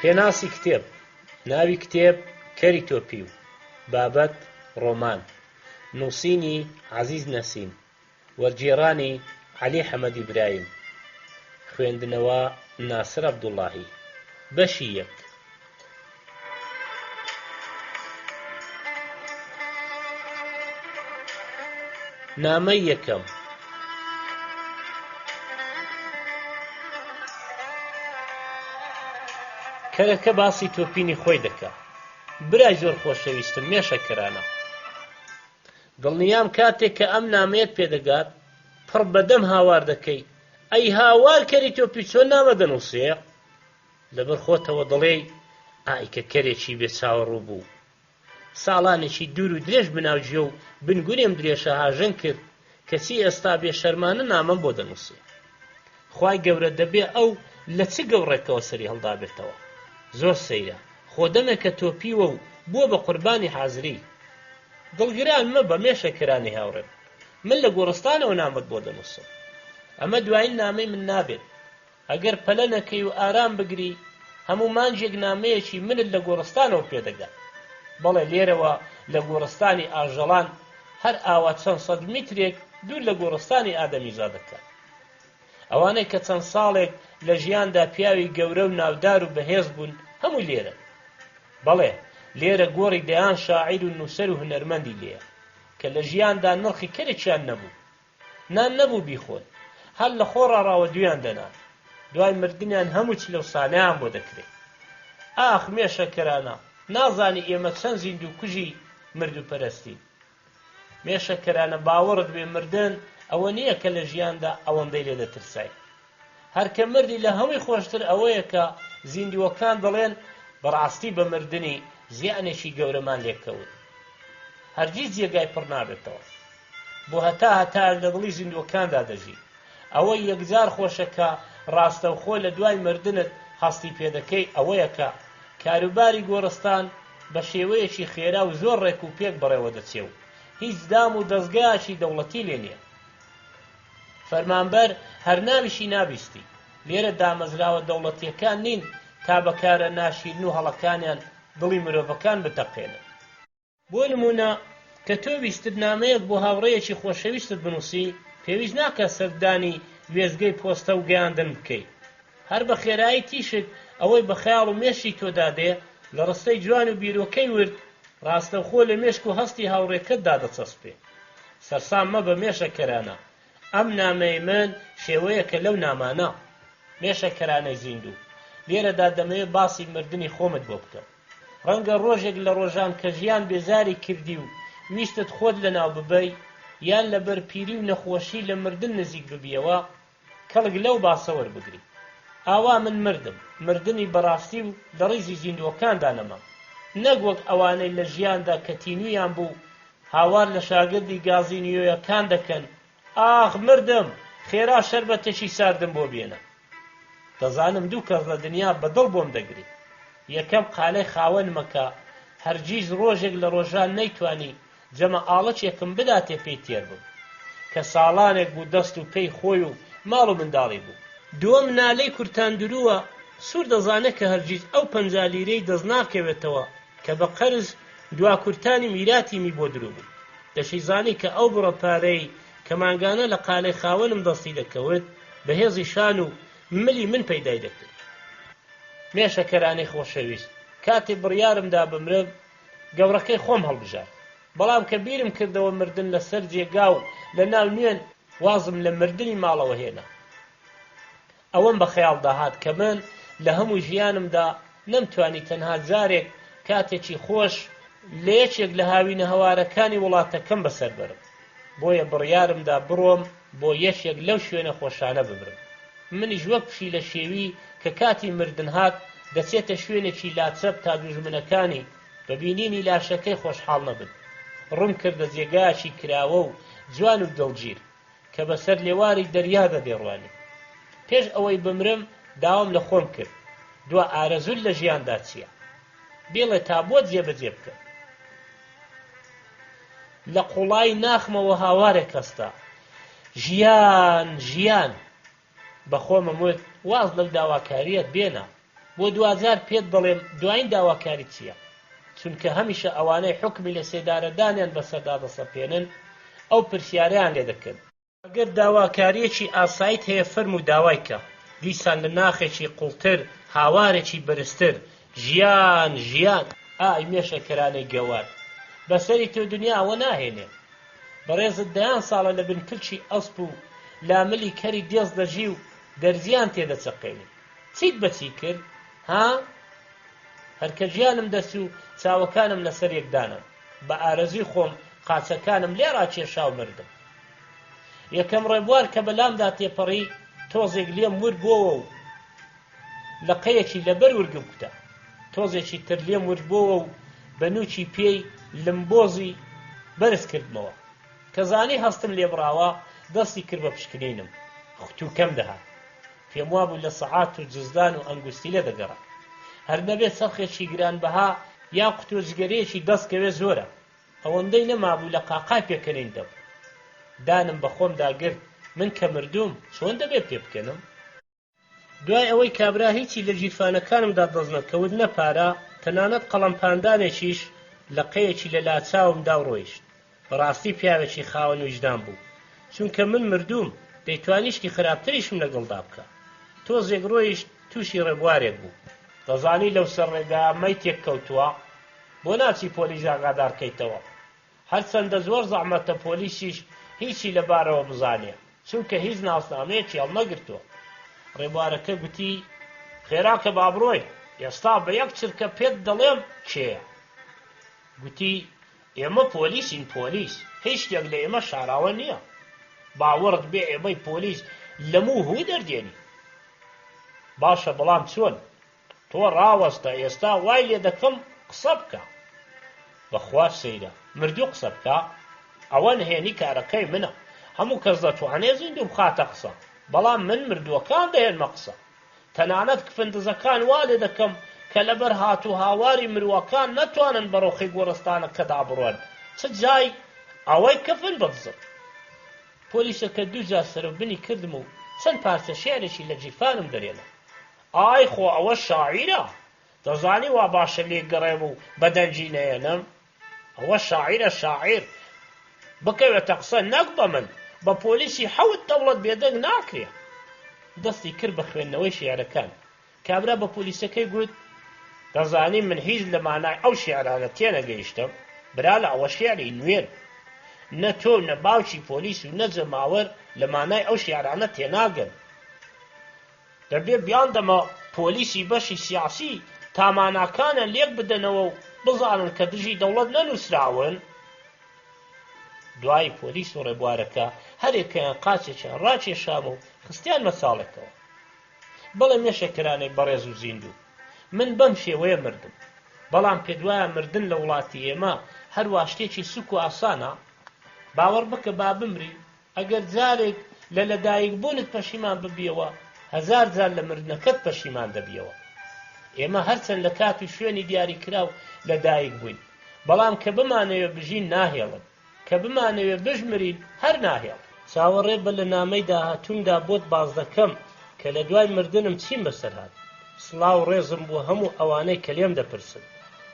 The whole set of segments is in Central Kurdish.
پێناسی کتێب. ناوی کتێب کەری تۆپی و بابەت ڕۆمان. نووسینی عەزیز نەسیم. وەرگێڕانی عەلی حەمەد ئیبراهیم. خوێندنەوە ناسر عەبدوڵڵاهی. بەشی یەک. نامەی یەکەم. کەرەکە باسی تۆپینی خۆی دەکا. برای زۆر خۆشەویستم مێشەکەرانە، دڵنیام کاتێک کە ئەم نامەیەت پێدەگات پڕ بەدەم هاوار دەکەی. ئەی هاوار کەری تۆپی چۆن نامە دەنووسێ؟ لەبەر خۆتەوە دەڵێی ئای کە کەرێکی بێ چاوەڕوو بوو، ساڵانێکی دوور و درێژ بناوجێ و بنگورێم درێژە هاژەن کرد کەچی ئێستا بێ شەرمانە نامەم بۆ دەنووسێ. خوای گەورە دەبێ ئەو لە چ گەوڕێکەوە سەری هەڵدابێتەوە. زۆر سەیرە خۆدەمێکە تۆپیوە و بووە بە قوربانی حازری. دڵگران مەبە مێشەکەرانی هاوڕێم، من لە گۆڕستانەوە نامەت بۆ دەنووسم. ئەمە دوایین نامەی من نابێت. ئەگەر پەلە نەکەی و ئارام بگری هەموو مانجێک نامەیەکی منت لە گۆڕستانەوە پێدەگات. بەڵێ لێرەوە لە گۆڕستانی ئاژەڵان هەر ئاوا چەند سەد میترێک دوور لە گۆڕستانی ئادەمیزادەکە. ئەوانەی کە چەند ساڵێک لە ژیاندا پیاوی گەورە و ناودار و بەهێز بوون هەموو لێرە. بەڵێ لێرە گۆڕی دەیان شاعیر و نووسەر و هونەرمەندی لێیە کە لە ژیاندا نرخی کەرێکیان نەبوو، نان نەبوو بیخۆن، هەر لە خۆڕا ڕاوەدویان دەنان، دوای مردنیان هەموو چ لەو سانەیان بۆ دەکرێت. ئاخ مێشەکەرانە، نازانی ئێمە چەند زیندوو کوژی مردوپەرستی. مێشەکەرانە باوەڕت بێ مردن ئەوە نییە کە لە ژیاندا ئەوەندەی لێ دەترسای. هەرکە مردی لە هەمووی خۆشتر ئەوەیە کە زیندووەکان دەڵێن بەڕاستی بە مردنی زیانێکی گەورەمان لێکەوت، هەرگیز جێگای پڕ نابێتەوە، بۆ هەتا لە دڵی زیندووەکاندا دەژی. ئەوەی یەکجار خۆشەکە ڕاستەوخۆ لە دوای مردنت هەستی پێدەکەی ئەوەیە کە کاروباری گۆڕستان بە شێوەیەکی خێرا و زۆر ڕێک و پێک بەڕێوە دەچێ و هیچ دام و دەستگایەکی دەوڵەتی لێ نییە. فەرمانبەر هەر ناویشی نابیستی. لێرە دامەزراوە دەوڵەتیەکان نین تا بەکارە ناشیرن و هەڵەکانیان دڵی مرۆڤەکان بتەقێنن. بۆ نمونە کە تۆ ویستت نامەیەک بۆ هاوڕێیەکی خۆشەویستت بنووسی، پێویست ناکە سەردانی وێزگەی پۆستە و گەیاندن بکەیت. هەر بە خێرایی تیشت ئەوەی بە خەیاڵ و مێشی تۆدادێ لە ڕستەی جوان و بیرۆکەی ورد ڕاستەوخۆ لە مێشک و هەستی هاوڕێکەتدا دەچەسپێ. سەرسام مەبە مێشەکەرانە، ئەم نامەی من شێوەیەکە لەو نامانە. مێشەکەرانەی زیندوو، لێرەدا دەمەوێت باسی مردنی خۆمت بۆ بکەم. ڕەنگە ڕۆژێک لە ڕۆژان کە ژیان بێزاری کردی و ویستت خۆت لەناو ببەی، یان لەبەر پیری و نەخۆشی لە مردن نزیک ببیەوە، کەڵک لەو باسە وەربگری. ئاوا من مردم، مردنی بەڕاستی و لە ڕیزی زیندووەکاندا نەما، نەک وەک ئەوانەی لە ژیاندا کە تینویان بوو هاوار لە شاگردی گازی نیۆیەکان دەکەن ئاخ مردم، خێرا شەربەتێکی ساردم بۆ بێنە. دەزانم دوو کەس لە دنیا بەدڵ بۆم دەگریت. یەکەم قالەی خاوەن مەکە، هەرگیز ڕۆژێک لە ڕۆژان نەیتوانی جەمە ئاڵەچێکم بداتێ پێی تێر بم کە ساڵانێک بوو دەست و پێی خۆی و ماڵ و منداڵی بوو. دووەم نالەی کورتاندرووە، سوور دەزانێت کە هەرگیز ئەو 50 لیرەی دەست ناکەوێتەوە کە بە قەرز دوا کورتانی میراتیمی بۆ درو بوو. دەشی زانی کە ئەو بڕە پارەی کە مانگانە لە قالەی خاوەنم دەستی دەکەوت بەهێزی شان و ملی من پەیدای دەکرد. مێشەکەرانی خۆشەویست، کاتێ بڕیارمدا بمرم گەورەکەی خۆم هەڵبژار، بەڵام کە بیرم کردەوە مردن لەسەر جێگا و لە ناو نوێن وازم لە مردنی ماڵەوە هێنا. ئەوەم بە خەیاڵ داهات کە من لە هەموو ژیانمدا نەمتوانی تەنها جارێک کاتێکی خۆش لە یەکێک لە هاوینە هەوارەکانی وڵاتەکەم بەسەر بەرم. بۆیە بڕیارمدا بڕۆم بۆ یەکێک لەو شوێنە خۆشانە بمرم. منیش وەک پشی لە شێوی کە کاتی مردن هات دەچێتە شوێنێکی لاچەب تا دوژمنەکانی بەبینینی لاشەکەی خۆشحاڵ نەبن. ڕوم کردە جێگایەکی کراوە و جوان و دڵگیر کە بەسەر لێواری دەریا دەدێڕوانی. پێش ئەوەی بمرم داوام لە خۆم کرد دوا ئارەزوول لە ژیاندا چییە، بێڵێ تا بۆ جێبەجێ بکە. لە قوڵای ناخمەوە هاوارێک هەستا، ژیان ژیان. بە خۆمم وت واز لەو داواکاریەت بێنە، بۆ دوجار پێت دەڵێم دوایین داواکاری چییە؟ چونکە هەمیشە ئەوانەی حکمی لە سێدارەدانیان بەسەردا دەسەپێنن ئەو پرسیارەیان لێ دەکەن. ئەگەر داواکاریەکی ئاسایت هەیە فەرم و داوای کە، دیسان لە ناخێکی قوڵتر هاوارێکی بەرزتر ژیان ئای مێشەکەرانەی گەوار بەسەری تۆ دنیا ئەوە ناهێنێ. بەڕێزت دەیان ساڵە لە بن کلچی ئەسپ و لاملی کەری دێز دەژی و دەرزیان تێدەچەقێنی. چیت بەچی کرد؟ ها؟ هەرکە ژیانم دەست و چاوەکانم لەسەر یەکدانم، بە ئارەزوی خۆم قاچەکانم لێ ڕاکێشا و مردم. یەکەم ڕێبوار کە بەلامدا تێپەڕی تۆزێک لێم وربۆوە و لە قەیەکی لەبەر ورگم کوتە، تۆزێکی تر لێم وربۆوە و بە نوچی پێی لمبۆزی بەرز کردمەوە. کە زانی هەستم لێ بڕاوە دەستی کرد بە پشکنینم، خوتوکەم دەهات. پێم وابوو لە سەعات و جزدان و ئەنگوستی لێ دەگەڕا. هەر نەبێت سەرخێکی گرانبەها یا قوتۆجگەرەیەکی دەستکەوێ زۆرە، ئەوەندەی نەمابوو لە قاقای پێکەنین دەب. دانم بە خۆم داگرت من کە مردوم چۆن دەبێت پێ بکەنم؟ دوای ئەوەی کابرا هیچی لە گیرفانەکانمدا دەست نەکەوت نەپارا، تەنانەت قەڵەمپاندانێکیش لە قەیەکی لە لاچاومدا و ڕۆیشت. بەڕاستی پیاوێکی خاوەن وجدان بوو، چونکە من مردوم دەیتوانیشتی خراپتریشم لەگەڵدا بکە. تۆزێک ڕۆیشت تووشی ڕێبوارێک بوو. دەزانی لەو سەر ڕێگا مەی تێککەوتووە، بۆ ناچی پۆلیس ئاگادارکەیتەوە. هەرچەندە زۆر زەحمەتە پۆلیسیش هیچی لەبارەوە بزانێ، چونکە هیچ ناسنامەیەکی هەڵنەگرتووە. ڕێبوارەکە گوتی خێراکە بابڕۆی، ئێستا بە یەک چرکە پێت دەڵێم کێیە. گوتی ئێمە پۆلیسین، پۆلیس هیچ شتێک لە ئێمە شاراوە نییە. باوەڕت بێ ئێمەی پۆلیس لەموو هوی دەردێنی. باشە بەڵام چۆن؟ تۆ ڕاوەستە، ئێستا وای لێ دەکەم قسە بکە. بەخوا سەیرە مردوو قسە بکە؟ ئەوە نهێنی کارەکەی منە. هەموو کەس دەتوانێت زیندوو بخاتە قسە، بەڵام من مردووەکان دەهێنمە قسە. تەنانەت کفندزەکان وا لێ دەکەم کە لەبەر هاتوو هاواری مرووەکان نەتوانن بەڕۆخی گۆرستانەکەدا بڕۆن، چ جای ئەوەی کفن ببزن. پۆلیسەکە دووجار سەرۆبنی کردم و چەند پارچە شێعرێکی لە جیرفانم دەرێنە. ئای خۆ ئەوە شاعیرە، دەزانی وا باشە لێ گەڕێم و بەدەنجی نەێنم. ئەوە شاعیرە، شاعیر بکەوێتە قسە نەک بە من، بە پۆلیسی حەوت دەوڵەت بێدەنگ ناکرێ. دەستی کرد بە خوێندنەوەی شێعرەکان. کابرا بە پۆلیسەکەی گوت دەزانی من هیچ لە مانای ئەو شێعرانە تێنەگەیشتم. برا لە ئەوە شێعری نوێن، نە تۆ نە باوکی پۆلیس و نە جەماوەر لە مانای ئەو شێعرانە تێناگەن. دەبێ بیان دەمە پۆلیسی بەشی سیاسی تاماناکانە لێک بدەنەوە و بزانن کە دژی دەوڵەت نەنووسراون. دوای پۆلیس و ڕێبوارەکە هەرێکیان قاچێکیان ڕاکێشام و خستیان مەساڵێکەوە. بەڵێ مێشەکەرانەی بەڕێز و زیندوو، من بەم شێوەیە مردم، بەڵام پێ دوایە مردن لە وڵاتی ئێمە هەروە شتێکی سوک و ئاسانە. باوەڕ بکە با بمری، ئەگەر جارێک لە لەدایکبوونت پەشیمان ببیەوە، هەزار جار لە مردنەکەت پەشیمان دەبیەوە. ئێمە هەرچەند لە کات و شوێنی دیاریکراو لەدایک بووین، بەڵام کە بمانەوێ بژین ناهێڵن، کە بمانەوێ بژمرین هەر ناهێڵ. چاوەڕێ بە لە نامەی داهاتوومدا بۆت باز دەکەم کە لە دوای مردنم چیم بەسەر هات. سڵاو ڕێزم بۆ هەموو ئەوانەی کە لێم دەپرسن،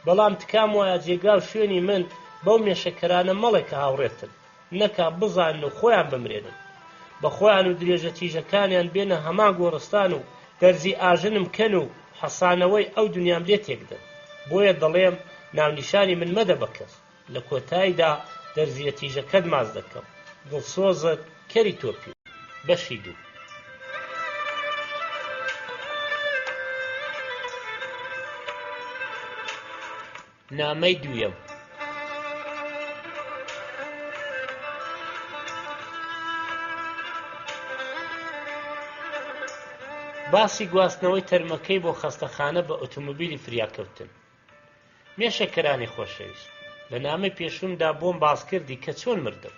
بەڵام تکام وایە جێگا و شوێنی من بەو مێشەکەرانە مەڵێکە هاوڕێتن، نەکا بزانن و خۆیان بمرێنن، بە خۆیان و درێژە تیژەکانیان بێنە هەمان گۆڕستان و دەرزی ئاژنم کەن و حەسانەوەی ئەو دنیام لێ تێکدەن. بۆیە دەڵێم ناونیشانی من مەدە بە کەس، لە کۆتاییدا دەرزیە تیژەکەت ماز دەکەم. دڵسۆزت کەری تۆپی. بەشی دوو. نامەی دوویەم. باسی گواستنەوەی تەرمەکەی بۆ خەستەخانە بە ئۆتۆمۆبیلی فریاکەوتن. مێشەکەرانی خۆشەویست، لە نامەی پێشومدا بۆم باس کردی کە چۆن مردم،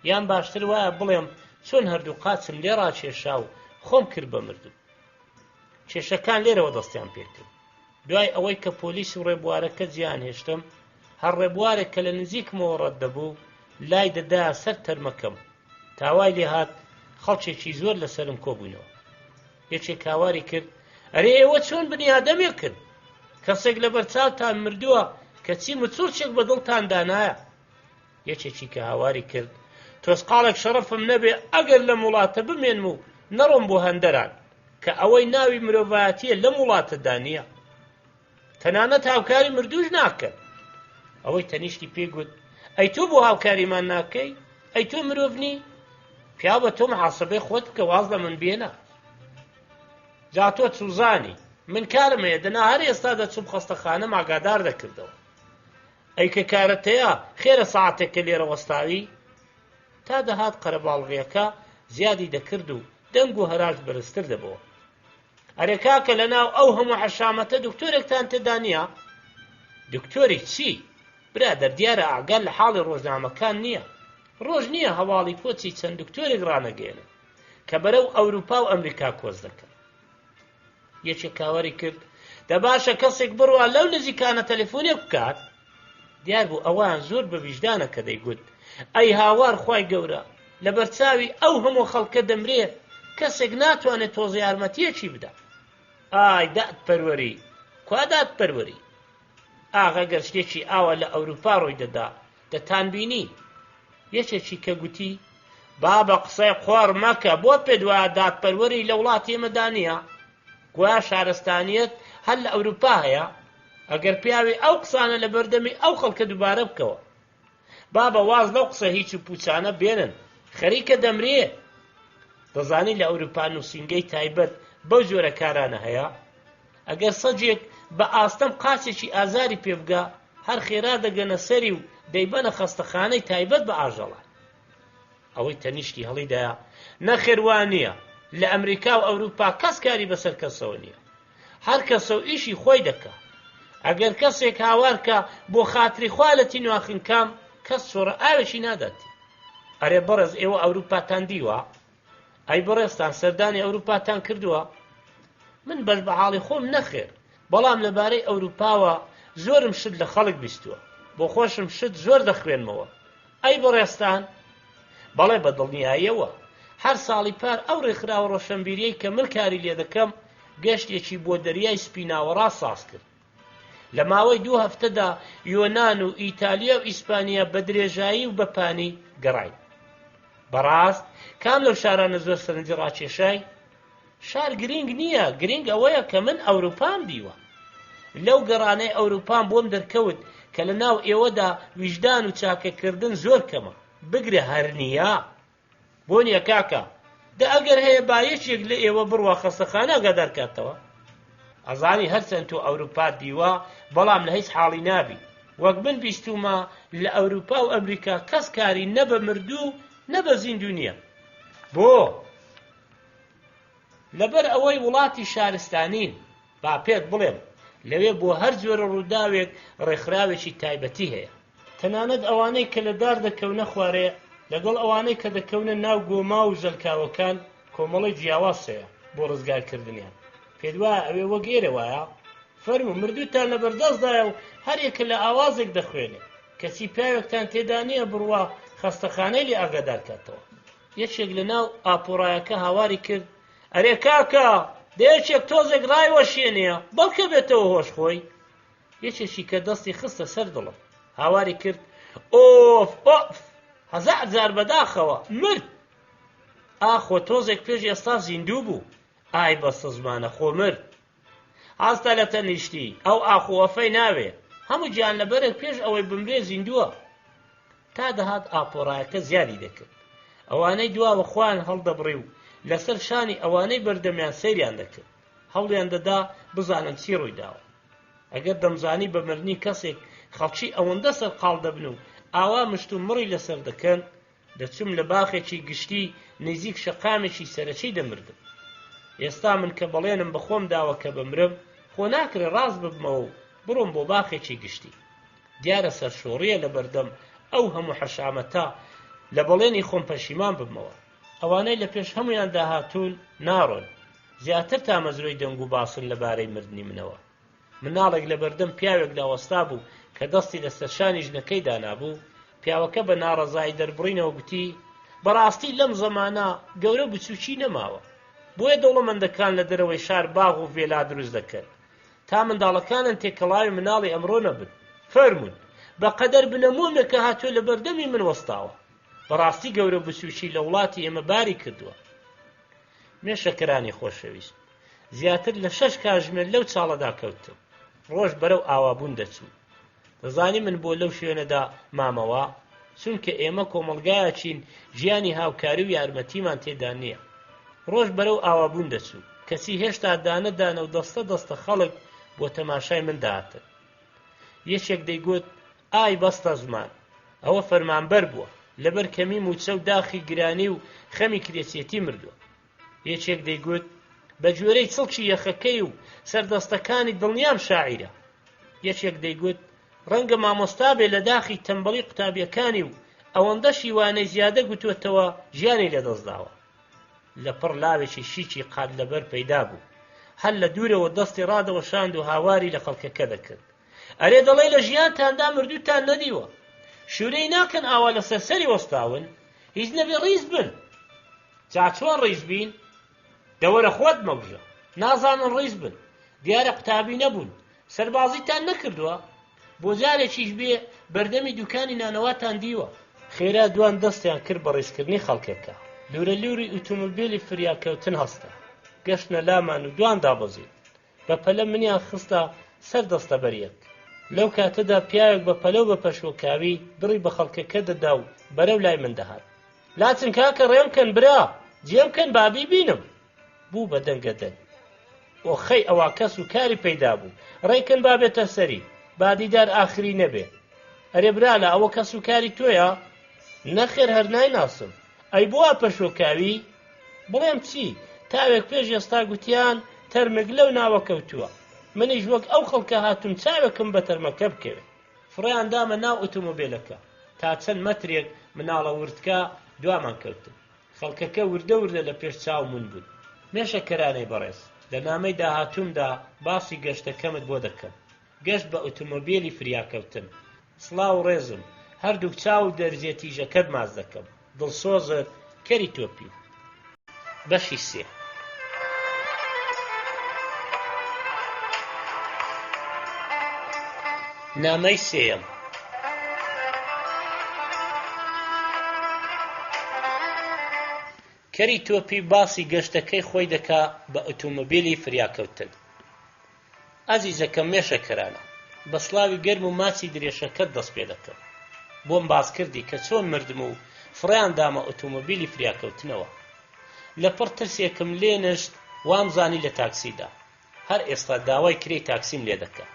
یان باشتر وایە بڵێم چۆن هەردوو قاچم لێ ڕاکێشا و خۆم کرد بە مردم. کێشەکان لێرەوە دەستیان پێکرد. دوای ئەوەی کە پۆلیس و ڕێبوارەکە جیان هێشتم، هەر ڕێبوارێک کە لە نزیکمەوە ڕەت دەبوو لای دەدایە سەر تەرمەکەم. تاوای لێ هات خەڵکێکی زۆر لەسەرم کۆبوونەوە. یەکێک هاواری کرد ئەرێ ئێوە چۆن بنیادەمێکن کەسێک لە بەرچاوتان مردووە کە چی مچۆرچێک بە دڵتان دانایە. یەکێکی کە هاواری کرد تۆسقاڵێک شەرەفم نەبێ ئەگەر لە وڵاتە بمێنم و نەڕۆم بۆ هەندەران کە ئەوەی ناوی مرۆڤایەتیە لەم وڵاتەدا نییە، تەنانەت هاوکاری مردووش ناکەن. ئەوەی تەنیشتی پێگوت ئەی تۆ بۆ هاوکاریمان ناکەی؟ ئەی تۆ مرۆڤ نی؟ پیا بە تۆ محاسەبەی خۆت بکە واز لە من بێنە. جا تۆ چوزانی من کارم هەیە دەنا هەر ئێستا دەچوم خەستەخانەم ئاگادار دەکردەوە. ئەی کە کارەتەیە خێرە سەعاتێکە لێرە وەستاوی. تا دەهات قەرەباڵغیەکە زیادی دەکرد و دەنگ و هەراش بەرزتر دەبەوە. ئەرێ کاکە لەناو ئەو هەموو حەشامەتە دکتۆرێکتان تێدا نییە؟ دکتۆری چی؟ برادەر دیارە ئاگال لە حاڵی ڕۆژنامەکان نییە. ڕۆژ نییە هەواڵی پۆچی چەند دکتۆرێک ڕانەگەێنن کە بەرەو ئەوروپا و ئەمریکا کۆز دەکەن. یەکێک کاوەری کرد دە باشە کەسێک بڕوا لەو نزیکانە تەلەفۆنێک بکات. دیار بوو ئەوان زۆر بە ویژدانە کە دەیگوت ئەی هاوار خوای گەورە لە بەرچاوی ئەو هەموو خەڵکە دەمرێ کەسێک ناتوانێت تۆزە یارمەتیەکی بدە. ئای دات پەروەری کوا دات پەروەری. ئاغا گەر شتێکی ئاوە لە ئەوروپا ڕۆی دەدا دەتانبینی. یەکێکی کە گوتی با بە قسەی خوار مەکە بۆ پێت وایە دادپەروەری لە وڵاتی ئێمەدا نییە؟ گویا شارستانیەت هەر لە ئەوروپا هەیە؟ ئەگەر پیاوی ئەو قسانە لە بەردەمی ئەو خەڵکە دووبارە بکەوە. با بە واز لەو قسە هیچ و پوچانە بێنن خەریکە دەمرێ. دەزانی لە ئەوروپا نووسینگەی تایبەت بەو جۆرە کارانە هەیە؟ ئەگەر سەجێک بە ئاستەم قاچێکی ئازاری پێبگا هەر خێرا دەگەنە سەری و دەیبەنە خەستەخانەی تایبەت بە ئاژەڵان. ئەوەی تەنیشتی هەڵیدایە نەخێوان نییە لە ئەمریکا و ئەوروپا کەس کاری بەسەر کەسەوە نییە. هەر کەسە و ئیشی خۆی دەکا. ئەگەر کەسێک هاوارکە بۆ خاتری خوا لە تینواخینکام کەس سۆرە ئاوێکی ناداتی. ئەرێ بەڕێز ئێوە ئەوروپاتان دیوە؟ ئەی بەڕێستان سەردانی ئەوروپاتان کردووە؟ من بەش بە حاڵی خۆم نەخێر، بەڵام لەبارەی ئەوروپاوە زۆرم شت لە خەڵک بیستووە، بۆ خۆشم شت زۆر دەخوێنمەوە. ئەی بەڕێستان؟ بەڵێ بە دڵنیاییەوە. هەر ساڵی پار ئەو ڕێکخراوە ڕۆشنبیریەی کە من کاری لێ دەکەم گەشتێکی بۆ دەریای سپیناوەڕا ساز کرد. لە ماوەی 2 هەفتەدا یۆنان و ئیتالیا و ئیسپانیا بە درێژایی و بەپانی گەڕاین. بەڕاست کام لەو شارانە زۆر سەرنجی ڕاکێشای؟ شار گرنگ نییە، گرنگ ئەوەیە کە من ئەوروپام دیوە. لەو گەڕانەی ئەوروپام بۆم دەرکەوت کە لە ناو ئێوەدا ویژدان و چاکەکردن زۆر کەمە، بگرە هەر نییە. بۆ نییە کاکە دە ئەگەر هەیە با یەکێک لە ئێوە بڕوا خەستەخانە ئاگادارکاتەوە. ئەزانی هەرچەند تۆ ئەوروپا دیوە بەڵام لە هیچ حاڵی نابی. وەک من بیستومە لە ئەوروپا و ئەمریکا کەس کاری نە بە مردوو نە بە زیندوو نییە. بۆ؟ لەبەر ئەوەی وڵاتی شارستانین. با پێت بڵێم لەوێ بۆ هەر جۆرە ڕووداوێک ڕێکخراوێکی تایبەتی هەیە. تەنانەت ئەوانەی کە لە دار دەکەونە خوارێ لەگەڵ ئەوانەی کە دەکەونە ناو گۆما و ژەلکاوەکان کۆمەڵی جیاوازەیە بۆ ڕزگارکردنیان. پێت وایە ئەوێ وەک ئێرە وایە؟ فەرموو مردووتان لە بەردەستدایە و هەرێکە لە ئاوازێک دەخوێنێ کەچی پیاوێکتان تێدا نییە بڕوا خەستەخانەی لێ ئاگادارکاتەوە. یەکێک لە ناو ئاپۆڕایەکە هاواری کرد ئەرێ کاکە دەیەکێک تۆزێک ڕایوەشێنێ بەڵکە بێتەوە هۆشخۆی. یەکێکی کە دەستی خستە سەر دڵم هاواری کرد ئۆف ئۆف 1000 جار بەداخەوە مرد. ئاخۆ تۆزێک پێش ئێستا زیندوو بوو. ئای بەستە زمانە خۆ مرد. هەستە لە تەنیشتی ئەو ئاخۆوەفەی ناوێ هەموو گیان لەبەرێک پێش ئەوەی بمرێ زیندووە. تا دەهات ئاپۆڕایەکە زیادی دەکرد. ئەوانەی دواوە خوان هەڵدەبڕی و لەسەر شانی ئەوانەی بەردەمیان سەیریان دەکرد. هەوڵیان دەدا بزانن چی ڕووی داوە. ئەگەر دەمزانی بە مردنی کەسێک خەڵکی ئەوەندە سەرقاڵ دەبن و ئاوا مشت و مڕی لەسەر دەکەن دەچوم لە باخێکی گشتی نزیک شەقامێکی سەرەکی دەمردم. ئێستا من کە بەڵێنم بەخۆم داوە کە بمرم خۆ ناکرێ ڕاست ببمەوە و بڕۆم بۆ باخێکی گشتی. دیارە سەرشۆڕیە لە بەردەم ئەو هەموو حەشامەتە لە بەڵێنی خۆم پەشیمان ببمەوە. ئەوانەی لە پێش هەمویان داهاتوون ناڕۆن زیاتر تامەزرۆی دەنگ و باسن لەبارەی مردنی منەوە. مناڵێک لە بەردەم پیاوێک داوەستا بوو کە دەستی لەسەر شانی ژنەکەی دانابوو. پیاوەکە بە ناڕەزایی دەربڕینەوە گوتی بەڕاستی لەم زەمانە گەورە بچووکی نەماوە. بۆیە دەوڵەمەندەکان لە دەرەوەی شار باغ و ڤێلا دروست دەکەن تا منداڵەکانن تێکەڵاوی مناڵی ئەمڕۆ نەبن. فەرمون بەقەدەر بنەمومێک کە هاتووە لە بەردەمی من وەستاوە. بەڕاستی گەورە بچووکی لە وڵاتی ئێمە باری کردووە. مێشەکەرانی خۆشەویست، زیاتر لە 6 کاتژمێر لەو چاڵەدا کەوتم. ڕۆژ بەرەو ئاوابوون دەچوو. دەزانی من بۆ لەو شوێنەدا مامەوە، چونکە ئێمە کۆمەڵگایەکین ژیانی هاوکاری و یارمەتیمان تێدا نییە. ڕۆژ بەرەو ئاوابوون دەچوو. کەسی هێشتا دانەدانە و دەستە دەستە خەڵک بۆ تەماشای من داهاتن. یەکێک دەیگوت ئای بەستە زمان، ئەوە فەرمانبەر بووە لەبەر کەمی موچە و داخی گرانی و خەمی کرێسێتی مردووە. یەکێک دەیگوت بە جوێرەی چڵکی یەخەکەی و سەردەستەکانی دڵنیام شاعیرە. یەکێک دەیگوت ڕەنگە مامۆستا بێ لە داخی تەمبەڵی قوتابیەکانی و ئەوەندە شیوانەی زیادە گوتوێتەوە ژیانی لەدەستداوە. لە پڕ لاوێکی شیکی قاد لەبەر پەیدا بوو. هەر لە دوورەوە دەستی ڕادەوەشاند و هاواری لە خەڵکەکە دەکرد. ئەرێ دەڵێ لە ژیانتاندا مردووتان نەدیوە، شوورەی ناکەن ئاوا لە سەرسەری وەستاون، هیچ نەبێ ڕیز بن. جا چۆن ڕیز بین؟ دەوەرە خۆت مەوژە، نازانن ڕیز بن، دیارە قوتابی نەبوون، سەربازیتان نەکردووە، بۆ جارێکیش بێ بەردەمی دوکانی نانەواتان دیوە. خێرا دوان دەستیان کرد بە ڕیزکردنی خەڵکەکە. لورە لوری ئۆتۆمۆبیلی فریاکەوتن هەستە، گەشتنە لامان و دوان دابەزید. بە پەلە منیان خستە سەر دەستە بەریەک. لەو کاتەدا پیاوێک بە پەلەو بە پەشۆکاوی بڕی بە خەڵکەکە دەدا و بەرەو لای من دەهات. لاچن کاکە ڕێم کەن برا، جێم کەن بابی بینم. بوو بە دەنگەدەن. ئۆخەی ئەوا کەس و کاری پەیدا بوو. ڕێکن بابێتە سەری، بادیدار ئاخری نەبێ. ئەرێ برالە ئەوە کەس و کاری تۆیە؟ نەخێر هەر نایناسم. ئەی بووە پەشۆکاوی؟ بڵێم چی؟ تاوێک پێش ئێستا گوتیان تەرمێک لەو ناوە کەوتووە. منیش وەک ئەو خەڵکە هاتووم چاوێکم بە تەرمەکە بکەوێت. فڕیان دامە ناو ئۆتۆمۆبیلەکە تا چەند مەترێک مناڵە وردکە دوامان کەوتن. خەڵکەکە وردە وردە لە پێش چاو من بوون. مێشەکەرانەی بەڕێز، لە نامەی داهاتوومدا باسی گەشتەکەمت بۆ دەکەم. گەشت بە ئۆتۆمۆبیلی فریاکەوتن. سڵاو ڕێزم، هەردووک چاو و دەرزێتیژەکەت ماز دەکەم. دڵسۆزت، کەری تۆپی. بەشی 3. نامەی 3. کەری تۆپی باسی گەشتەکەی خۆی دەکا بە ئۆتۆمۆبیلی فریاکەوتن. ئازیزەکەم مێشەکەرانە، بە سڵاوی گەرم و ماچی درێژەکەت دەست پێ دەکەم. بۆم باس کردی کە چۆن مردم و فڕیان دامە ئۆتۆمۆبیلی فریاکەوتنەوە. لە پڕ ترسێکم لێ نشت وامزانی لە تاکسیدا. هەر ئێستا داوای کرێی تاکسیم لێ دەکە.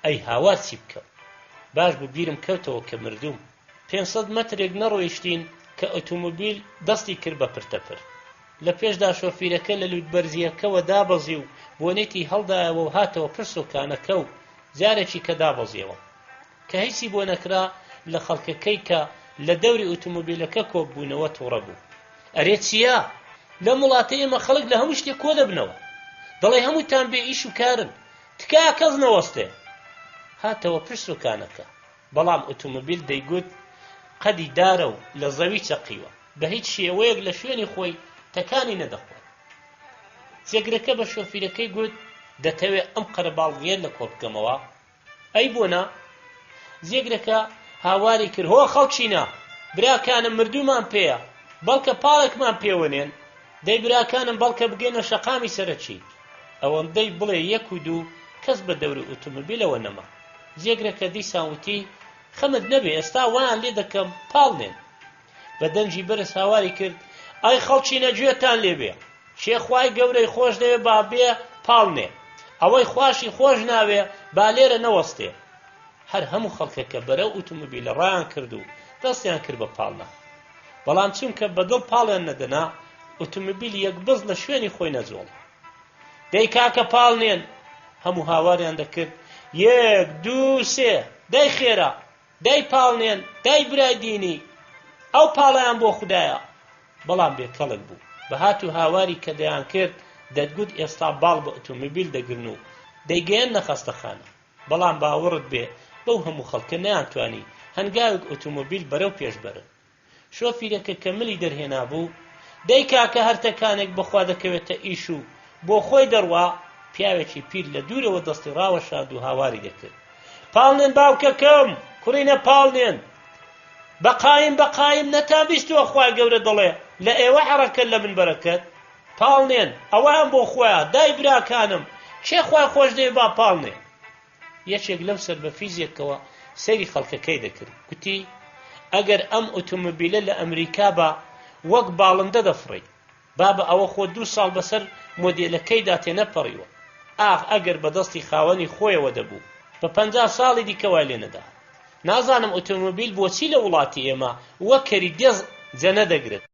ئەی هاوار چی بکەم؟ باش بوو بیرم کەوتەوە کە مردوم. 500 مەترێک نەڕۆیشتین کە ئۆتۆمۆبیل دەستی کرد بە پرتەپر. لە پێشدا شۆفیرەکە لە لووتبەرزیەکەوە دابەزی و بۆنێتی هەڵدایەوە و هاتەوە پرسۆکانەکە و جارێکی کە دابەزیەوە کە هیچی بۆ نەکرا لە خەڵکەکەی کە لە دەوری ئۆتۆمۆبیلەکە کۆبوونەوە تووڕە بوو. ئەرێ چییە؟ لە وڵاتەی ئێمە خەڵک لە هەموو شتێک کۆ دەبنەوە. دەڵێ هەمووتان بێ ئیش و کارن، تکایە کەس نەوەستێ. هاتەوە پرسۆکانەکە، بەڵام ئۆتۆمۆبیل دەیگوت قەدی دارە و لە زەوی چەقیوە، بە هیچ شێوەیەک لە شوێنی خۆی تەکانی نەدەخوات. جێگرەکە بە شۆفیرەکەی گوت دەتەوێت ئەم قەرەباڵغیە لە کۆ بکەمەوە؟ ئەی بۆنا؟ جێگرەکە هاواری کرد هۆ خەڵکینە، براکانم مردوومان پێیە، بەڵکە پاڵێکمان پێوەنێن. دەی براکانم بەڵکە بگەینە شەقامی سەرەکی. ئەوەندەی بڵێ 1 و 2 کەس بە دەوری ئۆتۆمۆبیلەوە نەما. جێگرەکە دیسان وتی خەمت نەبێ ئێستا وایان لێ دەکەم پاڵنێن. بە دەنجی بەرز هاواری کرد ئەی خەڵکینە گوێتان لێبێ، شێخوای گەورەی خۆش دەوێ با بێ پاڵنێ، ئەوەی خواشی خۆش ناوێ با لێرە نەوەستێ. هەر هەموو خەڵکەکە بەرەو ئۆتۆمۆبیلە ڕایان کرد و دەستیان کرد بە پاڵنا. بەڵام چونکە بەدڵ پاڵیان نەدەنا، ئۆتۆمۆبیلی یەک بز لە شوێنی خۆی نەجۆڵ. دەی کاکە پاڵنێن، هەموو هاواریان دەکرد 1 2 3 دەی خێرا، دەی پاڵنێن، دەی برای دینی، ئەو پاڵیان بۆ خودایە. بەڵام بێکەڵک بوو. بە هات و هاواری کە دەیان کرد دەتگوت ئێستا باڵ بە ئۆتۆمۆبیل دەگرن و دەیگەیەن نەخەستەخانە. بەڵام باوەڕت بێ بەو هەموو خەڵکە نەیانتوانی هەنگاوێک ئۆتۆمۆبیل بەرەو پێش بەرن. شۆفیرەکە کە ملی دەرهێنا بوو دەی کاکە هەرتەکانێک بەخوا دەکەوێتە ئیش و بۆ خۆی دەڕوا پیاوێکی پیر لە دوورەوە دەستی ڕاوەشاند و هاواری دەکرد پاڵنێن باوکەکەم کوڕینە پاڵنێن بەقایم نەتانبیستووە خوای گەورە دەڵێ لە ئێوە حەڕەکە لە منبەرەکەت پاڵنێن ئەوان بۆ خۆیە دای براکانم چێ خوای خۆش دەوێ با پاڵنێن یەکێک لەم سەر بە فیزیکەوە سەیری خەڵکەکەی دەکرد گوتی ئەگەر ئەم ئۆتۆمۆبیلە لە ئەمریکا بە وەک باڵندە دەفڕی با بە ئەوە خۆ 2 ساڵ بەسەر مۆدێلەکەیدا تێنەپەڕیوە ئەگەر بەدەستی خاوەنی خۆیەوە دەبوو بە 50 ساڵی دیکەوای لێ نەدا نازانم ئۆتۆمۆبیل بۆچی لە وڵاتی ئێمە وەک کەری دێز جەنە دەگرێت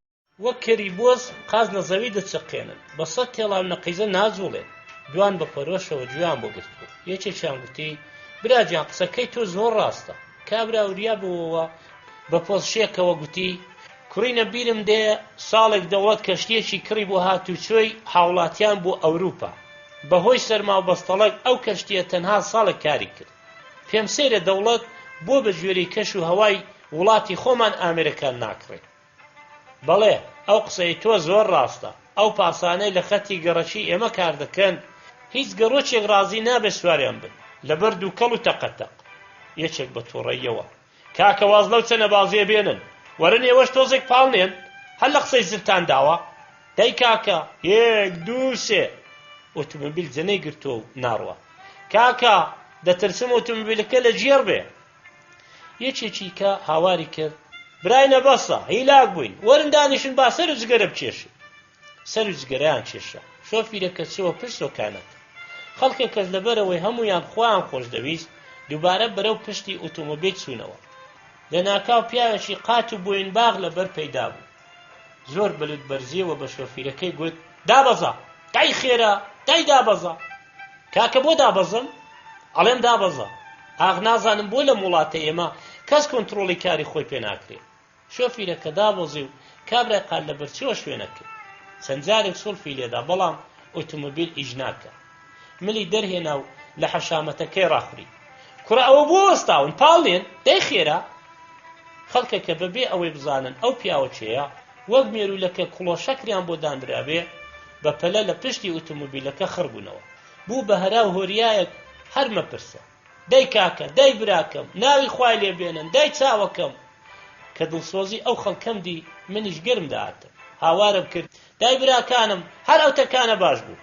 وەک کەری بۆز قاز لە زەوی دەچەقێنن بە 100 تێڵاو نەقیزە ناجوڵێن دوان بە پەرۆشەوە گویان بۆ گرتبوو یەکێکیان گوتی براجان قسەکەی تۆ زۆر ڕاستە کابرا وریا بووەوە بە پۆزشێکەوە گوتی کوڕینە بیرم دێ ساڵێک دەوڵەت کەشتیەکی کڕی بۆ هاتوچۆی هاوڵاتیان بۆ ئەوروپا بەهۆی سەرما و بەستەڵەک ئەو کەشتیە تەنها ساڵێک کاری کرد پێم سەیرە دەوڵەت بۆ بە ژێری کەش و هەوای وڵاتی خۆمان ئامێرەکان ناکڕێت بەڵێ ئەو قسەی تۆ زۆر ڕاستە ئەو پاسانەی لە خەتی گەڕەکی ئێمە کار دەکەن هیچ گەڕۆچێک ڕازی نابێ سوارێن بن لەبەر دووکەڵ و تەقەتەق یەکێک بە تووڕەیەوە کاکە واز لەو چەنە بازیە بێنن وەرن ئێوەش تۆزێک پاڵنێن هەر لە قسەی زرتان داوە دەی کاکە 1 2 3 ئۆتۆمۆبیل جەنەی گرتووە و ناڕوە کاکە دەترسم ئۆتۆمۆبیلەکە لە جێر بێ یەکێکی کە هاواری کرد برای نەبەسە هیلاک بووین وەرن دانیشن با سەر و جگەرە بچێشن سەر و جگەرەیان کێشە شۆفیرەکە چوە پشت سۆکانەکە خەڵکێکەش لەبەرەوەی هەمویان خۆیان خۆش دەویست دووبارە بەرەو پشتی ئۆتۆمۆبیل چوونەوە لە ناکاو پیاوێکی قات و بوین باغ لەبەر پەیدا بوو زۆر بەلوت بەرزیەوە بە شۆفیرەکەی گوت دابەزە دای خێرە دای دابەزە کاکە بۆ دابەزم ئەڵێم دابەزە ئاغ نازانم بۆ لە وڵاتە ئێمە کەس کۆنتڕۆڵی کاری خۆی پێ ناکرێت شۆفیرەکە دابەزی و کابرای قال لەبەر چیوە شوێنەکە چەند جارێک سوڵفی لێدا بەڵام ئۆتۆمۆبیل ئیش ناکە ملی دەرهێنا و لە حەشامەتەکەی ڕاخوری کوڕە ئەوە بۆ وەستاون پاڵێن دەی خێرە خەڵکێکە بەبێ ئەوەی بزانن ئەو پیاوە چێیە وەک مێرولەکە کڵۆشەکریان بۆ دانرابێ بە پەلە لە پشتی ئۆتۆمۆبیلەکە خڕبوونەوە بوو بە هەرا و هۆریایەک هەر مەپرسە دەی کاکە دەی براکەم ناوی خوای لێ بێنن دەی چاوەکەم کە دڵسۆزی ئەو خەڵکەم دی منیش گرم داهاتە هاوارم کرد دای براکانم هەر ئەو تەکانە باش بوو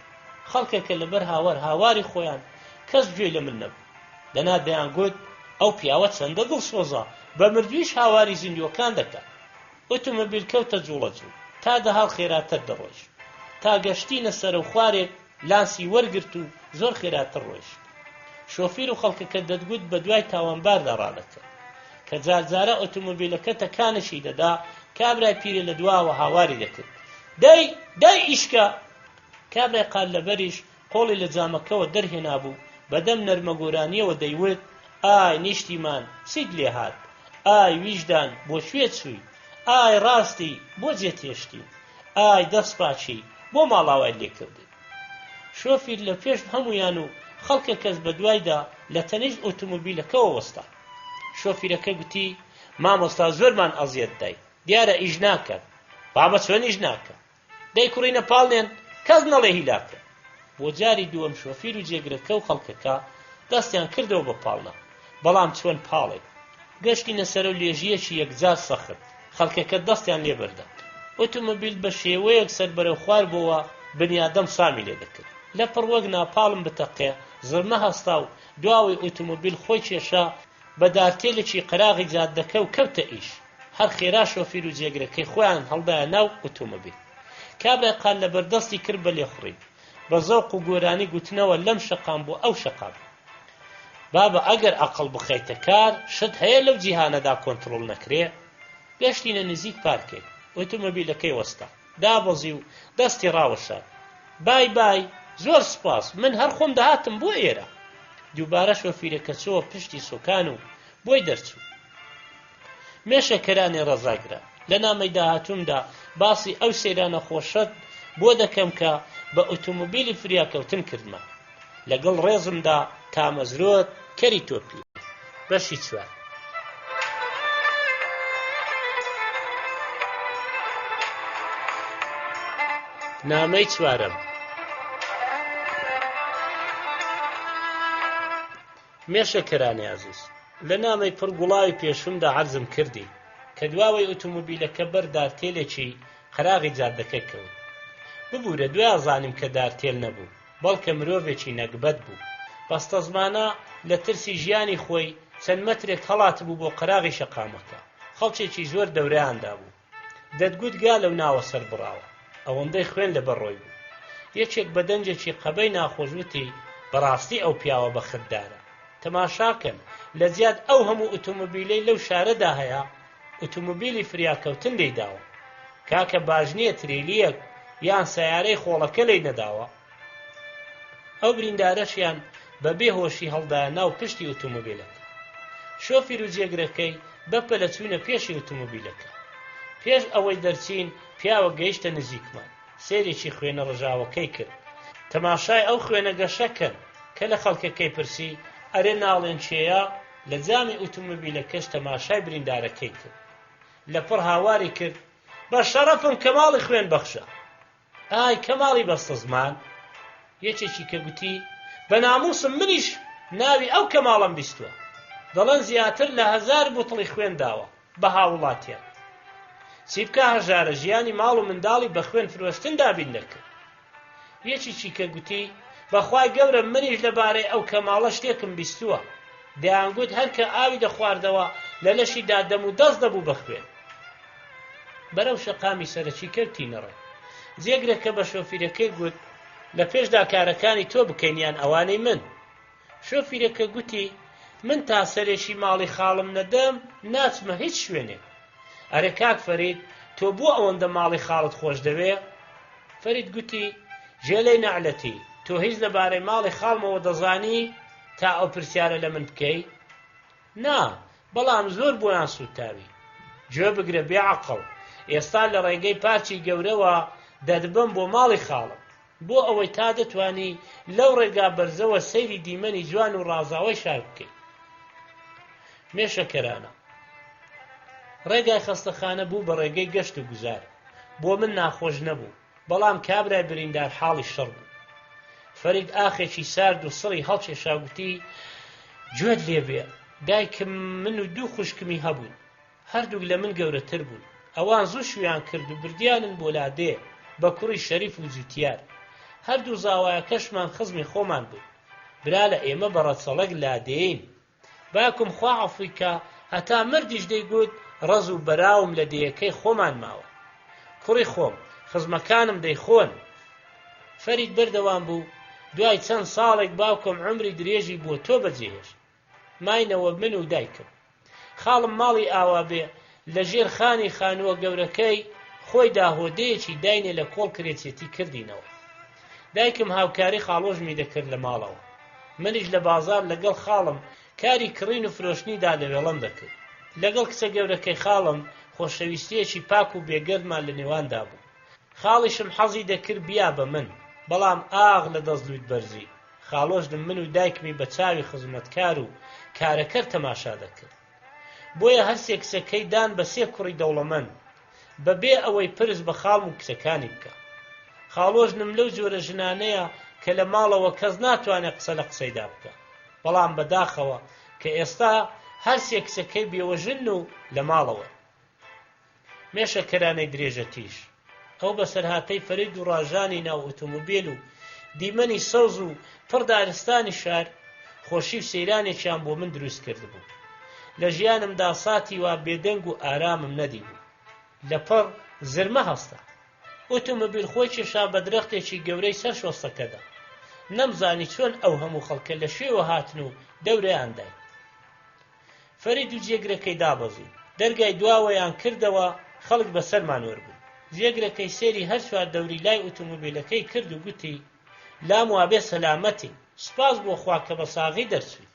خەڵکێکە لەبەر هاواری خۆیان کەس گوێ لە من نەبوو دەنا دەیان گوت ئەو پیاوە چەندە دڵسۆزە بە مردویش هاواری زیندوەکان دەکات ئۆتۆمۆبیل کەوتە جوڵە جوڵ تا دەهاڵ خێراتر دەڕۆیش تا گەشتینە سەر و خوارێک لانسی وەرگرت و زۆر خێراتر ڕۆیشت شۆفیر و خەڵکەکە دەتگوت بە دوای تاوانباردا ڕادەکە کە جارجارە ئۆتۆمۆبیلەکە تەکانشی دەدا کابرای پیرە لە دواوە هاواری دەکرد دەی ئیشکە کابرای قال لەبەریش قۆڵی لە جامەکەوە دەرهێنا بوو بەدەم نەرمەگۆرانیەوە دەیوت ئای نیشتیمان چیت لێ هات ئای ویژدان بۆ شوێ چووی ئای ڕاستی بۆ جێتێشتی ئای دەستپاچی بۆ ماڵاوای لێکردی شۆفیر لە پێش هەمویان و خەڵکێکەس بە دوایدا لە تەنیشت ئۆتۆمۆبیلەکەەوە وەستا شۆفیرەکە گوتی مامۆستا زۆرمان ئەزیەت دای دیارە ئیش ناکات بابە چۆن ئیش ناکە دەی کوڕینە پاڵنێن کەس نەڵێ هیلاکە بۆ جاری دووەم شۆفیر و جێگرەکە و خەڵکەکە دەستیان کردەوە بە پاڵنە بەڵام چۆن پاڵێک گەشتینە سەر و لێژیەکی یەکجار سەخت خەڵکەکە دەستیان لێبەردا ئۆتۆمۆبیل بە شێوەیەک سەر بەرەو خوار بووە بنیادەم سامی لێ دەکرد لە پڕوەک ناپاڵم بتەقێ زرمە هەستا و دواوی ئۆتۆمۆبیل خۆی کێشا بە دارتێلێکی قەراغی جادەکە و کەوتە ئیش هەر خێرا شۆفیر و جێگرەکەی خۆیان هەڵدایە ناو ئۆتۆمۆبیل کابرای قال لەبەردەستی کرد بە لێخڕی بە زەوق و گۆرانی گوتنەوە لەم شەقام بۆ ئەو شەقام بابە ئەگەر ئەقڵ بخەیتە کار شت هەیە لەو جیهانەدا کۆنتڕۆڵ نەکرێ گەشتینە نزیک پارکێک ئۆتۆمۆبیلەکەی وەستا دابەزی و دەستی ڕاوەشان بای زۆر سپاس من هەر خۆم دەهاتم بۆ ئێرە دووبارە شۆفیرەکە چووە پشتی سۆکان و بۆی دەرچوو مێشەکەرانی ڕەزاگرە لە نامەی داهاتوومدا باسی ئەو سەیرانە خۆشەت بۆ دەکەم کە بە ئۆتۆمۆبیلی فریاکەوتن کردمە لەگەڵ ڕێزمدا کامەزرۆت کەری تۆپی بەشی چوار نامەی چوارەم. مێشەکەرانی عەزیز، لە نامەی پڕ گوڵاوی پێشومدا عەرزم کردی کە دواوەی ئۆتۆمۆبیلەکە بەر دارتێلێکی قەراغی جادەکە کەوت. ببوورە دوای ئەزانیم کە دارتێل نەبوو، بەڵکە مرۆڤێکی نەکبەت بوو. بەستە زمانە لە ترسی ژیانی خۆی چەند مەترێک هەڵات بوو بۆ قەراغی شەقامەکە. خەڵکێکی زۆر دەورەیاندا بوو. دەتگوت گا لەو ناوە سەر بڕاوە. ئەوەندەی خوێن لەبەر ڕۆی بوو. یەکێک بە دەنجێکی قەبەی ناخۆشوتی بەڕاستی ئەو پیاوە بەختدارە. تەماشاکەن لە جیاد ئەو هەموو ئۆتۆمۆبیلەی لەو شارەدا هەیە ئۆتۆمۆبیلی فریاکەوتن لێداوە. کاکە باش نییە ترێلیەک یان سەیارەی خۆڵەکە لێی نەداوە. ئەو بریندارەشیان بەبێ هۆشی هەڵدایە ناو پشتی ئۆتۆمۆبیلەکە. شۆفیر و جێگرەکەی بەپەلە چوونە پێشی ئۆتۆمۆبیلەکە. پێش ئەوەی دەرچین پیاوە گەیشتە نزیکمان. سێرێکی خوێنە ڕژاوەکەی کرد. تەماشای ئەو خوێنە گەشەکەن کە لە خەڵکەکەی پرسی ئەرێ ناڵێن چێیە؟ لە جامی ئۆتۆمۆبیلەکەش تەماشای بریندارەکەی کرد. لە پڕ هاواری کرد بە شەرەفم کەماڵی خوێن بەخشە. ئای کەماڵی بەستە زمان. یەکێکی کە گوتی بە ناموسم منیش ناوی ئەو کەماڵم بیستووە. دەڵێن زیاتر لە 1000 بوتڵی خوێن داوە بە هاوڵاتیان. چی بکە هەژارە ژیانی ماڵ و منداڵی بە خوێن فرۆشتن دابین دەکرد. یەکێکی کە گوتی بەخوای گەورە منیش لەبارەی ئەو کەماڵە شتێکم بیستووە. دەیانگوت هەرکە ئاوی دەخواردەوە لە لەشیدا دەم و دەست دەبوو بە خوێن. بەرەو شەقامی سەرەکی کەوتینەڕێ. جێگرەکە بە شۆفیرەکەی گوت لە پێشدا کارەکانی تۆ بکەینیان ئەوانەی من. شۆفیرەکە گوتی من تا سەرێکی ماڵی خاڵم نەدەم ناچمە هیچ شوێنێ. ئەرێ کاک فەرید تۆ بۆ ئەوەندە ماڵی خاڵت خۆش دەوێ؟ فەرید گوتی ژێلەی نەعلەتی تۆ هیچ لەبارەی ماڵی خاڵمەوە دەزانی تا ئەو پرسیارە لە من بکەی؟ نا، بەڵام زۆر بۆیان سوتاوی. گوێ بگرە بێعەقڵ، ئێستا لە ڕێگەی پارکی گەورەوە دەدبم بۆ ماڵی خاڵم بۆ ئەوەی تا دەتوانی لەو ڕێگا بەرزەوە سەیری دیمەنی جوان و ڕازاوەی شار بکەیت. مێشەکەرانە، ڕێگای خەستەخانە بوو بە ڕێگەی گەشت و گوزار. بۆ من ناخۆش نەبوو، بەڵام کابرای بریندار حاڵی شەڕ بوو. فەرید ئاخێکی سارد و سڕی هەڵکێشا گوتی گوێت لێبێ دایکم من و 2 خوشکمی هەبوون، هەردووک لە من گەورەتر بوون. ئەوان زوو شویان کرد و بردیانن بۆ لادێ بە کوڕی شەریف و جوتیار. هەردوو زاوایەکەشمان خزمی خۆمان بوو. برا لە ئێمە بەڕەچەڵەک لادێین. باکم خوا عەفویکە هەتا مردیش دەیگوت ڕەز و بەراوم لە دێیەکەی خۆمان ماوە. کوڕی خۆم خزمەکانم دەیخۆن. فەرید بەردەوام بوو دوای چەند ساڵێک باوکم عمری درێژی بۆ تۆ بەجێهێشت. ماینەوە من و دایکم. خاڵم ماڵی ئاوا بێ لە ژێر خانی خانووە گەورەکەی خۆی داهۆدەیەکی داینێ لە کۆڵ کرێچێتی کردینەوە. دایکم هاوکاری خاڵۆژمی دەکرد لە ماڵەوە. منیش لە بازار لەگەڵ خاڵم کاری کڕین و فرۆشتنیدا لە وێڵەم دەکرد. لەگەڵ کچە گەورەکەی خاڵم خۆشەویستیەکی پاک و بێگەردمان لە نێواندا بوو. خاڵیشم حەزی دەکرد بیا بە من، بەڵام ئاغ لە دەستلویت بەرزی. خاڵۆژدم من و دایکمی بە چاوی خزمەتکار و کارەکەر تەماشا دەکرد. بۆیە هەرسێ کچەکەی دان بە 3 کوڕی دەوڵەمەند بەبێ ئەوەی پرس بە خاڵم و کچەکانی بکە. خاڵۆژنم لەو جۆرە ژنانەیە کە لە ماڵەوە کەس ناتوانێت قسە لە قسەیدا بکە، بەڵام بەداخەوە کە ئێستا هەرسێ کچەکەی بێوەژن و لە ماڵەوە. مێشەکەرانەی درێژە تیژ، ئەو بەسەرهاتەی فەرید و ڕاژانی ناو ئۆتۆمۆبیل و دیمەنی سەوز و پڕ دارستانی شار خۆشی و سەیرانێکیان بۆ من دروست کردبوو. لە ژیانمدا ساتی وا بێدەنگ و ئارامم نەدیبوو. لەپەڕ زرمە هەستا. ئۆتۆمۆبیل خۆی کێشا بە درەختێکی گەورەی سەر شۆستەکەدا. نەمزانی چۆن ئەو هەموو خەڵکە لە شوێوە هاتن و دەورەیان داین. فەرید و جێگرەکەی دابەزی. دەرگای دواوەیان کردەوە خەڵک بەسەرمان وەربوو. جێگرەکەی سێری هەر چوار دەوری لای ئۆتۆمۆبیلەکەی کرد و گوتی لام وابێ سەلامەتی، سوپاس بۆ خوا کە بە ساغی دەرچووی.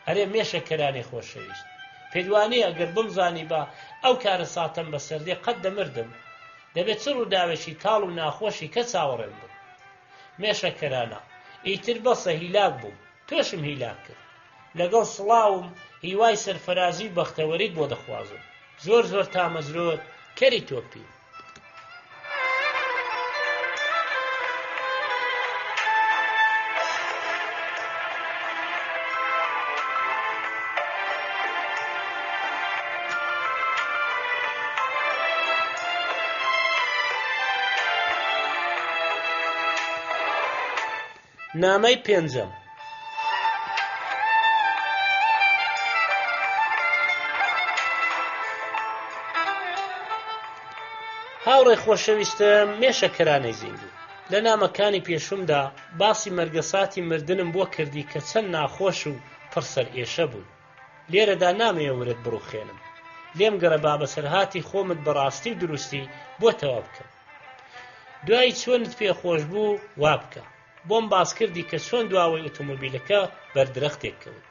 ئەرێ مێشەکەرانی خۆشەویست، پێدوانەیە ئەگەر بمزانی بە ئەو کارە ساتەم بەسەردێ قەت دەمردم، دەبێت چ ڕووداوێکی تاڵ و ناخۆشی کە چاوەڕێم بوو. مێشەکەرانە، ئیتر بەسە هیلاک بووم، تۆشم هیلاک کرد. لەگەڵ سڵاوم هیوای سەرفەرازی بەختەوەریت بۆ دەخوازم. زۆر زۆر تامەزرۆت کەری تۆپی. نامەی پێنجەم. هاوڕێی خۆشەویستم، مێشەکەرانەی زیندوو، لە نامەکانی پێشومدا باسی مەرگەساتی مردنم بۆ کردی کە چەند ناخۆش و پڕسەر ئێشە بوو. لێرەدا نامەیە ورد بڕوخێنم، لێم گەڕە با بەسەرهاتی خۆمت بەڕاستی و دروستی بۆ تەواو بکەم. دوایی چۆنت پێخۆش بوو وا بکە. بۆم باس کردی کە چۆن دواوەی ئۆتۆمۆبیلەکە بەردرەختێک کەوت.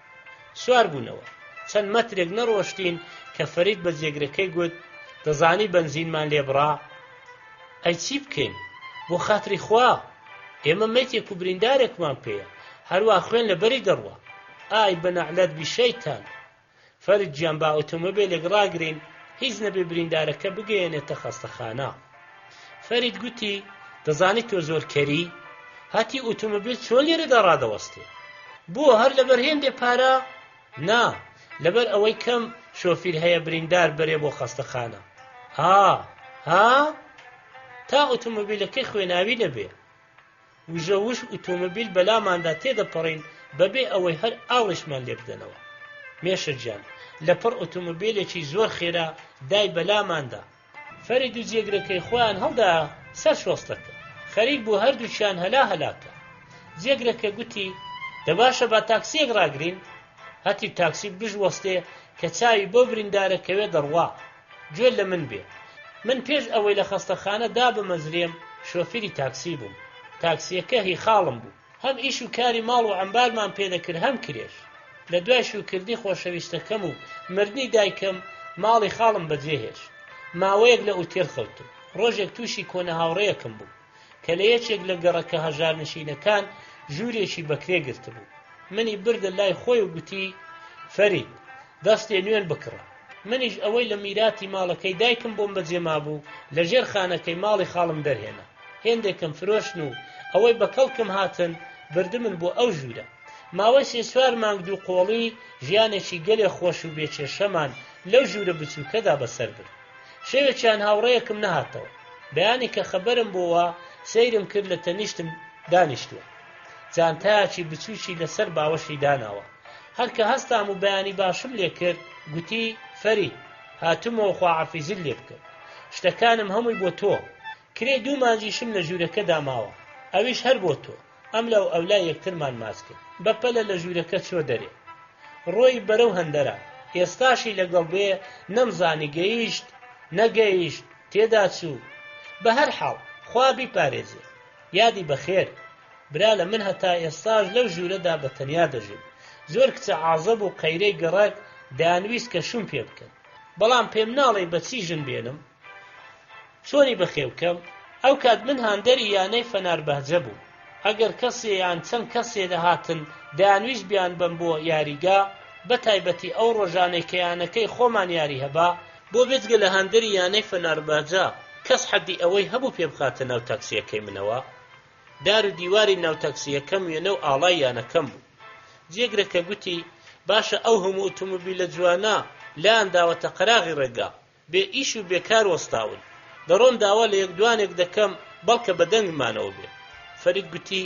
سوار بوونەوە چەند مەترێک نەڕۆشتین کە فەرید بە جێگرەکەی گوت دەزانی بەنزینمان لێبڕا؟ ئەی چی بکەین؟ بۆ خاتری خوا ئێمە مەیتێک و بریندارێکمان پێیە، هەروە خوێن لەبەری دەڕوە. ئای بەنەعلەت بیشەیتان. فەرید گیان با ئۆتۆمۆبیلێک ڕاگرین هیچ نەبێ بریندارەکە بگەیەنێتە خەستەخانە. فەرید گوتی دەزانی تۆ زۆر کەری؟ هاتی ئۆتۆمۆبیل چۆن لێرەدا ڕادەوەستێ؟ بۆ هەر لەبەر هێندێ پارە؟ نا، لەبەر ئەوەی کەم شۆفیر هەیە بریندار بەرێ بۆ خەستەخانە. ها تا ئۆتۆمۆبیلەکەی خوێناوی دەبێ. وژە وش ئۆتۆمۆبیل بەلاماندا تێدەپەڕین بەبێ ئەوەی هەر ئاڵشمان لێ بدەنەوە. مێشە گیان لەپڕ ئۆتۆمۆبیلێکی زۆر خێرا دای بەلاماندا. فەرید و جێگرەکەی خۆیان هەڵدا سەر شۆستەکە. خەریک بوو هەردووچیان هەلاکە. جێگرەکە گوتی دەباشە با تاکسیەک ڕاگرین. هەتی تاکسی بژوەستێ کە چاوی بۆ بریندارەکەوێ دەڕوا. گوێ لە من بێ، من پێش ئەوەی لە خەستەخانە دابمەزرێم شۆفێری تاکسی بووم. تاکسیەکە هی خاڵم بوو، هەم ئیش و کاری ماڵ و عەمبارمان پێدەکرد هەم کرێش. لە دوای شوکردنی خۆشەویستەکەم و مردنی دایکم ماڵی خاڵم بەجێهێش. ماوەیەک لە ئوتێل خەوتم. ڕۆژێک تووشی کۆنە هاوڕێیەکم بوو کە لە یەکێک لە گەڕەکە هەژارنشینەکان ژوورێکی بەکرێ گرتبوو. منی بردە لای خۆی و گوتی فەرید دەستێ نوێن بکڕە. منیش ئەوەی لە میراتی ماڵەکەی دایکم بۆم بەجێما بوو لە ژێر خانەکەی ماڵی خاڵم دەرهێنا. هێندێکم فرۆشن و ئەوەی بە کەڵکم هاتن بردمن بۆ ئەو ژوورە. ماوەی سێ چوار مانگ دوو قۆڵی ژیانێکی گەلێ خۆش و بێکێشەمان لەو ژوورە بچووکەدا بەسەر برد. شەوێکیان هاوڕێیەکم نەهاتەوە. بەیانی کە خەبەرم بۆوە سەیرم کرد لە تەنیشتم دانیشتووە. جانتایەکی بچووکی لەسەر باوەشی داناوە. هەرکە هەستام و بەیانی باشم لێ کرد گوتی فەرید هاتوومەوە خواحافیزت لێ بکەم. شتەکانم هەمووی بۆ تۆ. کرێ دوو مانجیشم لە ژوورەکە داماوە، ئەویش هەر بۆ تۆ. ئەم لەو ئەولای یەکترمان ماچ کرد. بەپەلە لە ژوورەکە چۆ دەرێ. ڕۆی بەرەو هەندەرە. ئێستاشی لەگەڵ بێ نەمزانی گەیشت نەگەیشت تێدا چوو. بە هەر حاڵ خوا بیپارێزێ. یادی بەخێر. برا لە من هەتا ئێستاش لەو ژوورەدا بە تەنیا دەژیم. زۆر کچە عازەب و قەیرەی گەڕک دەیانویست کە شوم پێ بکەن، بەڵام پێم ناڵێ بە چی ژن بێنم، چۆنی بەخێوکەم. ئەو کات من هاندەری یانەی فەنار بەهجە بوو. ئەگەر کەسێ یان چەند کەسێ دەهاتن دەیانویست بیان بم بۆ یاریگا، بە تایبەتی ئەو ڕۆژانەی کە یانەکەی خۆمان یاری هەبا، بۆ بێجگە لە هاندەری یانەی فەنار بەهجە کەس حەدی ئەوەی هەبوو پێ بخاتە ناو تاکسیەکەی منەوە. دار و دیواری ناو تاکسیەکەم وێنە و ئاڵای یانەکەم بوو. جێگرەکە گوتی باشە ئەو هەموو ئۆتۆمۆبیلە جوانە لایان داوەتە قەراغی ڕێگا، بێ ئیش و بێکار وەستاون. دەڕۆم داوا لە یەک دوانێک دەکەم بەڵکە بەدەنگمانەوە بێ. فەرید گوتی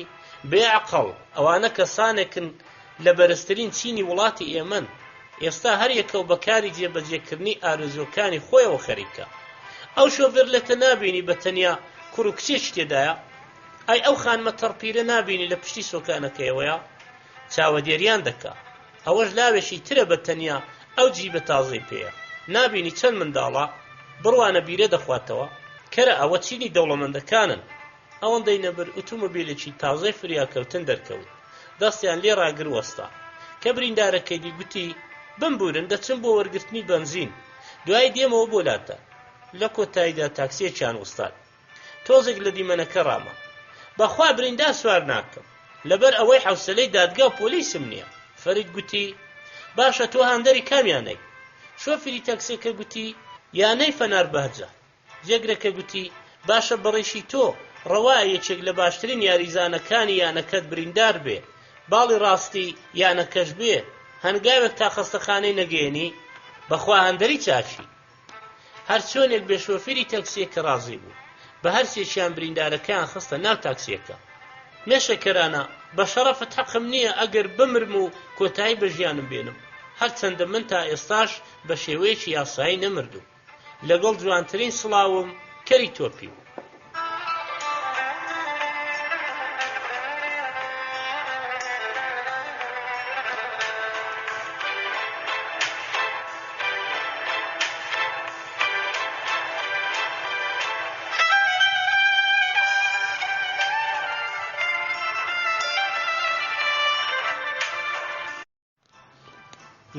بێعەقڵ ئەوانە کەسانێکن لە بەرزترین چینی وڵاتی ئێمەن. ئێستا هەر یەکە و بەکاری جێبەجێکردنی ئارزوەکانی خۆیەوە خەریکە. ئەو شۆفێر لەتە نابینی بە تەنیا کوڕ و کچێک تێدایە؟ ئەی ئەو خانمە تەڕپیرە نابینی لە پشتی سۆکانەکەیەوەیە؟ چاوەدێریان دەکا. ئەوەش لاوێشی ترە بە تەنیا ئەو جیبە تازەی پێیە. نابینی چەند منداڵە بڕوانە بیرە دەخواتەوە. کەرە ئەوە چینی دەوڵەمەندەکانن. ئەوەندەی نەبەر ئۆتۆمۆبیلێکی تازەی فریاکەوتن دەرکەوت. دەستیان لێ ڕاگر وەستا. کە بریندارەکەی دیگوتی بمبورن دەچم بۆ وەرگرتنی بەنزین. دوای دێمەوە بۆ لاتە. لە کۆتاییدا تاکسیەکیان وەستان. تۆزێک لە دیمەنەکە ڕاما. بەخوا بریندار سوار ناکەم، لەبەر ئەوەی حوسەلەی دادگا و پۆلیسم نییە. فەرید گوتی باشە تۆ هاندەری کامیانەی؟ شۆفێری تاکسیەکە گوتی یانەی فەنار بەهجە. جێگرەکە گوتی باشە بەڕێشی تۆ ڕەوایە یەکێک لە باشترین یاریزانەکانی یانەکەت بریندار بێ، باڵی ڕاستی یانەکەش بێ، هەنگاوێک تا خەستەخانەی نەگەێنی. بەخوا هەندەری چاچی. هەر چۆنێک بێ شۆفێری تاکسیەکە ڕازی بوو. بە هەر سێکیان بریندارەکەیان خستە ناو تاکسیەکە. مێشەکەرانە بە شەرەفت حەقم نییە ئەگەر بمرم و کۆتایی بە ژیانم بێنم، هەرچەندە من تا ئێستاش بە شێوەیەکی یاسایی نەمردوم، لەگەڵ جوانترین سڵاوم کەری تۆپی بوو.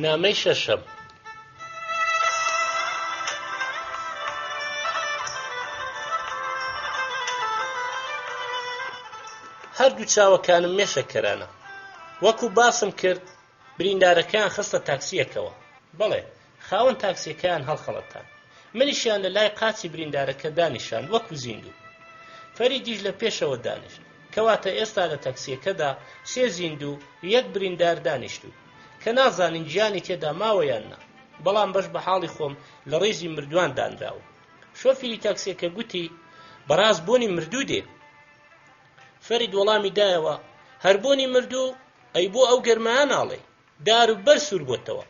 نامەی شەشەم. هەردوو چاوەکانم مێشەکەرانە. وەکو باسم کرد بریندارەکان خستە تاکسیەکەوە. بەڵێ خاوەن تاکسیەکەیان هەڵخەڵەتان. منیشیان لە لای قاچی بریندارەکە دانیشاند وەکو زیندوو. فەریدیش لە پێشەوە دانیشت، کەواتە ئێستا لە تاکسیەکەدا سێ زیندوو یەک بریندار دانیشتوو کە نازانین گیانی تێدا ماوەیان نا، بەڵام بەش بە حاڵی خۆم لە ڕێزی مردووان دانراوە. شۆفێری تاکسیەکە گوتی بەڕاست بۆنی مردوو دێ. فەرید وەڵامی دایەوە هەر بۆنی مردوو ئەی بۆ ئەو گەرمایە ناڵێ، دار و بەر سوور بۆتەوە.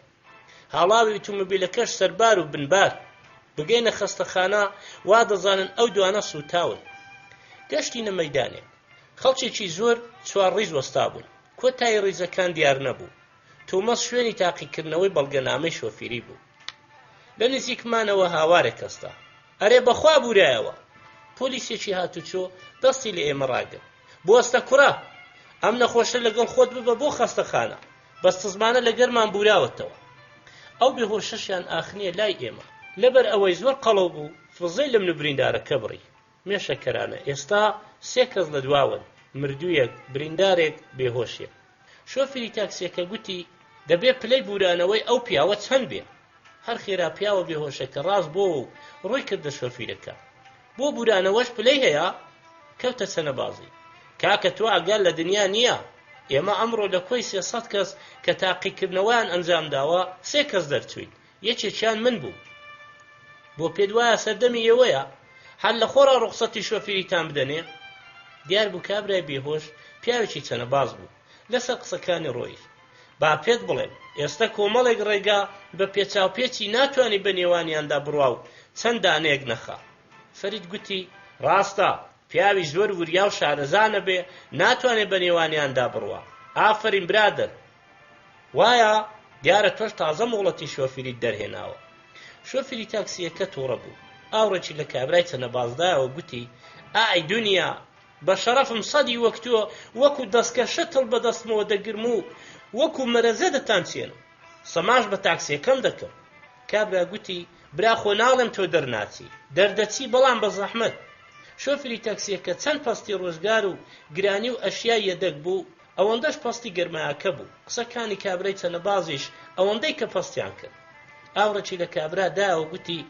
هاڵاوی ئۆتۆمۆبیلەکەش سەربار و بنبار بگەینە خەستەخانە وا دەزانن ئەو دوانە سوتاون. گەشتینە مەیدانێک، خەڵکێکی زۆر چوار ڕیز وەستا بوون، کۆتایی ڕیزەکان دیار نەبوو. تۆمەس شوێنی تاقیکردنەوەی بەڵگەنامەی شۆفێری بوو. لە نزیکمانەوە هاوارێک هەستا. ئەرێ بەخوا بورایەوە. پۆلیسێکی هاتوچۆ دەستی لە ئێمە ڕاگرت. بۆستە کوڕە، ئەم نەخۆشە لەگەڵ خۆت ببە بۆ خەستەخانە، بەستزمانە لە گەرمان بوراوەتەوە. ئەو بێهۆشەشیان ئاخنیە لای ئێمە. لەبەر ئەوەی زۆر قەڵەو بوو فزەی لە من و بریندارەکە بڕی. مێشەکەرانە ئێستا سێ کەس لە دواون، مردوویەک، بریندارێک، بێهۆشیەک. شۆفێری تاکسیەکە گوتی دەبێ پلەی بورانەوەی ئەو پیاوە چەند بێ. هەر خێرا پیاوە بێهۆشەکە ڕاست بۆ و ڕووی کردە شۆفیرەکە. بۆ بورانەوەش پلەی هەیە؟ کەوتە چەنەبازی. کاکە تۆ ئەگەر لە دنیا نییە، ئێمە ئەمڕۆ لە کۆی 300 کەس کە تاقیکردنەوەیان ئەنجام داوە 3 کەس دەرچوین، یەکێکیان من بوو. بۆ پێت وایە سەردەمی ئێوەیە هەر لە خۆڕا ڕوخسەتی شۆفێریتان بدەنێ؟ دیار بوو کابرای بێهۆش پیاوێکی چەنەباز بوو. لەسەر قسەکانی ڕۆیش با پێت بڵێم ئێستا کۆمەڵێک ڕێگا بە پێچاوپێچی ناتوانانی بە نێوانیاندا بڕوا و چەند دانەیەک نەخا. فەرید گوتی ڕاستە، پیاوی زۆر وریا و شارەزانە بێ ناتوانێت بە نێوانیاندا بڕوا. ئافرین برادر، وایە دیارە تۆش تازە مۆڵەتی شۆفێریت دەرهێناوە. شۆفێری تاکسیەکە تووڕە بوو، ئاوڕێکی لە کابرای چەنەبازدایەوە گوتی ئای دونیا، بە شەرەفم سەدی وەک تۆ وەکو دەستکە شتڵ بە دەستمەوە دەگرم و وەکو مەرەزە دەتانچێنم، سەماش بە تاکسیەکەم دەکەم. کابرا گوتی برا خۆ ناڵێم تۆ دەرناچی، دەردەچی بەڵام بە زەحمەت. شۆفێری تاکسیەکە چەند پەستی ڕۆژگار و گرانی و ئەشیای یەدەک بوو، ئەوەندەش پەستی گەرمایەکە بوو. قسەکانی کابرای چەنەبازیش ئەوەندەی کە پەستیان کرد. ئاوڕێکی لە کابرا دایەوە گوتی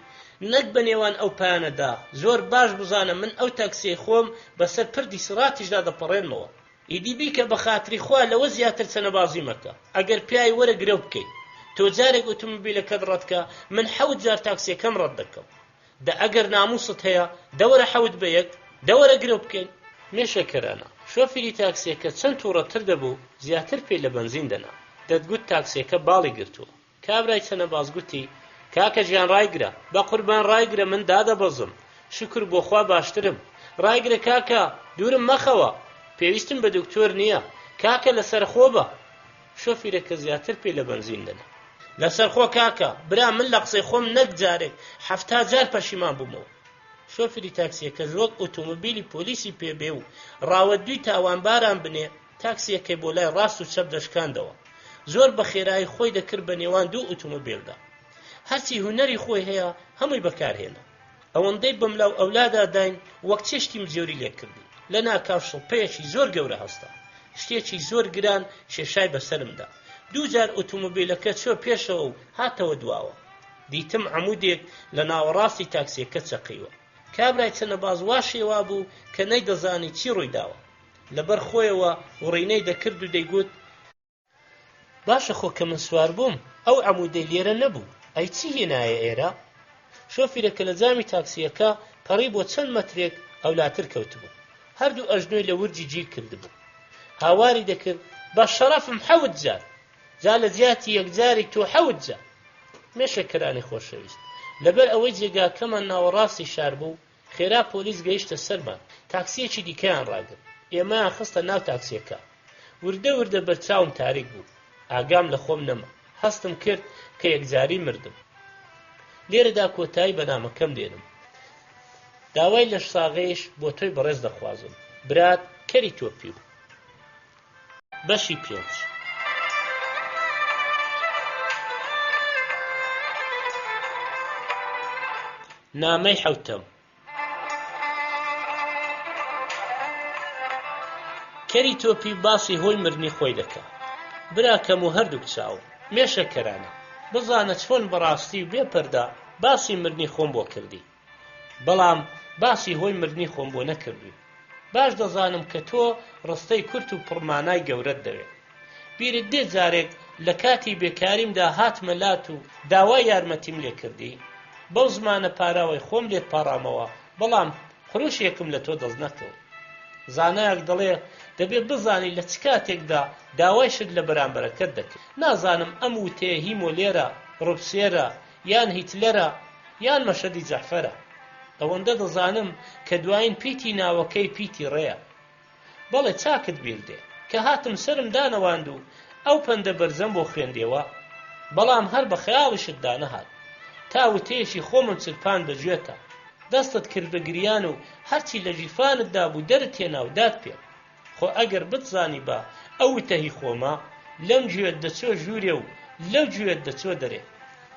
نەک بە نێوان ئەو پانەدا زۆر باش بزانە من ئەو تاکسیەی خۆم بەسەر پردی سڕاتیشدا دەپەڕێنمەوە. ئیدی بیکە بە خاتری خوا لەوە زیاتر چەنەبازی مەکە. ئەگەر پیاوی وەرە گرێو بکەیت، تۆ جارێک ئۆتۆمۆبیلەکەت ڕەتکە، من 7 جار تاکسیەکەم ڕەت دەکەم. دە ئەگەر ناموست هەیە دەوەرە 7 بە 1 دەوەرە گرێو بکەین. مێشەکەرانە شۆفێری تاکسیەکە چەند تووڕەتر دەبوو زیاتر پێی لە بەنزین دەنا. دەتگوت تاکسیەکە باڵی گرتووە. کابرای چەنەباز گوتی کاکە ژیان ڕایگرە، بە قوربان ڕایگرە، من دادەبەزم، شکر بۆ خوا باشترم. ڕایگرە کاکە، دوورم مەخەوە، پێویستم بە دکتۆر نییە، کاکە لەسەرخۆ بە. شۆفیرەکە زیاتر پێی لە بەنزین دەنا. لەسەرخۆ کاکە، برا من لە قسەی خۆم نەک جارێک 70 جار پەشیمان بوومەوە. شۆفێری تاکسیەکە وەک ئۆتۆمۆبیلی پۆلیسی پێبێ و ڕاوەدووی تاوانباران بنێ، تاکسیەکەی بۆ لای ڕاست و چەپ دەشکاندەوە. زۆر بە خێرایی خۆی دەکرد بە نێوان دوو ئۆتۆمۆبیلدا. هەرچی هونەری خۆی هەیە هەمووی بەکارهێنا. ئەوەندەی بەملاو ئەولادا داین وەک چێشتی مزیۆری لێ کردی. لە ناکاو شڵپەیەکی زۆر گەورە هەستا، شتێکی زۆر گران کێشای بەسەرمدا. 2 جار ئۆتۆمۆبیلەکە چۆ پێشەوە و هاتەوە دواوە. دیتم عەمودێک لە ناوەڕاستی تاکسیەکە چەقیوە. کابرای چەنەباز وا شێوا بوو کە نەیدەزانی چی ڕووی داوە. لەبەر خۆیەوە وڕینەی دەکرد و دەیگوت باشە خۆ کە من سوار بووم ئەو عەمودەی لێرە نەبوو، ئەی چی هێنایە ئێرە؟ شۆفیرەکە لە جامی تاکسیەکە پەڕی بۆ چەند مەترێک ئەولاتر کەوتبوو. هەردوو ئەژنۆی لە ورجی گیر کردبوو. هاواری دەکرد بە شەرەفم 7 جار جا لە جیاتی یەکجاری تۆ 7 جار. مێشەکەرانی خۆشەویست، لەبەر ئەوەی جێگاکەمان ناوەڕاستی شار بوو خێرا پۆلیس گەیشتە سەرمان، تاکسیەکی دیکەیان ڕاگرت، ئێمەیان خستە ناو تاکسیەکە. وردە وردە بەرچاوم تاریک بوو، ئاگام لە خۆم نەما، هەستم کرد کە یەکجاری مردم. لێرەدا کۆتایی بەنامەکەم دێنم. داوای لە ساغەیش بۆ تۆی بەڕێز دەخوازم، برات کەری تۆپی و بەشی 5. نامەی 7. کەری تۆپی باسی هۆی مردنی خۆی دەکا. براکەم و هەردووک چاوم، مێشەکەرانە بزانە چۆن بەڕاستی و بێپەردا باسی مردنی خۆم بۆ کردی، بەڵام باسی هۆی مردنی خۆم بۆ نەکردووی. باش دەزانم کە تۆ ڕستەی کورت و پڕمانای گەورەت دەوێت. بیرت دێ جارێک لە کاتی بێکاریمدا هاتمە لات و داوای یارمەتیم لێ کردی، بەو زمانە پاراوەی خۆم لێت پاڕامەوە، بەڵام خروشێکم لە تۆ دەست نەکەوت. زانایەک دەڵێ دەبێت بزانی لە چ کاتێکدا داوای شت لە بەرامبەرەکەت دەکرد. نازانم ئەم وتەیە هیمۆلێرە، ڕوبسێرە، یان هیتلەرە، یان مەشەدی جەعفەرە. ئەوەندە دەزانم کە دوایین پیتی ناوەکەی پیتی ڕێیە. بەڵێ چاکت بیردێ کە هاتم سرم دانەواند و ئەو پەندە بەرزەم بۆ خوێندێەوە، بەڵام هەر بە خەیاڵیشت دانەهات. تا وتەیەکی خۆمم چرپان بەگوێتە، دەستت کرد بە گریان و هەرچی لە جیفانتدا بوو دەرت هێنا و داد پێ. خۆ ئەگەر بتزانی بە ئەو وتەهی خۆمە لەم گوێت دەچۆ ژوورێ و لەو گوێت دەچۆ دەرێ،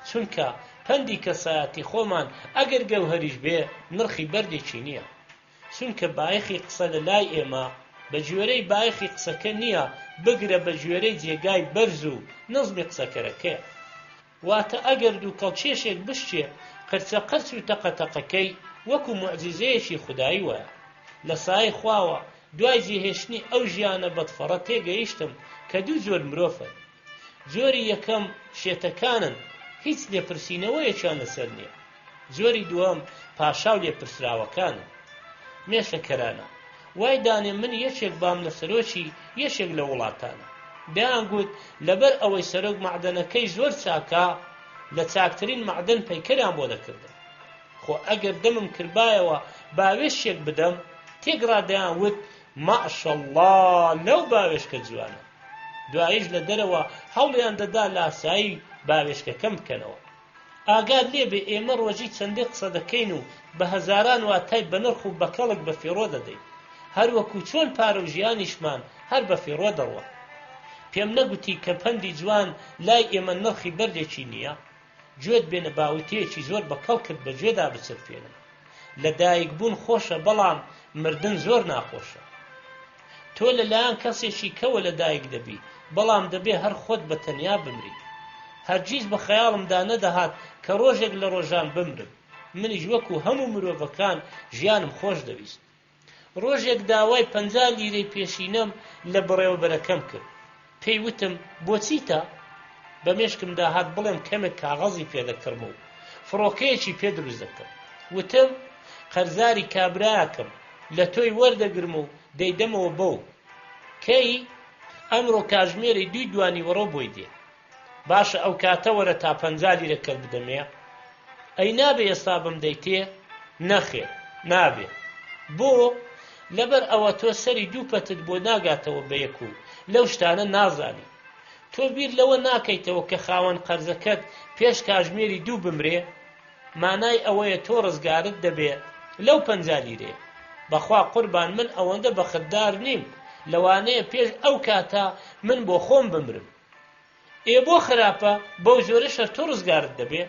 چونکە پەندی کەسایەتی خۆمان ئەگەر گەوهەریش بێ نرخی بەردێکی نییە، چونکە بایەخی قسە لە لای ئێمە بە گوێرەی بایەخی قسەکە نییە، بگرە بە گوێرەی جێگای بەرز و نزمی قسەکەرەکەیە. واتە ئەگەر دوو کەڵکێشێک بشتێ قرچە قرچ و تەقەتەقەکەی وەکو موعجیزەیەکی خودایی وایە. لە سایەی خواوە دوای جێهێشتنی ئەو ژیانە بەدفەڕە تێگەیشتم کە دوو جۆر مرۆڤن. جۆری یەکەم شێتەکانن، هیچ لێپرسینەوەیەکیان لەسەر نییە. جۆری دووەم پاشا و لێپرسراوەکانن. مێشەکەرانە وای دانێ من یەکێک بام لە سەرۆکی یەکێک لە وڵاتانە. دەیانگوت لەبەر ئەوەی سەرۆک مەعدەنەکەی زۆر چاکە لە چاکترین مەعدەن پەیکەریان بۆ دەکردن. خۆ ئەگەر دەمم کردبایەوە باوێشێک بدەم تێگڕا دەیانوت ماشەڵڵا لەو باوێشکە جوانە. دواییش لە دەرەوە هەوڵیان دەدا لە ئاسایی باوێشکەکەم بکەنەوە. ئاگاد لێبێ ئێمە ڕۆژی چەندێک قسە دەکەین و بە هەزاران واتای بەنرخ و بەکەڵک بە فێڕۆ دەدەین، هەروەکو چۆن پارە و ژیانیشمان هەر بە فێڕۆ دەڕوە. پێم نەگوتی کە پەندی جوان لای ئێمە نرخی بەردێکی نییە؟ گوێت بێنە باوتەیەکی زۆر بەکەڵ کرد بە گوێدا بچرپێنم. لە دایک بوون خۆشە، بەڵام مردن زۆر ناخۆشە. تۆ لەلایەن کەسێکی کەوە لە دایک دەبی، بەڵام دەبێ هەر خۆت بە تەنیا بمری. هەرگیز بە خەیاڵمدا نەدەهات کە ڕۆژێک لە ڕۆژان بمرم. منیش وەکو هەموو مرۆڤەکان ژیانم خۆش دەویست. ڕۆژێک داوای 50 لیرەی پێشینەم لە بڕێوەبەرەکەم کرد. پێی وتم بۆچیتە؟ بە مێشکم داهات بڵێم کەمێک کاغەزی پێدەکڕم و فڕۆکەیەکی پێ دروست دەکەم. وتم قەرزاری کابرایەکەم لە تۆی وەردەگرم و دەیدەمەوە بەو کەی ئەمڕۆ کاتژمێری 2 دوانی وەڕۆ بۆی دێ. باشە ئەو کاتە وەرە تا 50 لیرە کەل بدەمێ. ئەی نابێ ئێستا بمدەیتێ؟ نەخێ نابێ. بۆ؟ لەبەر ئەوە تۆ سەری 2 پەتت بۆ ناگاتەوە بە یەک و لەو شتانە نازانی. تۆ بیر لەوە ناکەیتەوە کە خاوەن قەرزەکەت پێش کاتژمێری 2 بمرێ؟ مانای ئەوەیە تۆ ڕزگارت دەبێ لەو 50 لیرێ. بەخوا قوربان من ئەوەندە بەخدار نیم، لەوانەیە پێش ئەو کاتە من بۆ خۆم بمرم. بۆ خراپە بەو زۆرەشە تۆ ڕزگارت دەبێ؟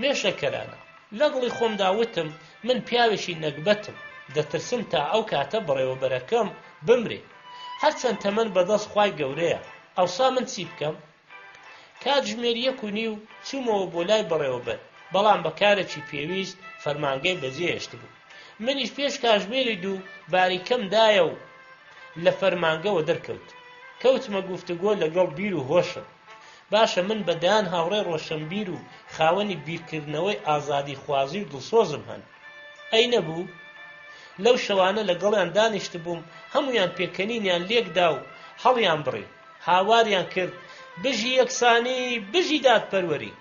مێشەکەرانە لەگڵی خۆمدا وتم من پیاوێکی نەکبەتم، دەترسم تا ئەو کاتە بڕێوەبەرەکەم بمرێ. هەرچەند تەمەن بەدەست خوای گەورەیە، ئەوسا من چی بکەم؟ کاتژمێری 1:30 چوومەوە بۆ لای بڕێوەبەر، بەڵام بەکارێکی پێویست فەرمانگەی بەجێهێشت بوو. منیش پێش کاتژمێری 2 باریکەم دایە و لە فەرمانگەوە دەرکەوت. کەوتمە گوفتوگۆ لەگەڵ بیر و هۆشم. باشە من بەدایان هاوڕێ ڕۆشنبیر و خاوەنی بیرکردنەوەی ئازادی خوازی و دڵسۆزم هەن. ئەی نەبوو؟ لەو شەوانە لەگەڵیان دانیشت بووم، هەمویان پێکەنینیان لێکدا و هەڵیان بڕی، هاواریان کرد بژی یەکسانی بژی دادپەروەری.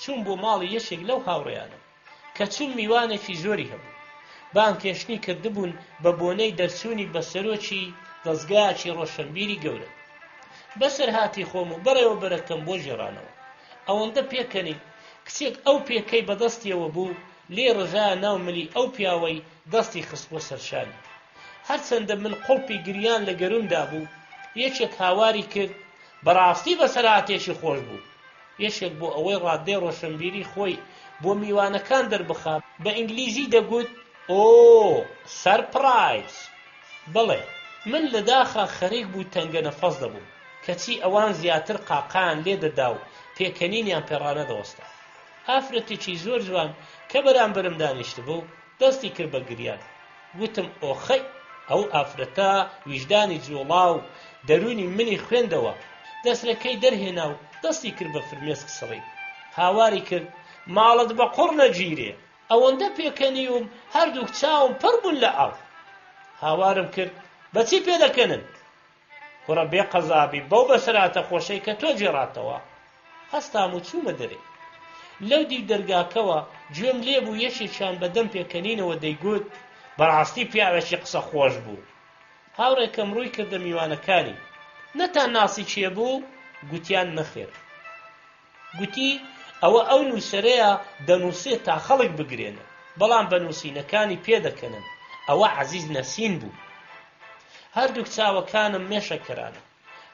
چوون بۆ ماڵی یەکێک لەو هاوڕێیانە کە چوون میوانێکی زۆری هەبوو، بانکێشتنی کردبوون بە بۆنەی دەرچوونی بە سەرۆکی دەستگایەکی ڕۆشنبیری گەورە. بەسەر هاتی خۆم و بەڕێوە بەرەکەم بۆ ژێڕانەوە، ئەوەندە پێکەنی کچێک ئەو پێکەی بەدەستیەوە بوو، لێ ڕژایە ناو ملی ئەو پیاوەی دەستی خست بۆ سەرشانی. هەرچەندە من قوڵپی گریان لە گەرومدا بوو، یەکێک هاواری کرد بەڕاستی بەسەر هاتێکی خۆش بوو. یەکێک بۆ ئەوەی ڕادەی ڕۆشنبیری خۆی بۆ میوانەکان دەربخا بە ئینگلیزی دەگوت ئۆ سەرپرایز. بڵێ من لە داخا خەریک بوو تەنگە نەفەس دەبووم، کەچی ئەوان زیاتر قاقان لێ دەدا و پێکەنینیان پێڕانە دەوەستا. ئافرەتێکی زۆر جوان کە بەرامبەرم دانیشت بوو دەستی کرد بە گریان. گوتم ئۆخەی ئەو ئافرەتە ویژدانی جوڵا و دەرونی منی خوێندەوە. دەسرەکەی دەرهێنا و دەستی کرد بە فرمێسک سڕی. هاواری کرد ماڵت بە قوڕ نەگیرێ، ئەوەندە پێکەنیوم هەردووک چاوم پڕ بوون لە ئاو. هاوارم کرد بەچی پێدەکەنن؟ کوڕە بێ قەزابی بەو بەسەراتە خۆشەی کە تۆ جێڕاتەوە. هەستام و چوومە دەرێ. لەو دیو دەرگاکەوە گوێم لێ بوو یەکێکیان بەدەم پێکەنینەوە دەیگوت بەڕاستی پیاوێکی قسە خۆش بوو. هاوڕێکەم ڕووی کردە میوانەکانی. نەتان ناسی چێ بوو؟ گوتیان نەخێر. گوتی ئەوە ئەو نووسەرەیە دەنووسێت تا خەڵک بگرێنە، بەڵام بە نووسینەکانی پێدەکەنن. ئەوە عەزیز نەسین بوو. هەردووک چاوەکانم مێشەکەرانە.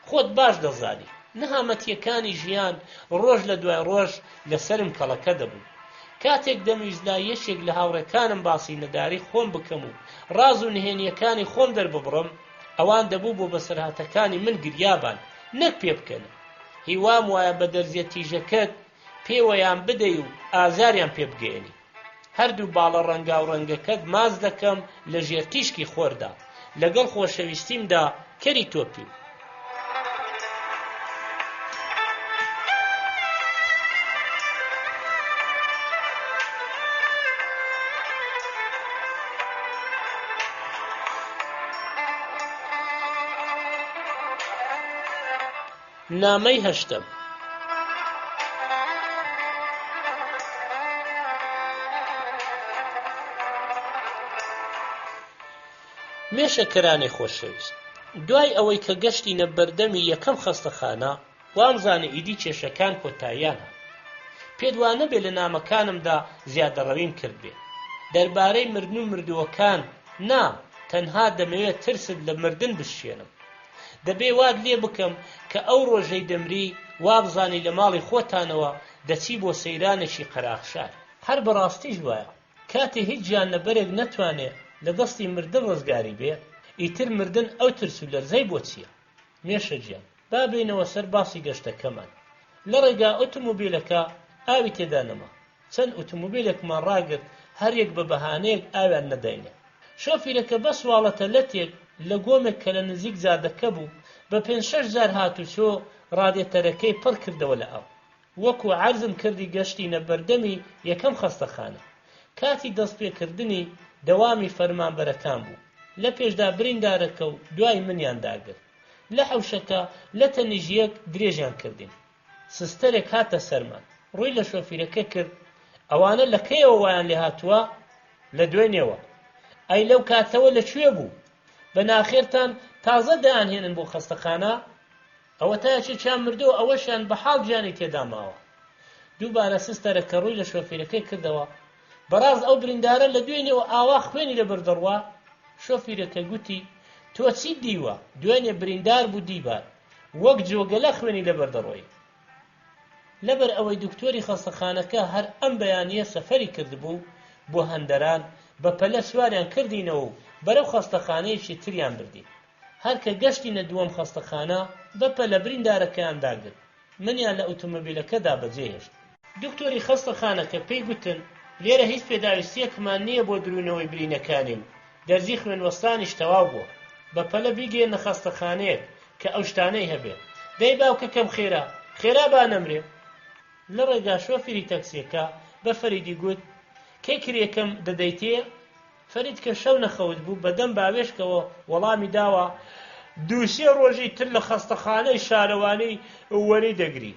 خۆت باش دەزانی نەهامەتیەکانی ژیان ڕۆژ لە دوای ڕۆژ لەسەرم کەڵەکە دەبوو. کاتێک دەمویستدا یەکێک لە هاوڕێکانم باسی نەداری خۆم بکەم و ڕاز و نهێنیەکانی خۆم دەرببڕم، ئەوان دەبوو بۆ بەسەرهاتەکانی من گریابان نەک پێ بکەنە. هیوام وایە بە دەرزیە تیژەکەت پێوەیان بدەی و ئازاریان پێ بگەێنی. هەردوو باڵە ڕەنگا و ڕەنگەکەت ماز دەکەم لە ژێر تیشکی خۆردا، لەگەڵ خۆشەویستیمدا کەری تۆپی. نامەی هەشتم. مێشەکەرانی خۆشەویست، دوای ئەوەی کە گەشتینە بەردەمی یەکەم خەستەخانە وامزانە ئیدی کێشەکان کۆتاییان هەن. پێدوانە بێ لە نامەکانمدا زیادەڕەویم کرد بێ. دەربارەی مردن و مردووەکان نا، تەنها دەمەوێت ترست لە مردن بشێنم. دەبێ واد لێ بکەم کە ئەو ڕۆژەی دەمری وابزانی لە ماڵی خۆتانەوە دەچی بۆ سەیرانێکی قەراخشار. هەر بەڕاستیش وایە کاتێ هیچ گیانلەبەرێک نەتوانێت لە دەستی مردن ڕزگاری بێ، ئیتر مردن ئەو ترس و لەرزەی بۆ چییە؟ مێشە گیان، با بینەوە سەر باسی گەشتەکەمان. لە ڕێگا ئۆتۆمۆبیلەکە ئاوی تێدا نەما. چەند ئۆتۆمۆبیلێکمان ڕاگرت هەریەک بە بەهانەیەک ئاویان نەداینێ. شۆفیرەکە بەس واڵەتە لەتێک لە گۆمێک کە لە نزیک زادەکە بوو بە 5-6 هاتوچۆ ڕادێتەرەکەی پڕ کردەوە لە ئەو. وەکو عەرزم کردی گەشتینە بەردەمی یەکەم خەستەخانە. کاتی دەستپێکردنی دەوامی فەرمانبەرەکان بوو. لە پێشدا بریندارەکە و دوای منیان داگرت. لە حەوشەکە لە تەنیژیەک درێژیان کردین. سستەرێک هاتە سەرمان. ڕووی لە شۆفیرەکە کرد ئەوانە لە کەیەوە وایان لێ هاتووە؟ لە دوێنێەوە. ئەی لەو کاتەوە لەکوێ بوو؟ بە ناخێرتان تازە دایانهێنن بۆ خەستەخانە؟ ئەوە تایەکێکیان مردووە ئەوەشیان بە حاڵ گیانی تێدا ماوە. دووبارە سستەرەکە ڕووی لە شۆفیرەکەی کردەوە بەڕاز ئەو بریندارە لە دوێنێەوە ئاوا خوێنی لە بەردەڕوا. شۆفیرەکە گوتی تۆ چی دیوە؟ دوێنێ بریندار بوو دیبار، وەک جۆگەلە خوێنی لە بەردەڕۆی. لەبەر ئەوەی دکتۆری خەستەخانەکە هەر ئەم بەیانیە سەفەری کردبوو بۆ هەندەران، بە پەلە سواریان کردینەوە و بەرەو خەستەخانەیەکی تریان بردین. هەر کە گەشتینە دووەم خەستەخانە بە پەلە بریندارەکەیان داگرت. منیان لە ئۆتۆمۆبیلەکەدا بەجێهێشت. دکتۆری خەستەخانەکە پێی گوتن لێرە هیچ پێداویستیەکمان نییە بۆ درونەوەی برینەکانین، دەرزی خوێنوەستانیش تەواو بووە. بە پەلە بیگەێنە خەستەخانەیەک کە ئەو شتانەی هەبێت. دەی باوکەکەم خێرا، خێرا با نەمرێ. لە ڕێگا شۆفیری تەکسیەکە بە فەریدی گوت کەی کرێکم دەدەیتێ؟ فەرید کە شەو نەخەوت بوو بەدەم باوێشکەوە وەڵامی داوە دووسێ ڕۆژی تر لە خەستەخانەی شارەوانەی وەرەی دەگری.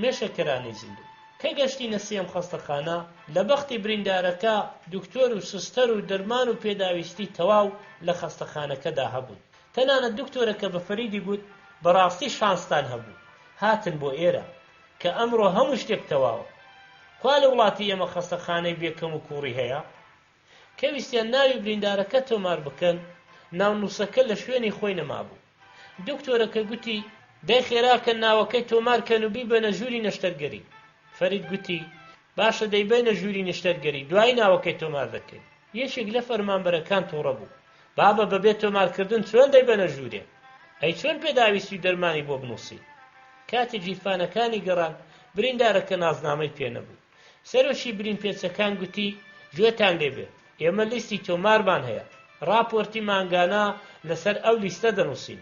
مێشەکەرانی زیندوو کە گەشتی نەسێم خەستەخانە لە بەختی بریندارەکە دکتۆر و سستەر و دەرمان و پێداویستی تەواو لە خەستەخانەکەدا هەبوون. تەنانەت دکتۆرەکە بە فەریدی گوت بەڕاستی شانستان هەبوو هاتن بۆ ئێرە کە ئەمڕۆ هەموو شتێک تەواوە. کوا لە وڵاتی ئێمە خەستەخانەی بێکەم و کوڕی هەیە؟ کە ویستیان ناوی بریندارەکە تۆمار بکەن ناونووسەکە لە شوێنی خۆی نەمابوو. دکتۆرەکە گوتی دەی خێراکە ناوەکەی تۆمارکەن و بیبەنە ژووری نەشتەرگەری. فەرید گوتی باشە دەیبەنە ژووری نەشتەرگەری دوای ناوەکەی تۆمار دەکەین. یەکێک لە فەرمانبەرەکان تووڕە بوو بابە بەبێ تۆمارکردن چۆن دەیبەنە ژوورێ؟ ئەی چۆن پێداویستی دەرمانی بۆ بنووسی؟ کاتی جیرفانەکانی گەڕان بریندارەکە نازنامەی پێ نەبوو. سەرۆکی برین پێچەکان گوتی گوێتان لێبێ ئێمە لیستی تۆمارمان هەیە راپۆرتی مانگانە لەسەر ئەو لیستە دەنووسین.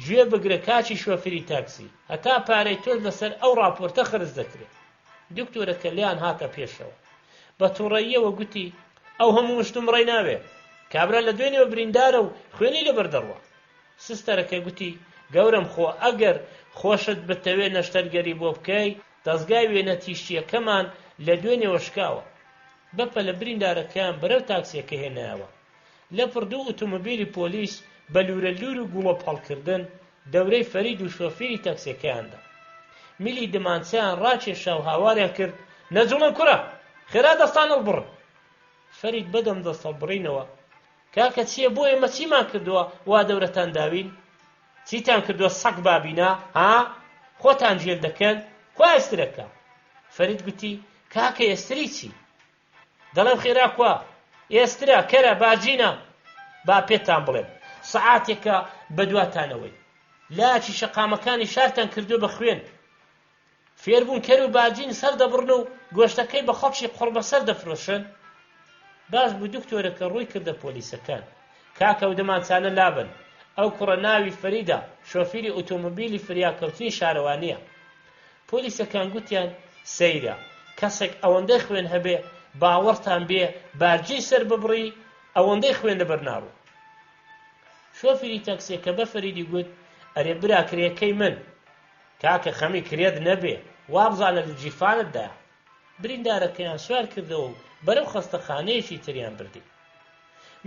گوێ بگرە کاچی شۆفێری تاکسی هەتا پارەی تۆ لەسەر ئەو راپۆرتە خرج دەکرێت. دکتۆرەکە لیان هاتە پێشەوە بە تووڕەییەوە گوتی ئەو هەموو مشتم ڕێی ناوێ کابرا لە دوێنێوە بریندارە و خوێنی لەبەر دەڕوە. سستەرەکە گوتی گەورم خۆ ئەگەر خۆشت بتەوێ نەشتەرگەری بۆ بکەی دەستگای وێنە تیشتیەکەمان لە دوێنێوە شکاوە. بەپە لە بریندارەکەیان بەرەو تاکسیەکە هێنایەوە. لە پردوو ئۆتۆمۆبیلی پۆلیس بە لورە و گوڵۆ پەڵکردن دەورەی فەرید و شۆفێری تاکسیەکەیاندا. میلی دمانچیان ڕاکێشا و هاواریان کرد نەجوڵن کوڕە خێرا دەستان هەڵبڕن. فەرید بەدەم دەست هەڵبڕینەوە کاکە چییە بۆ ئێمە چیمان کردووە وا دەورەتان داوین؟ چیتان کردووە سەگ بابینە ها؟ خۆتان جێل دەکەن کوا ئێسترەکە؟ فەرید گوتی کاکە ئێستری چی؟ دەڵێم خێرا کوا ئێسترا کەرە باجینە با پێتان بڵێم سەعاتێکە بەدواتانەوەی لاکی شەقامەکانی شارتان کردو بە خوێن فێربوون کەر و باجین سەر دەبڕن و گۆشتەکەی بە خەڵکی قوڕ بەسەر دەفرۆشن. باش بوو دکتۆرەکە ڕووی کردە پۆلیسەکان کاکە و دەمانچانە لابن ئەو کوڕە ناوی فەریدە شۆفێری ئۆتۆمۆبیلی فریاکەوتنی شارەوانیە. پۆلیسەکان گوتیان سەیرە کەسێک ئەوەندەی خوێن هەبێ باوەڕتان بێ بارجی سەر ببڕی ئەوەندەی خوێن دەبەرناوە. شۆفێری تاکسیەکە بە فەریدی گوت ئەرێ برا کرێکەی من کاکە خەمی کرێت نەبێ وابزانە لە جیفانتدایە. بریندارەکەیان سوار کردەوە و بەرەو خەستەخانەیەکی تریان بردی.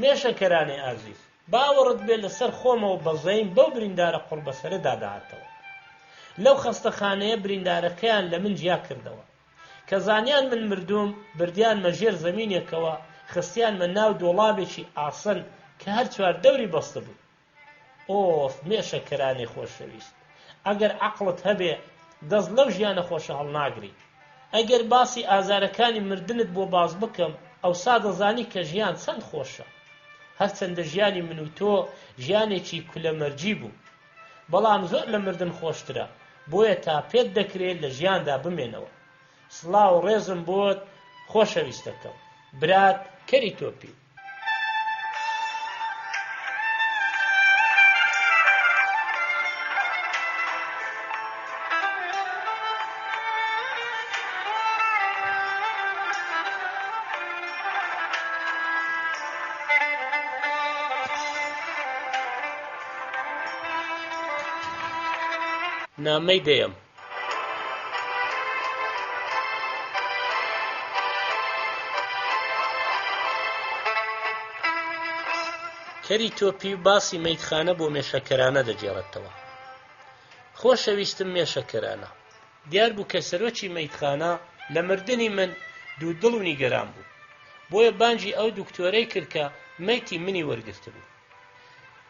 مێشەکەرانی ئازیز باوەڕت بێت لەسەر خۆمەوە بەزەیم بەو بریندارە قوڕ بەسەرەدا داهاتەوە. لەو خەستەخانەیە بریندارەکەیان لە من جیا کردەوە کە زانیان من مردوم بردیانمە ژێر زەمینێکەوە خستیانمە ناو دۆڵابێکی ئاسن کە هەر چوار دەوری بەستە بوو. ئۆف مێشەکەرانی خۆشەویست ئەگەر عەقڵت هەبێ دەست لەو ژیانە خۆشە هەڵناگری. ئەگەر باسی ئازارەکانی مردنت بۆ باز بکەم ئەوسا دەزانی کە ژیان چەند خۆشە. هەرچەندە ژیانی من و تۆ ژیانێکی کولەمەرجی بوو بەڵام زۆر لە مردن خۆشترە بۆیە تا پێت دەکرێت لە ژیاندا بمێنەوە. سڵاو و ڕێزم بۆت خۆشەویستەکەم برات کەری تۆپی. نامەی دەیەم کەری تۆپی باسی مەیتخانە بۆ مێشەکەرانە دەجێڕێتەوە. خۆشەویستم مێشەکەرانە دیار بوو کە سەرۆکی مەیتخانە لە مردنی من دوو دڵ و نیگەران بوو بۆیە بانجی ئەو دکتۆرەی کرد کە مەیتی منی وەرگرت بوو.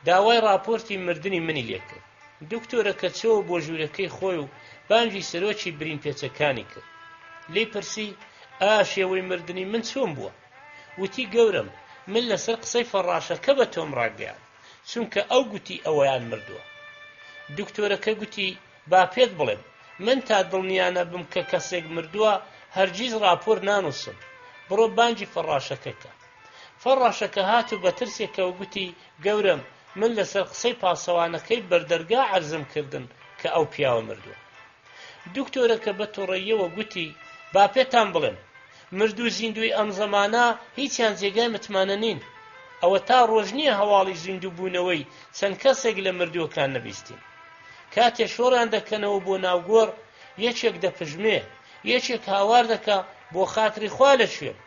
داوای راپۆرتی مردنی منی لێکرد. دکتۆرەکە چۆوە بۆ ژوورەکەی خۆی و بانجی سەرۆکی برین پێچەکانی کرد. لێی پرسی شێوەی مردنی من چۆن بووە؟ وتی گەورم من لەسەر قسەی فەڕاشەکە بە تۆم ڕاگەیان چونکە ئەو گوتی ئەوەیان مردووە. دکتۆرەکە گوتی با پێت بڵێم من تا دڵنیانە بم کە کەسێک مردووە هەرگیز راپۆر نانووسم بڕۆ بانجی فەڕاشەکەکە. فەڕاشەکە هات و بە ترسێکەوە گوتی گەورم من لەسەر قسەی پاسەوانەکەی بەردەرگا عەرزم کردن کە ئەو پیاوە مردووە. دکتۆرەکە بە تووڕەییەوە گوتی با پێتان بڵێم مردوو زیندوی ئەم زەمانە هیچیان جێگای متمانە نین. ئەوە تا ڕۆژ نییە هەواڵی زیندوو بوونەوەی چەند کەسێک لە مردووەکان نەبیستین. کاتێ شۆڕیان دەکەنەوە بۆ ناوگۆڕ، یەکێک دەپژمێ، یەکێک هاوار دەکا بۆ خاتری خوا لە شوێن.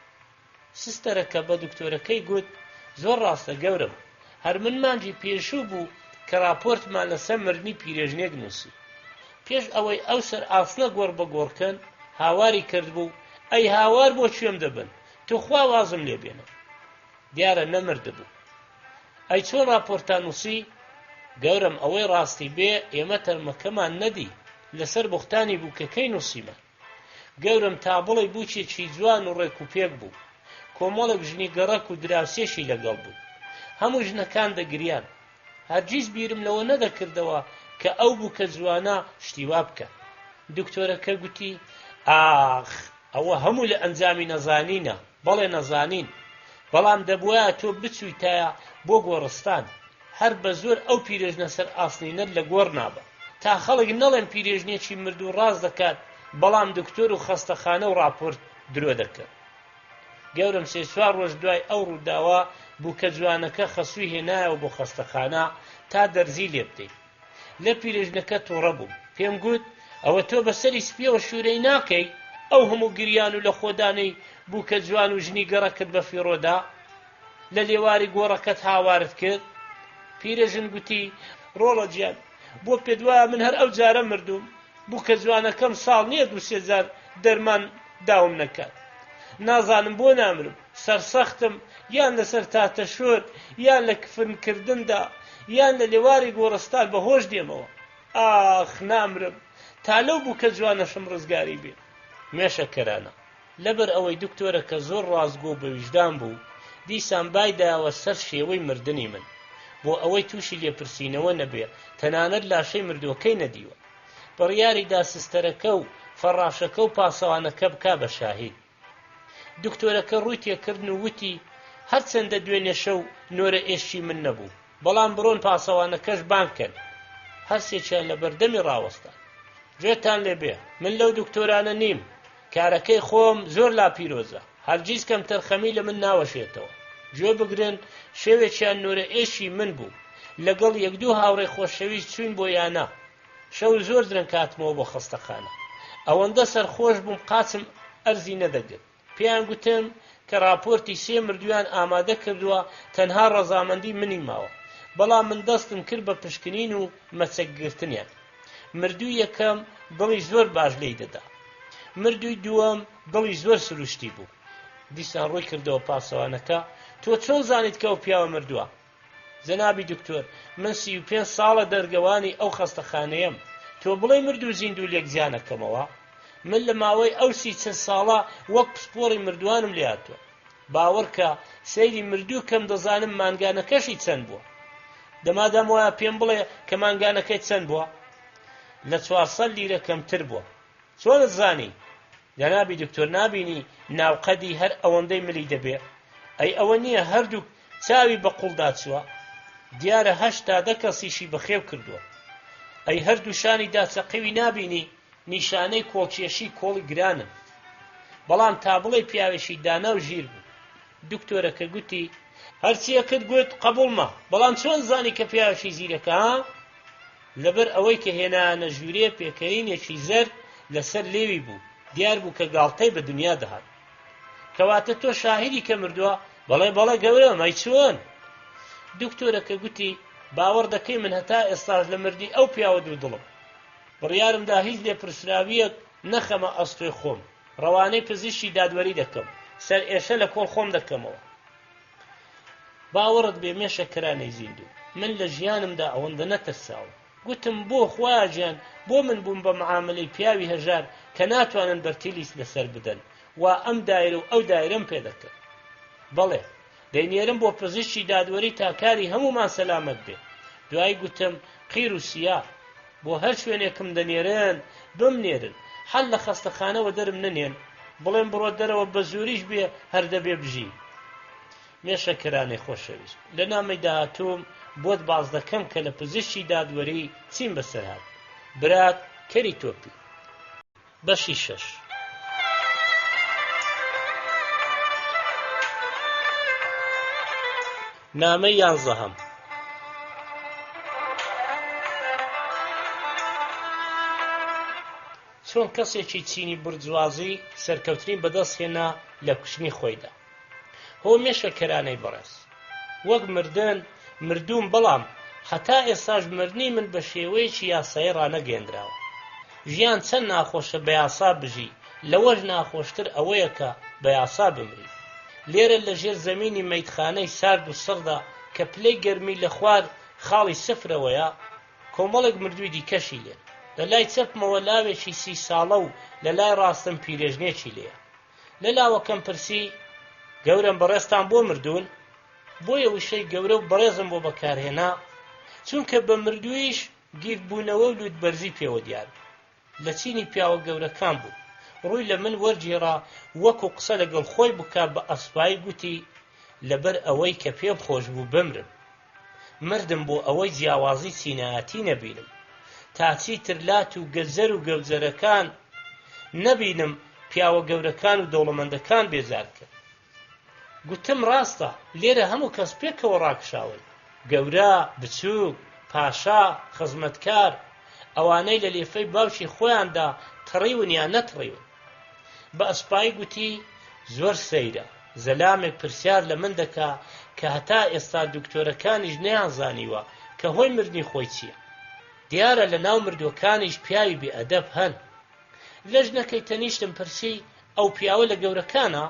سستەرەکە بە دکتۆرەکەی گوت: زۆر ڕاستە گەورم، هەر من مانجی پێشوو بوو کە راپۆرتمان لەسەر مردنی پیرێژنێک نووسی. پێش ئەوەی ئەو سەر ئاسنە گۆڕ بە گۆڕکەن هاواری کرد بوو: ئەی هاوار بۆ کوێم دەبن، توخوا وازم لێ بێنە. دیارە نەمرد بوو. ئەی چۆن راپۆرتان نووسی؟ گەورم ئەوەی ڕاستی بێ ئێمە تەرمەکەمان نەدی، لەسەر بوختانی بووکەکەی نووسیمە. گەورم تا بڵێ بووکێکی جوان و ڕێک و پێک بوو، کۆمەڵێک ژنی گەڕەک و دراوسێشی لەگەڵ بوو. هەموو ژنەکان دەگریان. هەرگیز بیرم لەوە نەدەکردەوە کە ئەو بووکە جوانە شتیوا بکە. دکتۆرەکە گوتی: ئاخ، ئەوە هەموو لە ئەنجامی نەزانینە. بەڵێ نەزانین، بەڵام دەبوایە تۆ بچوویتایە بۆ گۆڕستان. هەر بە زۆر ئەو پیرێژنە سەر ئاسنینەت لە گۆڕ نابە، تا خەڵک نەڵێن پیرێژنێکی مردوو ڕاست دەکات، بەڵام دکتۆر و خەستەخانە و راپۆرت درۆ دەکات. گەورم سێ چوار ڕۆژ دوای ئەو ڕووداوە بووکە جوانەکە خەسووی هێنایەوە بۆ خەستەخانە تا دەرزی لێ بدەیت. لە پیرێژنەکە تووڕە بووم. پێم گوت: ئەوە تۆ بەسەری سپیەوە شوورەی ناکەی؟ ئەو هەموو گریان و لە خۆدانەی بووکە جوان و ژنی گەڕەکەت بە فیڕۆدا لە لێواری گۆڕەکەت هاوارت کرد؟ پیرێژن گوتی: ڕۆڵە گیان، بۆ پێت وایە من هەر ئەو جارە مردوم، بووکە جوانەکەم ساڵ نییە 2-3 جار دەرمان داوم نەکات. نازانم بۆ نامرم، سەرسەختم، یان لەسەر تاتە شۆر، یان لە کفنکردندا، یان لە لێواری گۆڕستان بەهۆش دێمەوە. ئاخ، نامرم، تا لەو بووکە جوانەشم ڕزگاری بێ. مێشەکەرانە، لەبەر ئەوەی دکتۆرەکە زۆر ڕازگۆ بە ویژدان بوو، دیسان بایدایەوە سەر شێوەی مردنی من، بۆ ئەوەی تووشی لێپرسینەوە نەبێ، تەنانەت لاشەی مردووەکەی نەدیوە. بڕیاریدا سستەرەکە و فەڕاشەکە و پاسەوانەکە بکا بە شاهید. دکتۆرەکە ڕووی تێکردن و وتی: هەرچەندە دوێنێ شەو نۆرە ئێشی من نەبوو، بەڵام بڕۆن پاسەوانەکەش بانکەن. هەرسێکیان لە بەردەمی ڕاوەستان. گوێتان لێبێ، من لەو دکتۆرانە نیم، کارەکەی خۆم زۆر لاپیرۆزە، هەرگیز کەم تەرخەمی لە من ناوەشێتەوە. گوێ بگرن، شێوێکیان نۆرە ئێشی من بوو، لەگەڵ 1-2 هاوڕێی خۆشەویست چوین بۆ یانە. شەو زۆر درەنگ کاتمەوە بۆ خەستەخانە. ئەوەندە سەرخۆش بووم قاچم ئەرزی نەدەگرت. پێیان گوتم کە راپۆرتی 3 مردویان ئامادە کردووە، تەنها ڕەزامەندی منی ماوە، بەڵام من دەستم کرد بە پشکنین و مەچەکگرتنیان. مردووی یەکەم دڵی زۆر باش لێی دەدا، مردووی دووەم دڵی زۆر سروشتی بوو. دیسان ڕووی کردەوە پاسەوانەکە: تۆ چۆن زانیت کە ئەو پیاوە مردووە؟ جەنابی دکتۆر، من 35 ساڵە دەرگەوانی ئەو خەستەخانەیەم، تۆ بڵێ مردوو زیندوو لێک زیانەکەمەوە؟ من لە ماوەی ئەو 30 ساڵە وەک پسپۆڕی مردووانم لێ هاتووە. باوەڕکە سەیری مردوو کەم دەزانم مانگانەکەشی چەند بووە. دەمادام وایە پێم بڵێ کە مانگانەکەی چەند بووە؟ لە 400 لیرە کەمتر بووە. چۆنت زانی؟ جەنابی دکتۆر، نابینی ناوقەدی هەر ئەوەندەی ملی دەبێ؟ ئەی ئەوە نییە هەردوو چاوی بە قوڵدا چووە؟ دیارە 8-10 کەسیشی بەخێو کردووە. ئەی هەردوو شانی داچەقەوی نابینی نیشانەی کۆڵکێشی کۆڵی گرانن، بەڵام تا بڵێ پیاوێکی دانا و ژیر بوو. دکتۆرەکە گوتی: هەرچیەکەت گوت قبوڵمە، بەڵام چۆن زانی کە پیاوێکی زیرەکە؟ ها؟ لەبەر ئەوەی کە هێنایانە ژوورێ پێکەرینێکی زەرد لەسەر لێوی بوو، دیار بوو کە گاڵتەی بە دنیا دەهات. کەواتە تۆ شاهیدی کە مردووە؟ بەڵێ بەڵێ گەورم. ئەی چۆن؟ دکتۆرەکە گوتی: باوەڕ دەکەی من هەتا ئێستاش لە مردی ئەو پیاوە دوو دڵم. بڕیارمدا هیچ لێپرسراویەک نەخەمە ئەستۆی خۆم، ڕەوانەی پزیشکی دادوەری دەکەم، سەر ئێشە لە کۆڵ خۆم دەکەمەوە. باوەڕت بێ مێشەکەرانەی زیندوو، من لە ژیانمدا ئەوەندە نەترساوم. گوتم بۆ خوا گیان، بۆ من بووم بە معاملەی پیاوی هەژار کە ناتوانن بەرتیلیس لەسەر بدەن، وا ئەم دایرە و ئەو دایرەم پێ دەکرد. بەڵێ دەینێرم بۆ پزیشکی دادوەری تا کاری هەمومان سەلامەت بێ. دوای گوتم: قیر و سیا، بۆ هەر شوێنێکم دەنێرن بمنێرن، حەل لە خەستەخانەوە دەرم نەنێن، بڵێن بڕۆ دەرەوە بە زوریش بێ هەردەبێ بژی. مێشەکەرانەی خۆشەویست، لە نامەی داهاتووم بۆت باز دەکەم کە لە پزیشکی دادوەری چیم بەسەر هات. برات کەری تۆپی. بەشی 6. نامەی 11. چۆن کەسێکی چینی بورجوازی سەرکەوتنی بەدەستهێنا لە کوشتنی خۆیدا. هۆ مێشەکەرانەی بەڕێز، وەک مردوم، بەڵام هەتا ئێستاش مردنی من بە شێوەیەکی یاسایی ڕانەگەێنراوە. ژیان چەند ناخۆشە بە یاسا بژی، لەوەش ناخۆشتر ئەوەیە کە بە یاسا بمری. لێرە لە ژێر زەمینی مەیتخانەی سارد و سڕدا کە پلەی گەرمی لە خوار خاڵی سفرەوەیە، کۆمەڵێک مردووی دیکەشی لێن. لە لای چەپمەوە لاوێکی 30 ساڵە و لە لای ڕاستم پیرێژنێکی لێە. لە لاوەکەم پرسی: گەورم بەڕێستان بۆ مردوون؟ بۆیە وشەی گەورە و بەڕێزم بۆ بەکارهێنا، چونکە بە مردوویش گیربوونەوە و لووتبەرزی پێوە دیار. لە چینی پیاوە گەورەکان بوو، ڕووی لە من وەرجێڕا وەکو قسە لەگەڵ خۆی بکا بە ئەسپایی گوتی: لەبەر ئەوەی کە پێم خۆش بوو بمرم. مردم بۆ ئەوەی جیاوازی چینایەتی نەبینم، تا چیتر لات و گەجەر و گەوجەرەکان نەبینم پیاوە گەورەکان و دەوڵەمەندەکان بێزار کرد. گوتم: ڕاستە، لێرە هەموو کەس پێکەوە ڕاکشاون، گەورە، بچووک، پاشا، خزمەتکار، ئەوانەی لە لێفەی باوکی خۆیاندا تڕیون یان نەتڕیون. بە ئەسپایی گوتی: زۆر سەیرە، زەلامێک پرسیار لە من دەکا کە هەتا ئێستا دکتۆرەکانیش نەیانزانیوە کە هۆی مردنی خۆی چییە. دیارە لە ناو مردوەکانیش پیاوی بێئەدەب هەن. لە ژنەکەی تەنیشتم پرسی: ئەو پیاوە لە گەورەکانە؟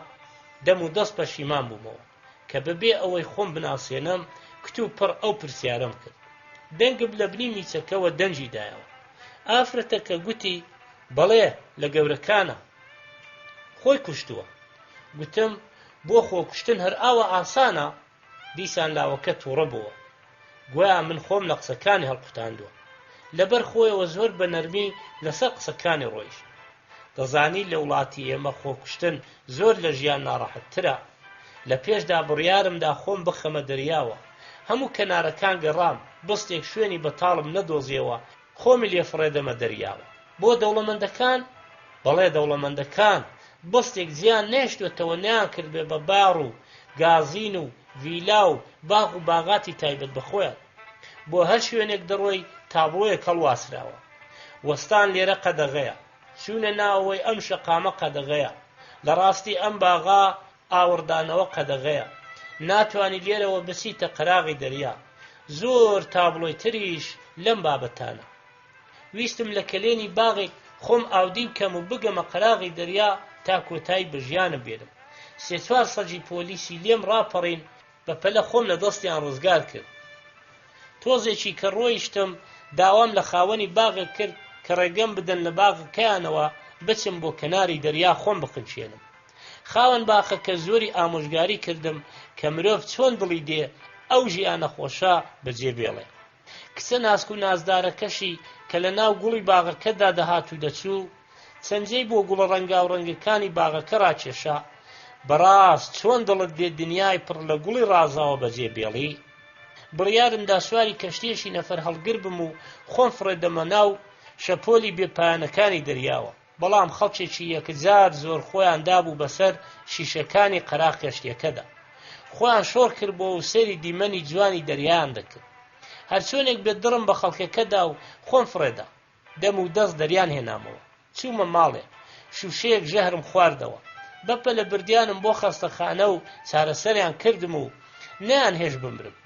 دەم و دەست پەشیمان بوومەوە کە بەبێ ئەوەی خۆم بناسێنم کتوب پڕ ئەو پرسیارم کرد. دەنگم لە بنی میچەکەوە دەنجی دایەوە. ئافرەتە کە گوتی: بەڵێ، لە گەورەکانە. خۆی کوشتووە. گوتم: بۆ خۆ کوشتن هەر ئاوە ئاسانە؟ دیسان لاوەکە تووڕە بووە، گویا من خۆم لە قسەکانی هەڵقوتاندووە. لەبەر خۆیەوە زۆر بە نەرمی لەسەر قسەکانی ڕۆیشت. دەزانی لە وڵاتی ئێمە خۆکوشتن زۆر لە ژیان ناڕەحەتترە. لە پێشدا بڕیارمدا خۆم بخەمە دەریاوە، هەموو کەنارەکان گەڕام، بستێک شوێنی بەتاڵم نەدۆزیەوە، خۆمی لێفڕێدەمە دەریاوە. بۆ دەوڵەمەندەکان؟ بەڵێ، دەوڵەمەندەکان. بستێک جیان نێشتوێتەوە نیان کردبێ بە باڕ و گازین و ڤیلا و باغ و باغاتی تایبەت بەخۆیان. بۆ هەر شوێنێک دەڕۆی تابلۆیەک هەڵواسراوە. وەستان لێرە قەدەغەیە، چوونە ناوەوەی ئەم شەقامە قەدەغەیە، لە ڕاستی ئەم باغا ئاوردانەوە قەدەغەیە. ناتوانی لێرەوە بچیتە قەراغی دەریا. زۆر تابلۆی تریش لەم بابەتانە. ویستم لە کەلێنی باغێک خۆم ئاودی بکەم و بگەمە قەراغی دەریا تا کۆتایی بەژیانم بێنم. 3-4 سەجی پۆلیسی لێم ڕاپەڕین، بەپەلە خۆم لە دەستیان ڕزگار کرد. تۆزێکی کە ڕۆیشتم داوام لە خاوەنی باغێک کرد کە ڕێگەم بدەن لە باغەکەیانەوە بچم بۆ کەناری دەریا خۆم بخنچێنم. خاوەن باخە کە زۆری ئامۆژگاری کردم کە مرۆڤ چۆن دڵی دێ ئەو ژیانە خۆشە بەجێ بێڵێ. کچە ناسک و نازدارەکەشی کە لە ناو گوڵی باغەکەدا دەهات و دەچوو، چەنجەی بۆ گوڵە ڕەنگاو ڕەنگەکانی باغەکە ڕاکێشا. بەڕاست چۆن دڵت دێ دنیای پڕ لە گوڵی ڕازاوە بەجێ بێڵی؟ بڕیارمدا سواری کەشتێشی نەفەر هەڵگر بم و خۆم فڕێدەمە ناو شەپۆلی بێپایانەکانی دەریاوە. بەڵام خەڵکێکی یەکجار زۆر خۆیان دابوو بەسەر شیشەکانی قەراغ کەشتیەکەدا. خۆیان شۆڕ کرد بۆ و سەیری دیمەنی جوانی دەریایان دەکرد. هەرچۆنێک بێ دڕم بە خەڵکەکەدا و خۆم فڕێدا. دەم و دەست دەریان هێنامەوە. چوومە ماڵێ، شوشەیەک ژەهرم خواردەوە. بەپە لە بردیانم بۆ خەستەخانە و چارەسەریان کردم و نەیان هێش بمرم.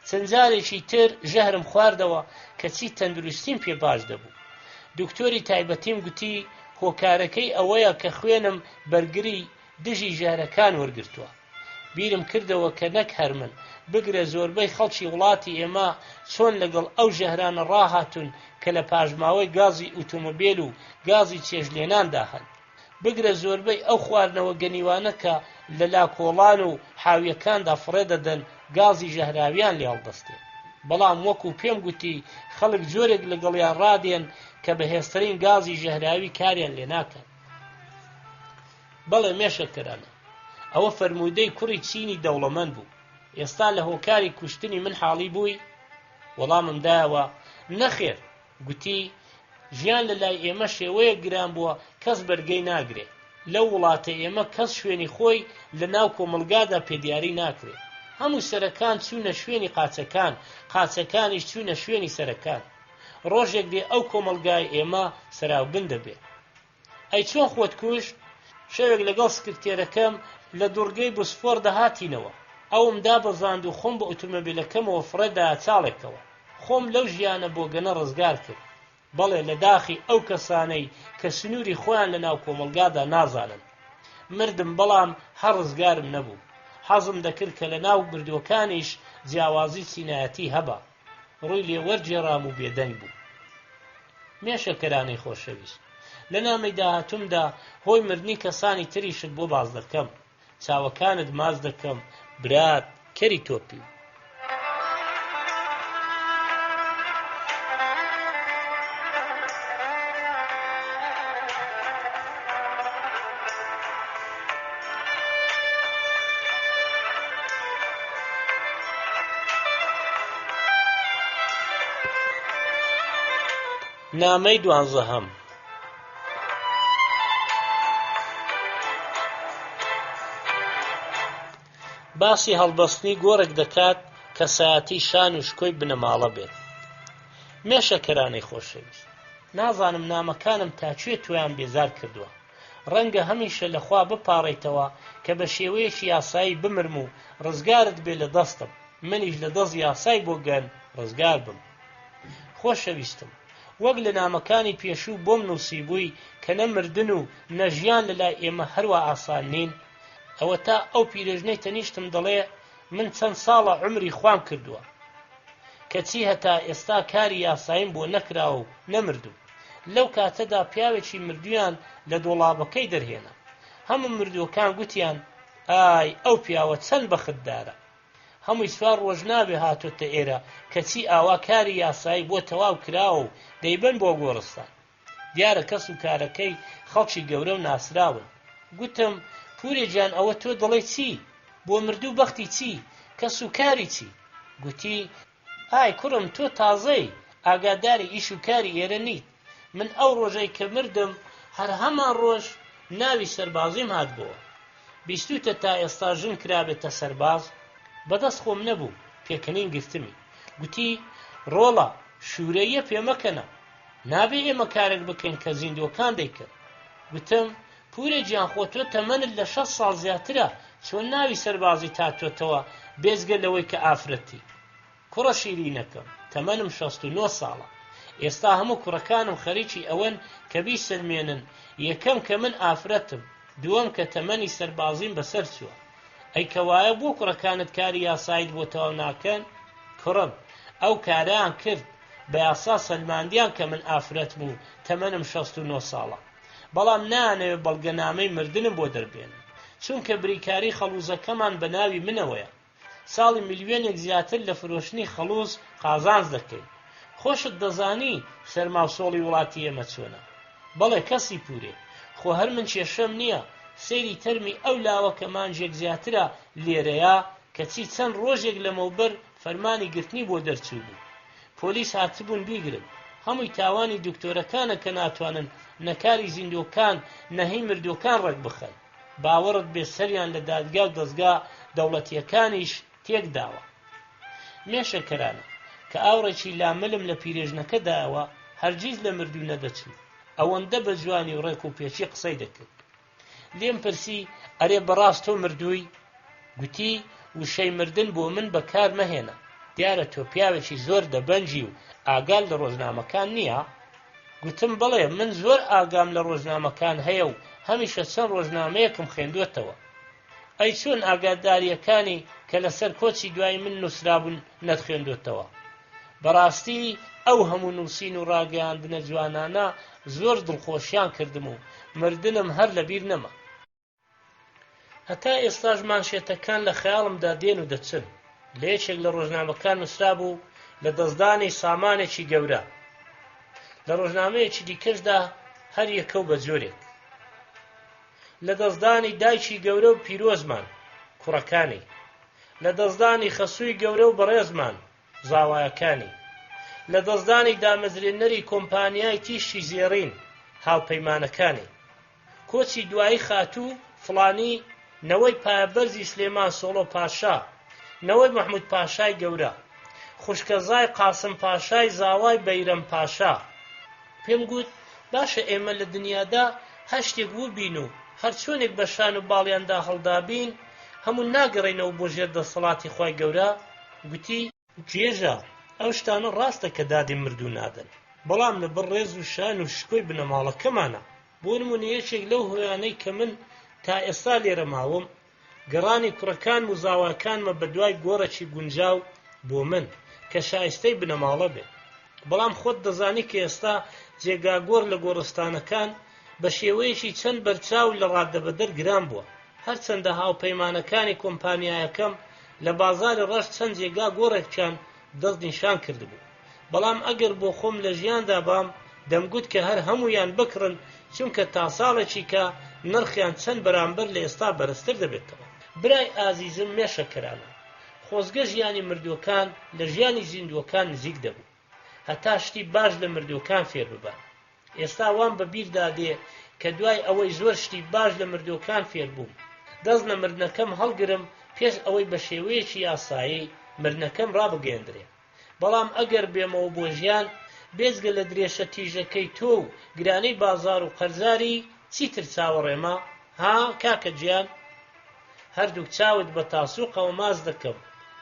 چەند جارێکی تر ژەهرم خواردەوە کەچی تەندروستیم پێ باش دەبوو. دکتۆری تایبەتیم گوتی هۆکارەکەی ئەوەیە کە خوێنم بەرگری دژی ژەهرەکان وەرگرتووە. بیرم کردەوە کە نەک هەر من، بگرە زۆربەی خەڵکی وڵاتی ئێمە چۆن لەگەڵ ئەو ژەهرانە ڕاهاتون کە لە پاژماوەی گازی ئۆتۆمۆبیل و گازی چێژلێناندا هەن. بگرە زۆربەی ئەو خواردنەوە گەنیوانە کە لە لاکۆڵان و حاویەکاندا فڕێ دەدەن گازی ژەهراویان لێ هەڵدەستێت. بەڵام وەکو پێم گوتی خەڵک جۆرێک لەگەڵیان ڕادێن کە بەهێزترین گازی ژەهراوی کاریان لێ ناکەن. بەڵێ مێشەکەرانە، ئەوە فەرموودەی کوڕی چینی دەوڵەمەند بوو. ئێستا لە هۆکاری کوشتنی من حاڵی بووی؟ وەڵامم دایەوە نەخێر. گوتی ژیان لە لای ئێمە شێوەیە گران بووە کەس بەرگەی ناگرێت. لەو وڵاتە ئێمە کەس شوێنی خۆی لە ناو کۆمەلگادا پێدیاری ناکرێت. هەموو سەرەکان چوونە شوێنی قاچەکان، قاچەکانیش چوونە شوێنی سەرەکان. ڕۆژێک دێ ئەو کۆمەلگای ئێمە سەراوبن دەبێ. ئەی چۆن خۆت کوشت؟ شەوێک لەگەڵ سکرتێرەکەم لە دوورگەی بوسفۆر دەهاتینەوە. ئەوم دابەزاند و خۆم بە ئۆتۆمۆبیلەکەمەوە فڕێدایە چاڵێکەوە. خۆم لەو ژیانە بۆ گەنە ڕزگار کرد. بەڵێ لە داخی ئەو کەسانەی کە سنووری خۆیان لە ناو کۆمەلگادا نازانن. مردم بەڵام هەر ڕزگارم نەبوو. حەزم دەکرد کە لە ناو بردووەکانیش جیاوازی سینایەتی هەبا. ڕووی لێ وەرجێڕام و بێدەنگ بوو. مێشەکەرانەی خۆشەویست، لە نامەی داهاتوومدا هۆی مردنی کەسانی تریشت بۆ باز دەکەم. چاوەکانت ماز دەکەم، برات کەری تۆپی. نامەی 12. باسی هەڵبەستنی گۆڕێک دەکات کە سایەتی شان و شکۆی بنەماڵە بێت. مێشەکەرانەی خۆشەویست، نازانم نامەکانم تاکوێ تۆیان بێزار کردووە. ڕەنگە هەمیشە لەخوا بپاڕێتەوە کە بە شێوەیەکی یاسایی بمرم و ڕزگارت بێ لە دەستم، منیش لە دەست یاسای بۆ گەن ڕزگار بم. خۆشەویستم، وەک لە نامەکانی پێشوو بۆم نووسیبووی کە نەمردن و نەژیان لەلای ئێمە هەروە ئاسان نین، ئەوە تا ئەو پیرێژنەی تەنیشتم دەڵێ من چەند ساڵە عمری خوام کردووە کەچی هەتا ئێستا کاری یاسایم بۆ نەکراوە و نەمردوم. لەو کاتەدا پیاوێکی مردویان لە دۆڵابەکەی دەرهێنا. هەموو مردووەکان گوتیان ئای ئەو پیاوە چەند بەختدارە، هەمووی سوار ڕۆژ نابێ هاتۆتە ئێرە کەچی ئاوا کاری یاسایی بۆ تەواو کراوە و دەیبەن بۆ گۆڕستان. دیارە کەس و کارەکەی خەڵکی گەورە و ناسراون. گوتم پورێجان ئەوە تۆ دەڵێ چی؟ بۆ مردوو بەختی چی؟ کەس و کاری چی؟ گوتی ئای کوڕم تۆ تازەی ئاگاداری ئیش و کاری ئێرە نیت. من ئەو ڕۆژەی کە مردم هەر هەمان ڕۆژ ناوی سەربازیم هات بۆوە. بیستوتە تا ئێستا ژن کرابێتە سەرباز؟ بەدەست خۆم نەبوو، پێکەنین گرتمی. گوتی ڕۆڵە شوورەیە پێمەکەنە، نابێ ئێمە کارێک بکەین کە زیندوەکان دەیکرد. گوتم پورێ گیان خۆ تۆ تەمەنت لە 6 ساڵ زیاترە، چۆن ناوی سەربازی تاتۆتەوە بێزگە لەوەی کە ئافرەتی؟ کوڕە شیرینەکەم، تەمەنم 69 ساڵە. ئێستا هەموو کوڕەکانم خەریکی ئەوەن کە بیسەلمێنن، یەکەم کە من ئافرەتم، دووەم کە تەمەنی سەربازیم بەسەر چووە. ئەی کەوایە بۆ کوڕەکانت کاری یاسایت بۆ تەواو ناکەن؟ کوڕم ئەو کارەیان کرد بە یاسا سەلماندیان کە من ئافرەت بوو تەمەنم 69 ساڵە. بەڵام نانەوێ بەڵگەنامەی مردنم بۆ دەربێنن، چونکە بریکاری خەڵوزەکەمان بە ناوی منەوەیە. ساڵی ملیۆنێک زیاتر لە فرۆشتنی خەڵوز قازانج دەکەین. خۆشت دەزانی سەرماوسۆڵی وڵاتی ئێمە چۆنە؟ بەڵێ کەسی پورێ، خۆ هەر من کێشەم نییە سەیری تەرمی ئەو لاوە کە مانجێک زیاترە لێرەیە کەچی چەند ڕۆژێک لەمەوبەر فەرمانی گرتنی بۆ دەرچوو بوو. پۆلیس هاتبوون بیگرن. هەمووی تاوانی دکتۆرەکانە کە ناتوانن نەکاری زیندوەکان نەهی مردوەکان ڕێک بخەن. باوەڕت بێ سەریان لە دادگا و دەستگا دەوڵەتیەکانیش تێک داوە. مێشەکەرانە کە ئاوڕێکی لاملم لە پیرێژنەکەداوە هەرگیز لە مردوو نەدەچوو. ئەوەندە بە جوانی و ڕێک و پێچی قسەی دەکرد. لێم پرسی ئەرێ بەڕاست تۆ مردووی؟ گوتی وشەی مردن بۆ من بەکار مەهێنە، دیارە تۆ پیاوێکی زۆر دەبەنجی و ئاگال لە ڕۆژنامەکان نییە؟ گوتم بڵێ من زۆر ئاگام لە ڕۆژنامەکان هەیە و هەمیشە چەند ڕۆژنامەیەکم خوێندوێتەوە. ئەی چۆن ئاگاداریەکانی کە لەسەر کۆچی دوای من نووسرابوون نەتخوێندوێتەوە؟ بەڕاستی ئەو هەموو نووسین و ڕاگەیاندنە جوانانە زۆر دڵخۆشیان کردم و مردنم هەر لەبیر نەما. هەتا ئێستاش مانشێتەکان لە خەیاڵمدا دێن و دەچن. لە یەکێک لە ڕۆژنامەکان نووسرابوو لە دەستدانی سامانێکی گەورە. لە ڕۆژنامەیەکی دیکەشدا هەر یەکەو بە جۆرێک. لە دەستدانی دایکی گەورە و پیرۆزمان کوڕەکانی، لە دەستدانی خەسووی گەورە و بەڕێزمان زاوایەکانی، لە دەستدانی دامەزرێنەری کۆمپانیای تیشی زێڕین هاوپەیمانەکانی. کۆچی دوایی خاتوو فڵانی نەوەی پایەبەرزی سلێمان سۆڵۆ پاشا نەوەی محمود پاشای گەورە، خوشکەزای قاسم پاشای زاوای بەیرەم پاشا پێم گوت باشە ئێمە لە دنیادا هەر شتێک بووبین و هەر چۆنێک بە شان و باڵیاندا هەڵدابین هەموو ناگەڕێنەوە بۆ ژێر دەسەڵاتی خوای گەورە. گوتی جێژە ئەو شتانە ڕاستە کە دادی مردوو نادەن، بەڵام لەبەر ڕێز و شان و شکۆی بنەماڵەکەمانە. بۆ نمونە یەکێک لەو هۆیانەی کە من تا ئێستا لێرە ماوم، گەڕانی کوڕەکان و زاواکانمە بە دوای گۆڕەکی گونجاو بۆ من کە شایستەی بنەماڵە بێت. بەڵام خۆت دەزانی کە ئێستا جێگاگۆڕ لە گۆڕستانەکان بە شێوەیەکی چەند بەرچاو لە ڕادەبەدەر گران بووە. هەرچەندە هاوپەیمانەکانی کۆمپانیایەکەم لە بازاری ڕەش چەند جێگا گۆڕێکیان دەست نیشان کردبوو، بەڵام ئەگەر بۆ خۆم لە ژیاندا بام دەمگوت کە هەر هەمویان بکڕن، چونکە تا ساڵێکی کە نرخیان چەند بەرامبەر لە ئێستا بەرزتر دەبێتەوە. برای ئازیزم مێشەکەرانە، خۆزگە ژیانی مردووەکان لە ژیانی زیندووەکان نزیک دەبوو، هەتا شتی باش لە مردووەکان فێر ببە. ئێستا وام بەبیردا دێ کە دوای ئەوەی زۆر شتی باش لە مردووەکان فێر بووم، دەست لە مردنەکەم هەڵگرم پێش ئەوەی بە شێوەیەکی یاسایی مردنەکەم ڕابگەێندرێ. بەڵام ئەگەر بێمەوە بۆ ژیان بێزگە لە درێژە تیژەکەی تۆ و گرانەی بازار و قەرزاری چیتر چاوەڕێمە؟ ها کاکە گیان، هەردووک چاوت بە تاسووقەوە ماز دەکەم،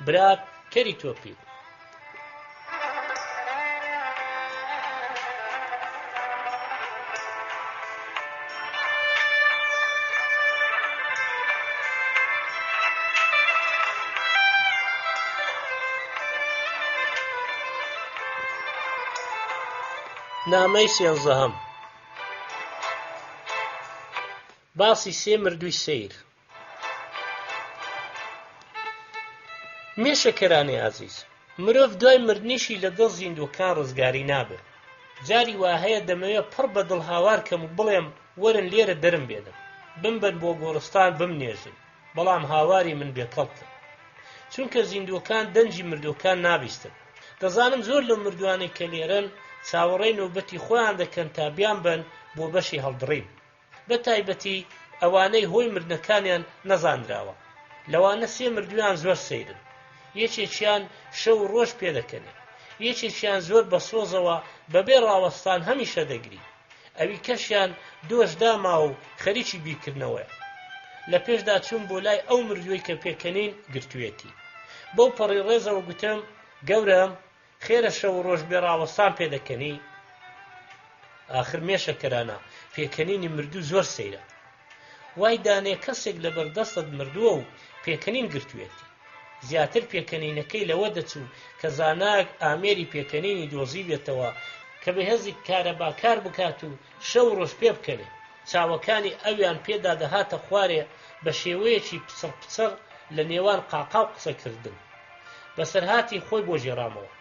برات کەری تۆپی. نامەی سێنزەهەم، باسی سێ مردووی سەیر. مێشەکەرانی عەزیز، مرۆڤ دوای مردنیشی لەگەڵ زیندووەکان ڕزگاری نابێت. جاری وا هەیە دەمەوێت پڕ بە دڵ هاوار کەم و بڵێم وەرن لێرە دەرم بێنم، بمبەن بۆ گۆڕستان بمنێژن، بەڵام هاواری من بێکەڵتە، چونکە زیندووەکان دەنجی مردووەکان نابیستن. دەزانم زۆر لە مردووانەی کە لێرەن چاوەڕێی نۆبەتی خۆیان دەکەن تا بیان بن بۆ بەشی هەڵدڕین، بە تایبەتی ئەوانەی هۆی مردنەکانیان نەزانراوە. لەوانە سێ مردویان زۆر سەیرن، یەکێکیان شەو و ڕۆژ پێدەکەنێ، یەکێکیان زۆر بە سۆزەوە بەبێ ڕاوەستان هەمیشە دەگری، ئەوی کەشیان دۆش داما و خەریکی بیرکردنەوەیە. لە پێشدا چوون بۆ لای ئەو مردووی کە پێکەنین گرتوێتی، بەو پەڕی ڕێزەوە گوتم گەورم خێرە شەو و ڕۆژ بێ ڕاوەستان پێدەکەنی؟ ئاخر مێشەکەرانە پێکەنینی مردوو زۆر سەیرە. وای دانێ کەسێک لە بەردەستت مردووە و پێکەنین گرتوێتی، زیاتر پێکەنینەکەی لەوە دەچوو کە زانایەک ئامێری پێکەنینی دۆزی بێتەوە کە بەهێزی کارەباکار بکات و شەو ڕۆژ پێ بکەنێ، چاوەکانی ئەویان پێدا دەهاتە خوارێ بە شێوەیەکی پچڕ پچڕ لە نێوان قاقاو قسەکردن. بەسەرهاتی خۆی بۆ ژێڕامەوە،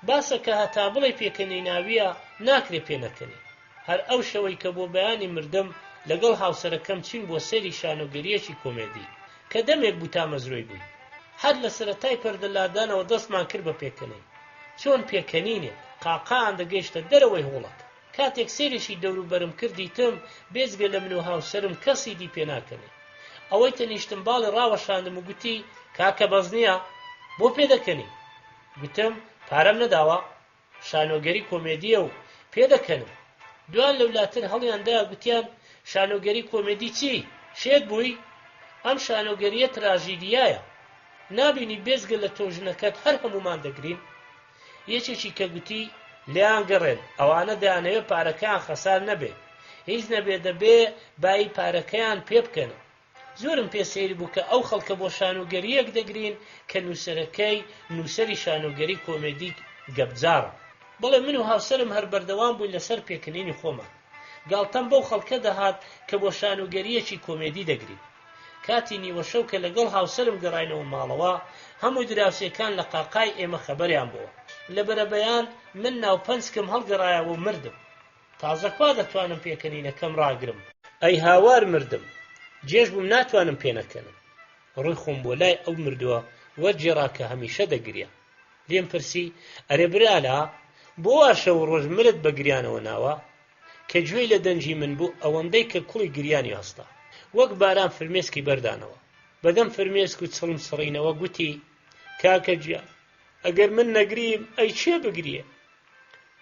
باسە کە هەتا بڵێ پێکەنی ناویە ناکرێ پێنەکەنی. هەر ئەو شەوەی کە بۆ بەیانی مردم لەگەڵ هاوسەرەکەم چین بۆ سەیری شانۆگەریەکی کۆمێدی کە دەمێک بوو تا مەزرۆی بووی، هەر لە سەرەتای پەردەلادانەوە دەستمان کرد بە پێکەنین. چۆن پێکەنینێ قاقان دەگەیشتە دەرەوەی هۆڵەکە. کاتێک سێریشی دەوروبەرم کردیتم بێزگە لە من و هاوسەرم کەسی دی پێناکەنێ. ئەوەی تەنیشتم باڵی ڕاوەشاندم و گوتی کاکە بەز نییە بۆ پێدەکەنی؟ گوتم پارەم نەداوە، شانۆگەری کۆمێدیە و پێدەکەنم. دوان لەولاتر هەڵیاندایە گوتیان شانۆگەری کۆمێدی چی؟ شێت بووی؟ ئەم شانۆگەریە تراژیدیایە، نابینی بێزگە لە تۆژنەکەت هەر هەمومان دەگرین. یەکێکی کە گوتی لیان گەڕێن، ئەوانە دەیانەوێت پارەکەیان خەسار نەبێ، هیچ نەبێ دەبێ بای پارەکەیان پێ بکەن. زۆرم پێ سەیری بوو کە ئەو خەڵکە بۆ شانۆگەریەک دەگرین کە نووسەرەکەی نووسەری شانۆگەری کۆمێدی گەبجارە. بەڵێ من و هاوسەرم هەر بەردەوام بووین لەسەر پێکەنینی خۆمان. گاڵتەم بەو خەڵکە دەهات کە بۆ شانۆگەریەکی کۆمێدی دەگرین. کاتی نیوە شەو کە لەگەڵ هاوسەرم گەڕاینەوە ماڵەوە، هەموو دراوسێکان لە قاقای ئێمە خەبەریان بووە. لە بەرەبەیان من ناو پەنجکم هەڵگەڕایەوە و مردم. تازەخوا دەتوانم پێکەنینەکەم ڕاگرم. ئەی هاوار مردم، جێژ بووم ناتوانم پێنەکەنم. ڕووی خۆم بۆ لای ئەو مردووە وەرجێڕا کە هەمیشە دەگریا. لێم پرسی ئەرێ برالا بۆ وا شەو ڕۆژ مرد بە گریانەوە ناوە؟ کە گوێی لە دەنجی من بوو ئەوەندەی کە کوڵی گریانی هەستا، وەک باران فرمێسکی بەردانەوە. بەدەم فرمێسک و چڵم سڕینەوە گوتی کاکە گیان ئەگەر من نەگریم ئەی چێ بگریە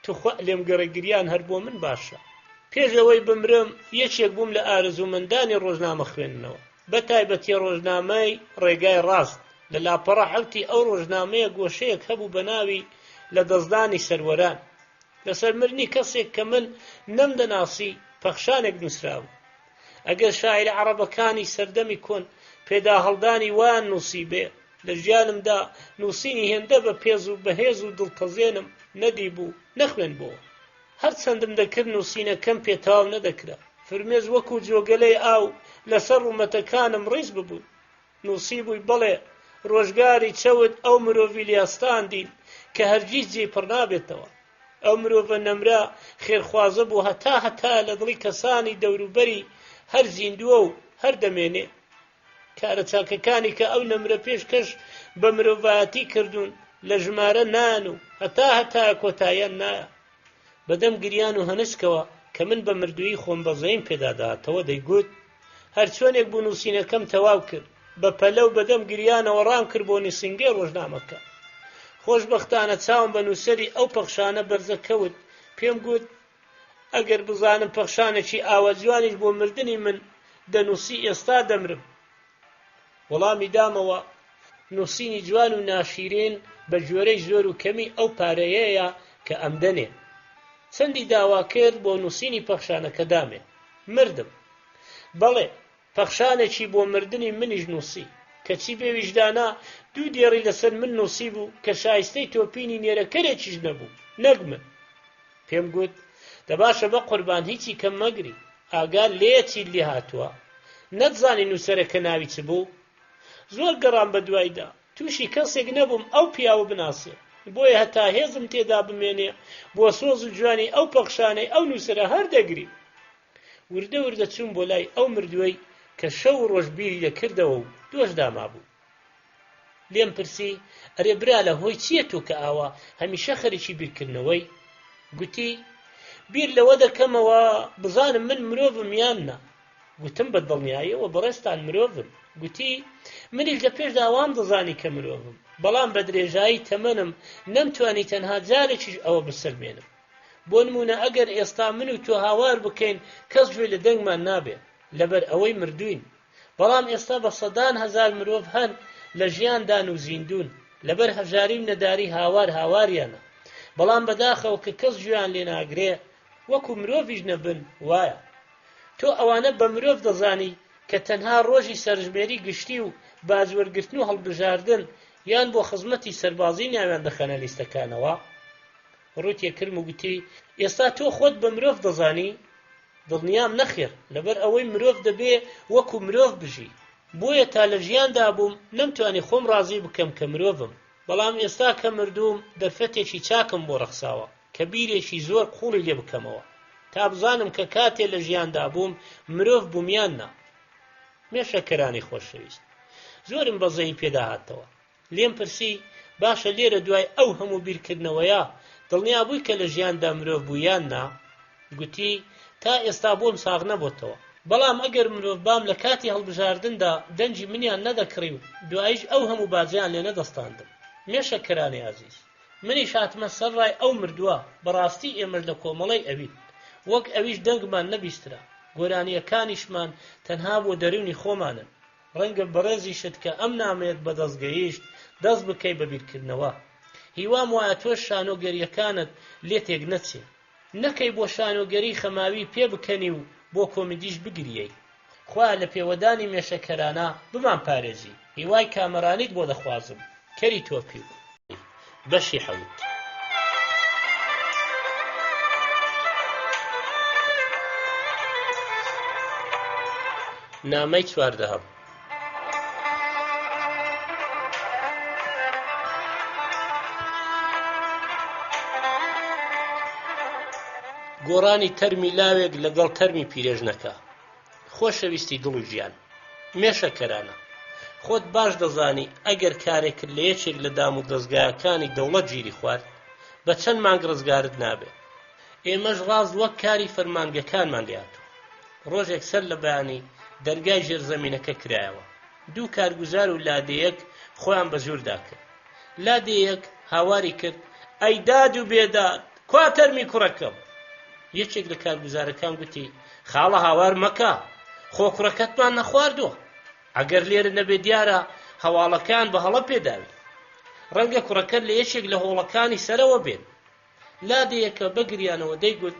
توخوا لێم گەڕێ گریان هەر بۆ من باشە پێش ئەوەی بمرم یەکێک بووم لە ئارزومەندانی ڕۆژنامە خوێندنەوە بەتایبەتی ڕۆژنامەی ڕێگای ڕاست لە لاپەڕە حەوتی ئەو ڕۆژنامەیە گۆشەیەک هەبوو بە ناوی لە دەستدانی سەروەران لەسەر مردنی کەسێک کە من نەمدەناسی پەخشانێک نووسراوە ئەگەر شاعیری عەرەبەکانی سەردەمی کۆن پێدا هەڵدانی وان نووسی بێ لە ژیانمدا نووسینی هێندە بە پێز و بەهێز و دڵتەزێنم نەدی بوو نەخوێن بۆ هەر چەندم دەکرد نووسینەکەم پێتاو نەدەکرا فرمێز وەکو جۆگەلەی ئاو لەسەر ڕوومەتەکانم ڕیز ببوو نووسی بووی بەڵێ ڕۆژگاری چەوت ئەو مرۆڤی لیاستاندین کە هەرگیز جێپڕ نابێتەوە ئەو مرۆڤە نەمرا خێرخوازە بوو هەتا لە دڵی کەسانی دەوروبەری هەر زیندووە و هەر دەمێنێ کارە چاکەکانی کە ئەو نەمرە پێشکەش بە مرۆڤایەتی کردوون لە ژمارە نان و هەتا کۆتاییان نایە بەدەم گریان و هەنسکەوە کە من بە مردووی خۆم بەزەیم پێداداتەوە دەیگوت هەر چۆنێک بوو نووسینەکەم تەواو کرد بە پەلە و بەدەم گریانەوە ڕام کرد بۆ نووسینگەی ڕۆژنامەکە خۆشبەختانە چاوم بە نووسەری ئەو پەخشانە بەرزە کەوت پێم گوت ئەگەر بزانم پەخشانێکی ئاوا جوانیش بۆ مردنی من دەنووسی ئێستا دەمرم وەڵامی دامەوە نووسینی جوان و ناشیرین بە جۆرەی زۆر و کەمی ئەو پارەیەیە کە ئەمدەنێ چەندی داوا کرد بۆ نووسینی پەخشانەکە دامێ مردم بەڵێ پەخشانێکی بۆ مردنی منیش نووسی کەچی بێ ویژدانا دوو دێڕی لەسەر من نووسی بوو کە شایستەی تۆپینی نێرەکەرێکیش نەبوو نەک من پێم گوت دەباشە بە قوربان هیچی کەم مەگری ئاگار لێچی لێ هاتووە نەتزانی نووسەرەکە ناوی چ بوو زۆر گەڕام بە دوایدا تووشی کەسێک نەبووم ئەو پیاوە بناسێ بۆیە هەتا هێزم تێدا بمێنێ بۆ سۆز و جوانی ئەو پەخشانەی ئەو نووسەرە هەر دەگری وردە چوون بۆ لای ئەو مردووەی کە شەو و ڕۆژ بیری لەکردەوە و دۆش داما بوو لێم پرسی ئەرێ برا لە هۆی چییە تۆ کە ئاوا هەمیشە خەریکی بیرکردنەوەی گوتی بیر لەوە دەکەمەوە بزانم من مرۆڤم یان نا گوتم بە دڵنیاییەوە بەڕێستان مرۆڤم گوتی منیش لە پێشدا وام دەزانی کە مرۆڤم بەڵام بە درێژایی تەمەنم نەمتوانی تەنها جارێکیش ئەوە بسەلمێنم بۆ نمونە ئەگەر ئێستا من و تۆ هاوار بکەین کەس گوێ لە دەنگمان نابێت لەبەر ئەوەی مردوین بەڵام ئێستا بە سەدان هەزار مرۆڤ هەن لە ژیاندان و زیندون لەبەر هەژاری و نەداری هاواریانە بەڵام بەداخەوە کە کەس گوێیان لێ ناگرێ وەکو مرۆڤیش نەبن وایە تۆ ئەوانە بە مرۆڤ دەزانی کە تەنها ڕۆژی سەرژمێری گشتی و باجوەرگرتن و هەڵبژاردن یان بۆ خزمەتی سەربازی ناویان دەخەنە لیستەکانەوە ڕووتیە کرم و گوتی ئێستا تۆ خۆت بە مرۆڤ دەزانی دڵنیام نەخێر لەبەر ئەوەی مرۆڤ دەبێ وەکو مرۆڤ بژی بۆیە تا لە ژیاندا بووم نەمتوانی خۆم ڕازی بکەم کە مرۆڤم بەڵام ئێستا کە مردووم دەرفەتێکی چاکم بۆ ڕەخساوە کە بیرێکی زۆر قوڵی لێ بکەمەوە تا بزانم کە کاتێ لە ژیاندا بووم مرۆڤ بوومیان نا مێشەکەرانی خۆشەویست زۆرم بەزەی پێداهاتەوە لێم پرسی باشە لێرە دوای ئەو هەموو بیرکردنەوەیە دڵنیا بووی کە لە ژیاندا مرۆڤ بوویان نا گوتی تا ئێستا بۆم ساغ نەبووتەوە بەڵام ئەگەر مرۆڤ بام لە کاتی هەڵبژاردندا دەنجی منیان نەدەکڕی و دوایش ئەو هەموو باجیان لێ نەدەستاندم مێشەکەرانی عەزیز منیش هاتمە سەرڕای ئەو مردووە بەڕاستی ئێمەش لە کۆمەڵەی ئەوین وەک ئەویش دەنگمان نەبیسترا گۆرانیەکانیشمان تەنها بۆ دەرونی خۆمانن ڕەنگە بەڕێزیشت کە ئەم نامەیەت بەدەستگەیشت دەست بکەی بە بیرکردنەوە هیوام وایە تۆش شانۆگەریەکانت لێ تێک نەچێ نەکەی بۆ شانۆگەری خەماوی پێ بکەنی و بۆ کۆمیدیش بگریەی خوا لە پێوەدانی مێشەکەرانە بمان پارێزی هیوای کامەرانیت بۆ دەخوازم کەری تۆپی بەشی حەوت نامەی چواردەهەم گۆڕانی تەرمی لاوێک لەگەڵ تەرمی پیرێژنەکە خۆشەویستی دڵ و ژیان مێشەکەرانە خۆت باش دەزانی ئەگەر کارێکرد لە یەکێک لە دام و دەستگایەکانی دەوڵەت گیری خوارد بە چەند مانگ ڕزگارت نابێت ئێمەش ڕاز وەک کاری فەرمانگەکانمان لێهاتوو ڕۆژێک سەر لە بەیانی دەرگای ژێرزەمینەکە کرایەوە دوو کارگوزار و لادەیەک خۆیان بە ژووردا کرد لادێیەک هاواری کرد ئەی داد و بێداد کوا تەرمی کوڕەکەم. یەکێک لە کارگوزارەکان گوتی خاڵە هاوار مەکە، خۆ کوڕەکەتمان نەخواردووە، ئەگەر لێرە نەبێ دیارە هەواڵەکان بە هەڵە پێداوی، ڕەنگە کوڕەکەت لە یەکێک لە هۆڵەکانی سەرەوە بێن. لادێیەکە بەگریانەوە دەیگوت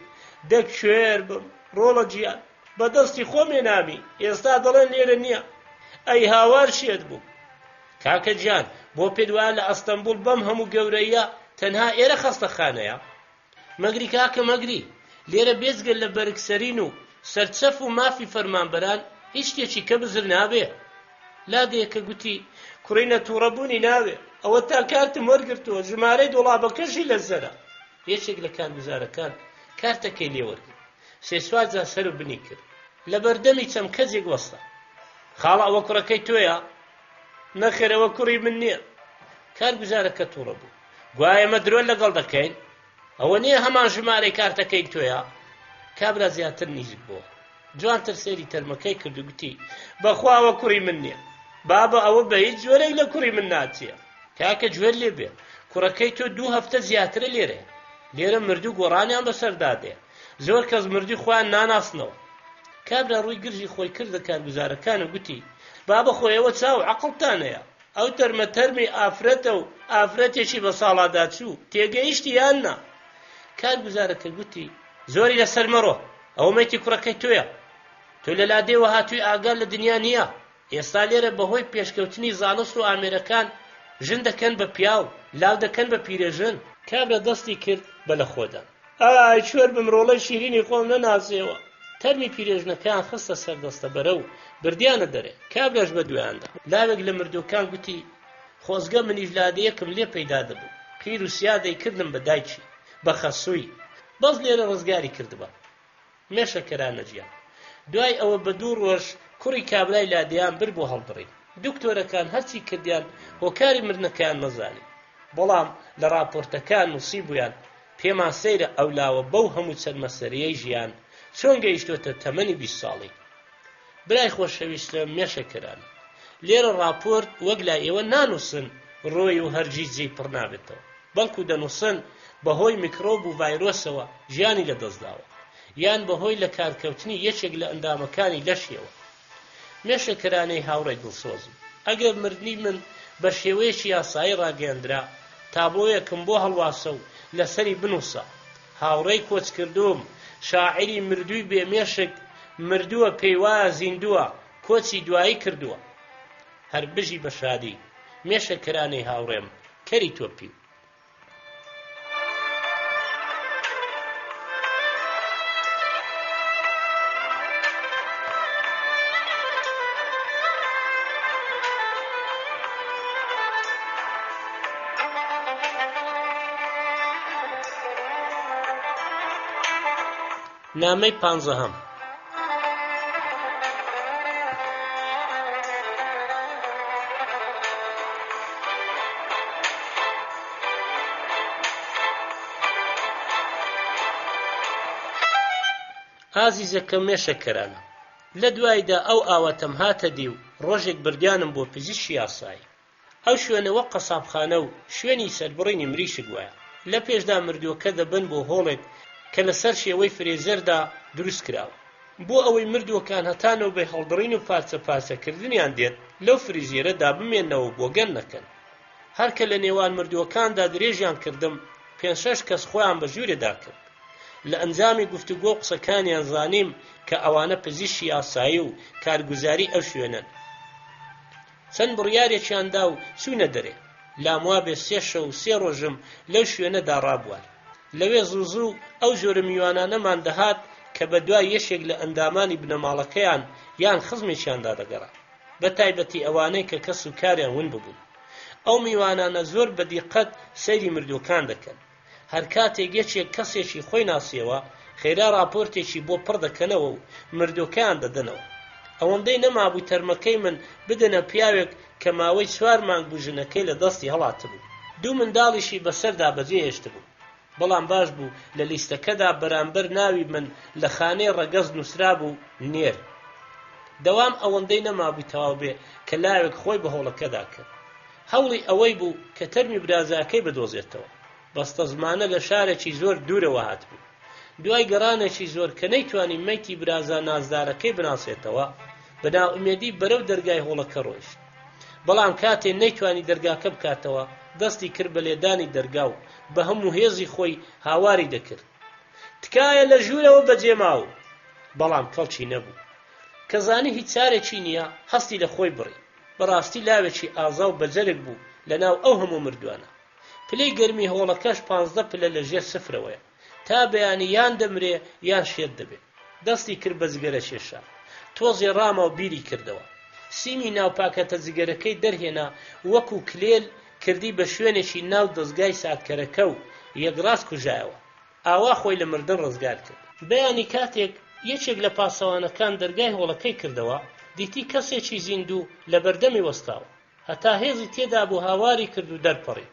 دەک شوێر بم ڕۆڵە گیان بەدەستی خۆمێ نامی، ئێستا دەڵێن لێرە نییە، ئەی هاوار شێت بوو. کاکە گیان بۆ پێت وایە لە ئەستەمبول بەم هەموو گەورەیە تەنها ئێرە خەستەخانەیە؟ مەگری کاکە مەگری، لێرە بێزگە لە بەرگسەرین و سەرچەف و مافی فەرمانبەران هیچ شتێکی کە بزر نابێ. لادێیەکە گوتی کوڕینە تووڕەبوونی ناوێ، ئەوە تا کارتم وەرگرتووە، ژمارەی دۆڵابەکەشی لە زەرە. یەکێک لە کارگوزارەکان کارتەکەی لێوەرگرت، سێسوارجار سەر و بنی کرد، لە بەردەمی چەند کەسێک وەستا. خاڵە ئەوە کوڕەکەی تۆیە؟ نەخێر ئەوە کوڕی من نییە. کارگوزارەکە تووڕە بوو، گوایە ئێمە درۆ لەگەڵ دەکەین، ئەوە نییە هەمان ژمارەی کارتەکەی تۆیە؟ کابرا زیاتر نزیک بووە، جوانتر سێری تەرمەکەی کرد و گوتی بەخوا ئەوە کوڕی من نییە، بابە ئەوە بە هیچ جۆرەی لە کوڕی من ناچیە. کاکە گوێر لێ بێ، کوڕەکەی تۆ 2 هەفتە زیاترە لێرەیە، لێرە مردوو گۆڕانیان بەسەردادێ، زۆر کەس مردوی خۆیان ناناسنەوە. کابرا ڕووی گرژی خۆی کردە کارگوزارەکان و گوتی بابە خۆیەوە چاو عەقڵتانەیە، ئەو تەرمە تەرمی ئافرەتە و ئافرەتێکی بە ساڵادا چوو تێگەیشتی یان نا؟ کارگوزارەکە گوتی زۆری لەسەر مەڕۆ، ئەوە مەیتی کوڕەکەی تۆیە، تۆ لە لادێوە هاتووی ئاگار لە دنیا نییە، ئێستا لێرە بەهۆی پێشکەوتنی زانست و ئامێرەکان ژن دەکەن بە پیاو، لاو دەکەن بە پیرەژن. کابرا دەستی کرد بە لە خۆدا ئای شوێر بم ڕۆڵەی شیرینی خۆم نەناسیەوە. تەرمی پیرێژنەکان خستە سەردەستە بەرە و بردیانە دەرێ، کابراش بە دوایاندا. لاوێک لە مردووکان گوتی خۆزگە منیش لادەیەکم لێ پەیدا دەبوو، پیر و سیادەی کردم بە دایکی بە خەسووی، بەس لێرە ڕزگاری کردبە. مێشەکەرانە گیان دوای ئەوە بە 2 ڕۆژ کوڕی کابرای لادەیان بر بۆ هەڵدڕی. دکتۆرەکان هەرچی کردیان هۆکاری مردنەکەیان نەزانی، بەڵام لە راپۆرتەکان نووسی بوویان پێمان سەیرە ئەو لاوە بەو هەموو چەرمەسەریەی ژیان چۆن گەیشتۆتە تەمەنی 20 ساڵی. برای خۆشەویستە مێشەکەران، لێرە راپۆرت وەک لای ئێوە نانووسن ڕۆی و هەرگیز جێی پڕ نابێتەوە، بەڵکو دەنووسن بەهۆی میکرۆب و ڤایرۆسەوە ژیانی لەدەستداوە، یان بەهۆی لە کارکەوتنی یەکێک لە ئەندامەکانی لەشیەوە. مێشەکەرانەی هاوڕێی دڵسۆزم، ئەگەر مردنی من بە شێوەیەکی یاسایی ڕاگەیاندرا تابلۆیەکم بۆ هەڵواسە و لەسەری بنووسە هاوڕێی کۆچکردوم، شاعری مردووی بێمێشک مردووە پێی وایە زیندووە، کۆچی دوایی کردووە. هەر بژی بە شادی مێشەکەرانەی هاوڕێم کەری تۆپی. نامەی 15. ئازیزەکە مێشەکەرانە، لە دوایدا ئەو ئاوەتەم هاتە دی و ڕۆژێک بردیانم بۆ پزیشکی یاسایی. ئەو شوێنەوە قەسابخانە و شوێنی سەربڕینی مریشک وایە. لە پێشدا مردووەکە دەبن بۆ هۆڵێک کە لەسەر شێوەی فرێزەردا دروست کراوە، بۆ ئەوەی مردووەکان هەتانەوە بە هەڵدڕین و پارچە پارچەکردنیان دێت لەو فریزیێرەدا بمێنەوە بۆ گەن نەکەن. هەرکە لە نێوان مردووەکاندا درێژیان کردم 5-6 کەس خۆیان بە ژوورێدا کرد. لە ئەنجامی گفتوگۆ قسەکانیان زانیم کە ئەوانە پزیشکی یاسایی و کارگوزاری ئەو شوێنن. چەند بڕیارێکیاندا و چوونە دەرێ، لاموا بێ 3 شەو و 3 ڕۆژم لەو شوێنەدا ڕابوار. لەوێ زوو ئەو جۆرە میوانانەمان دەهات کە بە دوای یەشێک لە ئەندامانی بنەماڵەکەیان یان خزمێکیاندا دەگەڕا، بە تایبەتی ئەوانەی کە کەس و کاریان ون ببوون. ئەو میوانانە زۆر بە دیقەت سەیری مردووەکان دەکەن. هەر کاتێک یەکێک کەسێکی خۆی ناسیەوە خێرا راپۆرتێکی بۆ پڕ دەکەنەوە و مردووەکەیان دەدەنەوە. ئەوەندەی نەمابوو تەرمەکەی من بدەنە پیاوێک کە ماوەی 4 مانگ بژنەکەی لە دەستی هەڵاتبوو. 2 منداڵیشی بەسەردا بەجێ هێشت بوو، بەڵام باش بوو لە لیستەکەدا بەرامبەر ناوی من لە خانەی ڕەگەز نووسرا بوو نێر. دەوام ئەوەندەی نەمابوو تەواو بێ کە لاوێک خۆی بە هۆڵەکەدا کرد. هەوڵی ئەوەی بوو کە تەرمی برازاکەی بدۆزێتەوە. بەستە زمانە لە شارێکی زۆر دوورەوە هاتبوو. دوای گەڕانێکی زۆر کە نەیتوانی مەیتی برازا نازدارەکەی بناسێتەوە، بە ناوئومێدی بەرەو دەرگای هۆڵەکە ڕۆیشت. بەڵام کاتێ نەیتوانی دەرگاکە بکاتەوە، دەستی کرد بە لێدانی دەرگا و بە هەموو هێزی خۆی هاواری دەکرد. تکایە لە ژوورەوە بەجێماوە. بەڵام کەڵکی نەبوو. کە زانی هیچ چارێکی نییە، هەستی لە خۆی بڕی. بەڕاستی لاوێکی ئازا و بەجەرێک بوو لەناو ئەو هەموو مردوانە. پلەی گەرمی هۆڵەکەش 15 پلە لە ژێر سفرەوەیە، تا بەیانی یان دەمرێ یان شێت دەبێت. دەستی کرد بە جگەرە کێشا. تۆزی ڕامە و بیری کردەوە. سیمی ناوپاکەتە جگەرەکەی دەرهێنا، وەکو کلێل کردی بە شوێنێکی ناو دەستگای ساتکەرەکە و یەکڕاست کوژایەوە. ئاوا خۆی لە مردن ڕزگار کرد. بەیانی کاتێک یەکێک لە پاسەوانەکان دەرگای هۆڵەکەی کردەوە، دیتی کەسێکی زیندوو لە بەردەمی وەستاوە. هەتا هێزی تێدا بوو هاواری کرد و دەرپەڕی.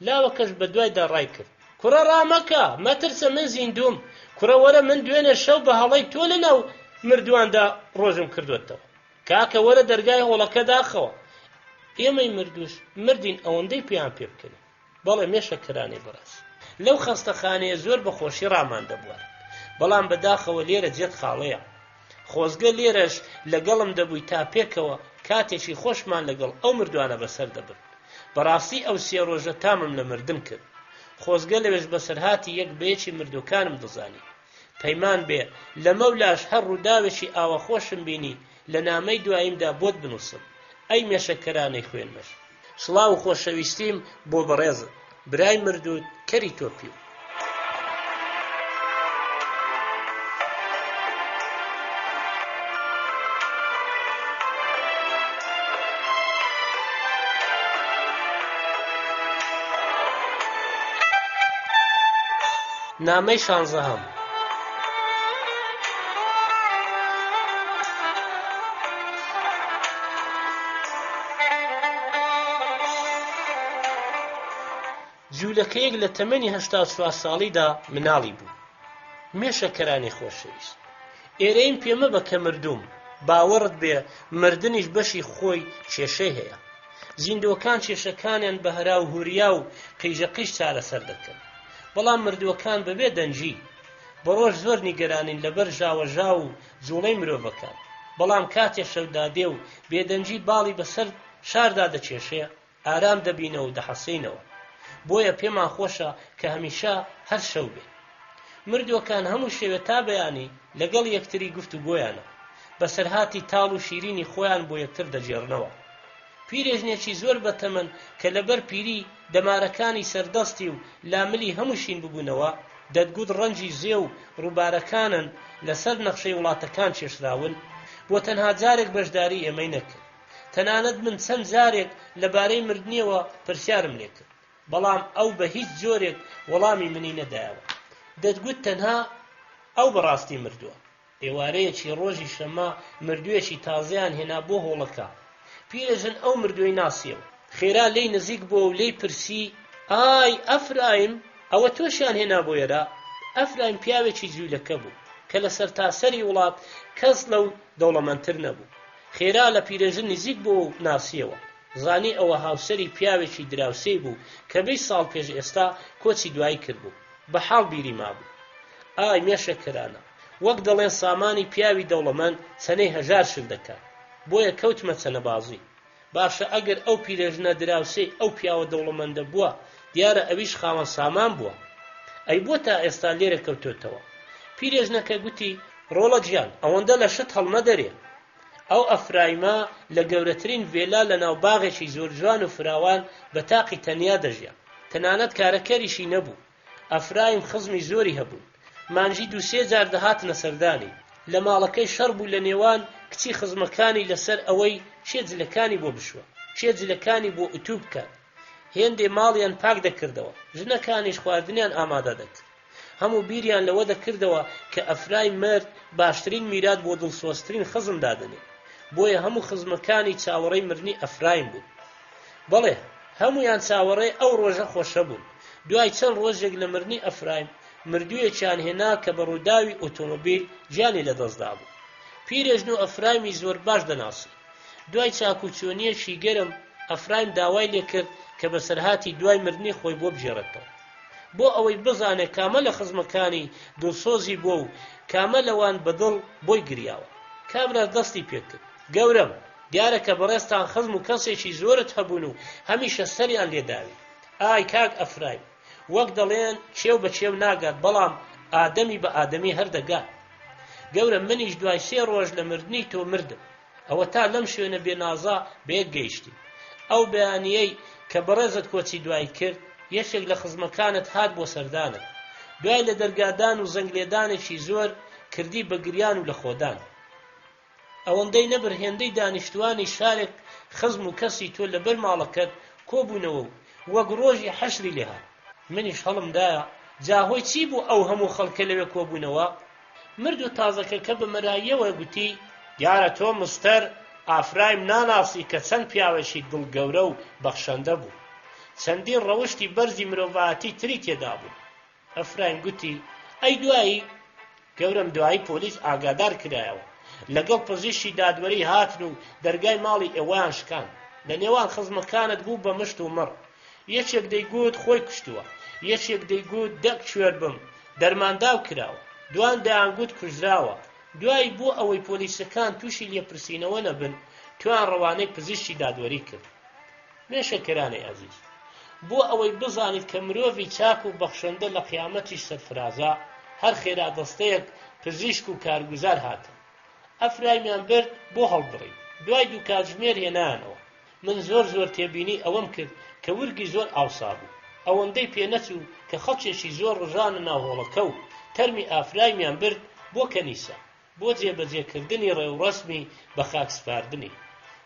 لاوەکەش بە دوایدا ڕای کرد: کوڕە ڕامەکە، مەترسە، من زیندوم. کوڕە وەرە، من دوێنێ شەو بە هەڵەی تۆ لەناو مردوواندا ڕۆژم کردوێتەوە. کاکە وەرە دەرگای هۆڵەکە داخەوە. ئێمەی مردوش مردین ئەوەندەی پێیان پێ بکەین. بەڵێ مێشە کرانەی بەڕاست. لەو خەستەخانەیە زۆر بە خۆشی ڕامان دەبوار. بەڵام بەداخەوە لێرە جێت خاڵەیە. خۆزگە لێرەش لەگەڵم دەبووی تا پێکەوە کاتێکی خۆشمان لەگەڵ ئەو مردوانە بەسەر دەبن. بەڕاستی ئەو 3 ڕۆژە تامم لە مردن کرد. خۆزگە لەوێش بەسەرهاتی یەک بەیەکی مردوەکانم دەزانی. پەیمان بێ لە مەولاش هەر ڕووداوێکی ئاوە خۆشم بینی لە نامەی دواییمدا بۆت بنووسم. ئەی مێشەکەرانەی خوێنمەش. سڵاو و خۆشەویستیم بۆ بەڕێزت، برای مردوت، کەری تۆپی. نامەی 16. جوولەکەیەک لە تەمەنی 84 ساڵیدا مناڵی بوو. مێشەکەرانی خۆشەویست، ئێرەیم پێمە بە کە مردوم، باوەڕت بێ مردنیش بەشی خۆی کێشەی هەیە. زیندوەکان کێشەکانیان بە هەرا و هوریا و قیژەقیش چارەسەر دەکەن. بەڵام مردووەکان بەبێ دەنجی بەڕۆژ زۆر نیگەرانین لەبەر ژاوەژا و جوڵەی مرۆڤەکان. بەڵام کاتێ شەودادێ و بێدەنجی باڵی بەسەر شاردا دەکێشێ، ئارام دەبینەوە و دەحەسینەوە. بۆیە پێمان خۆشە کە هەمیشە هەر شەو بێ. مردووەکان هەموو شێوە تا بەیانی لەگەڵ یەکتری گفتوگۆیانە، بەسەرهاتی تاڵ و شیرینی خۆیان بۆ یەکتر دەجێڕنەوە. پیرێژنێکی زۆر بەتەمەن کە لەبەر پیری دەمارەکانی سەردەستی و لاملی هەمووشین ببوونەوە، دەتگوت ڕەنجی زێ و ڕووبارەکانن لەسەر نەخشەی وڵاتەکان چێشراون، بۆ تەنها جارێک بەشداری ئێمەی نەکرد. تەنانەت من چەند جارێک لەبارەی مردنیەوە پرسیارم لێ کرد، بەڵام ئەو بە هیچ جۆرێک وەڵامی منی نەدایەوە. دەتگوت تەنها ئەو بەڕاستی مردووە. ئێوارەیەکی ڕۆژی شەمە مردوویەکی تازەیان هێنا بۆ هۆڵەکە. پیرێژن ئەو مردووی ناسیەوە، خێرا لێی نزیک بۆ و لێی پرسی: ئای ئەفرایم، ئەوە تۆشیان هێنا بۆ ئێرە؟ ئەفرایم پیاوێکی جوولەکە بوو کە لە سەرتاسەری وڵات کەس لەو دەوڵەمەندتر نەبوو. خێرا لە پیرێژن نزیک بۆ و ناسیەوە. زانی ئەوە هاوسەری پیاوێکی دراوسەی بوو کە 20 ساڵ پێش ئێستا کۆچی دوایی کردبوو. بە حاڵ بیری مابوو. ئای مێشەکەرانە، وەک دەڵێن سامانی پیاوی دەوڵەمەند چەنەی هەژار شل دەکات. بۆیە کەوتمە چەنەبازی. باشە ئەگەر ئەو پیرێژنە دراوسەی ئەو پیاوە دەوڵەمەندە بووە، دیارە ئەویش خاوەن سامان بووە. ئەی بۆ تا ئێستا لێرە کەوتۆتەوە؟ پیرێژنەکە گوتی: ڕۆڵە گیان، ئەوەندە لە شت هەڵمە دەرێ. ئەو ئەفرایمە لە گەورەترین ڤێلا لە ناو باغێکی زۆر جوان و فراوان بە تاقی تەنیا دەژیا. تەنانەت کارەکەریشی نەبوو. ئەفرایم خزمی زۆری هەبوو. مانجی 2-3 جار دەهاتنە سەردانی. لە ماڵەکەی شەڕ بوو لە نێوان کچی خزمەکانی لەسەر ئەوەی شێجلەکانی بۆ بشوە، شێجلەکانی بۆ ئوتوب بکات. هێندێ ماڵیان پاک دەکردەوە، ژنەکانیش خواردنیان ئامادە دەکرد. هەموو بیریان لەوە دەکردەوە کە ئەفرایم مرد باشترین میرات بۆ دڵسۆزترین خزم دادنێ. بۆیە هەموو خزمەکانی چاوەڕێی مردنی ئەفرایم بوون. بەڵێ هەمویان چاوەڕێی ئەو ڕۆژە خۆشە بوون. دوای چەند ڕۆژێک لە مردنی ئەفرایم مردوویەکیان هێنا کە بە ڕووداوی ئۆتۆمۆبیل گیانی لەدەستدا بوو. پیرێژن و ئەفرایمی زۆر باش دەناسی. دوای چاکوچۆنیەکی گەرم ئەفرایم داوای لێ کرد کە بەسەرهاتی دوای مردنی خۆی بۆ بژێڕێتەوە بۆ ئەوەی بزانێت کامە لە خزمەکانی دڵسۆزی بۆ و کامە لەوان بەدڵ بۆی گریاوە. کابرا دەستی پێکرد: گەورم، دیارە کە بەڕێستان خزم و کەسێکی زۆرت هەبوون و هەمیشە سەریان لێداوی. ئای کاک ئەفرایم، وەک دەڵێن چێو بە چێو ناگات، بەڵام ئادەمی بە ئادەمی هەردەگات. گەورم، منیش دوای 3 ڕۆژ لە مردنی تۆ مردم. ئەوە تا لەم شوێنە بێنازا بەیەک گەیشتی. ئەو بەیانیەی کە بەڕێزت کۆچی دوای کرد، یەکێک لە خزمەکانت هات بۆ سەردانت. دوای لە دەرگادان و زەنگلێدانێکی زۆر کردی بە گریان و لە خۆدان. ئەوەندەی نەبر هێندەی دانیشتوانی شارێک خزم و کەسی تۆ لەبەر ماڵەکەت کۆبوونەوە و وەک ڕۆژی حەشری لێهات. منیش هەڵمدایە جاهۆی چی بوو ئەو هەموو خەڵکە لەوێ کۆبوونەوە؟ مرد و تازەکەکە بە مەراییەوە گوتی: دیارە تۆ مستەر ئافرایم ناناسی کە چەند پیاوێکی دڵگەورە و بەخشەندە بوو. چەندین ڕەوشتی بەرزی مرۆڤایەتی تری تێدا بوو. ئەفرایم گوتی: ئەی دوایی؟ گەورم، دوایی پۆلیس ئاگادار کرایەوە. لەگەڵ پزیشکی دادوەری هاتن و دەرگای ماڵی ئێوەیان شکان. لە نێوان خزمەکانت بوو بە مشت و مڕ. یەکێک دەیگوت خۆی کوشتووە، یەکێک دەیگوت دەک کوێر بم دەرمانداو کراوە، دوان دەیانگوت کوژراوە. دوای بۆ ئەوەی پۆلیسەکان تووشی لێپرسینەوە نەبن، توان ڕەوانەی پزیشکی دادوەری کرد. مێشەکەرانی عەزیز، بۆ ئەوەی بزانیت کە مرۆڤی چاک و بەخشەندە لە قیامەتی سەرفرازە هەر خێرا دەستەیەک پزیشک و کارگوزار هاتن. ئەفرایمیان برد بۆ هەڵبڕی. دوای 2 کاتژمێر هێنایانەوە. من زۆر تێبینی ئەوەم کرد کە ورگی زۆر ئاوسا بوو. ئەوەندەی پێنەچوو کە خەڵکێکی زۆر ڕژانە ناوهۆڵەکە و تەرمی ئافرایمیان برد بۆ کەنیسە بۆ جێبەجێکردنی ڕێوڕەسمی بە خاکسپاردنی.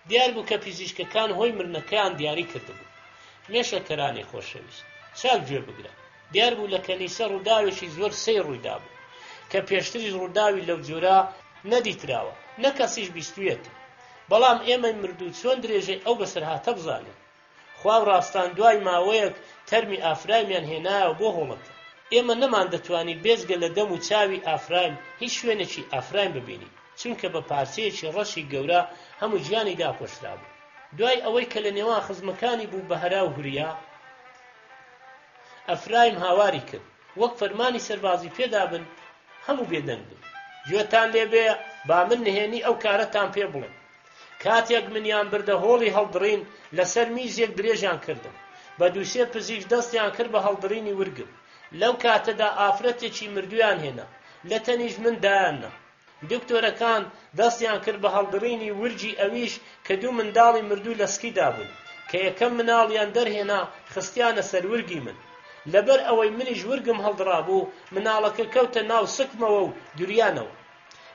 دیار بوو کە پزیشکەکان هۆی مردنەکەیان دیاری کردبوو. مێشەکەرانی خۆشەویست، چاک گوێ بگرە. دیار بوو لە کەنیسە ڕووداوێکی زۆر سەیر ڕوویدا بوو کە پێشتری ڕووداوی لەو جۆرە نەدیتراوە، نە کەسیش بیستویەتی. بەڵام ئێمە مردوو چۆن درێژەی ئەو بەسەرهاتە بزانین. خوا ڕاستان دوای ماوەیەک تەرمی ئافرایمیان هێنایەوە بۆ هۆڵەکە. ئێمە نەمان دەتوانی بێزگە لە دەم و چاوی ئافرایم هیچ شوێنێکی ئافرایم ببینی، چونکە بە پارچەیەکی ڕەشی گەورە هەموو گیانی داپۆشرا بوو. دوای ئەوەی کە لە نێوان خزمەکانی بوو بە هەرا و هوریا، ئەفرایم هاواری کرد وەک فەرمانی سەربازی پێدابن هەموو بێدەنگ بن. گوێتان لێبێ با من نهێنی ئەو کارەتان پێ بڵێم. کاتێک منیان بردە هۆڵی هەڵدڕین، لەسەر میزێک درێژیان کردم. بە 2-3 پزیشک دەستیان کرد بە هەڵدڕینی ورگم. لەو کاتەدا ئافرەتێکی مردویان هێنا، لە تەنیش من دایاننا. دکتۆرەکان دەستیان کرد بە هەڵدڕینی ورگی ئەویش کە 2 منداڵی مردوو لە سکیدا بوون کە یەکەم مناڵیان دەرهێنا خستیانە سەر ورگی من. لەبەر ئەوەی منیش ورگم هەڵدڕا بوو، مناڵەکە کەوتە ناو سکمەوە و دوریانەوە.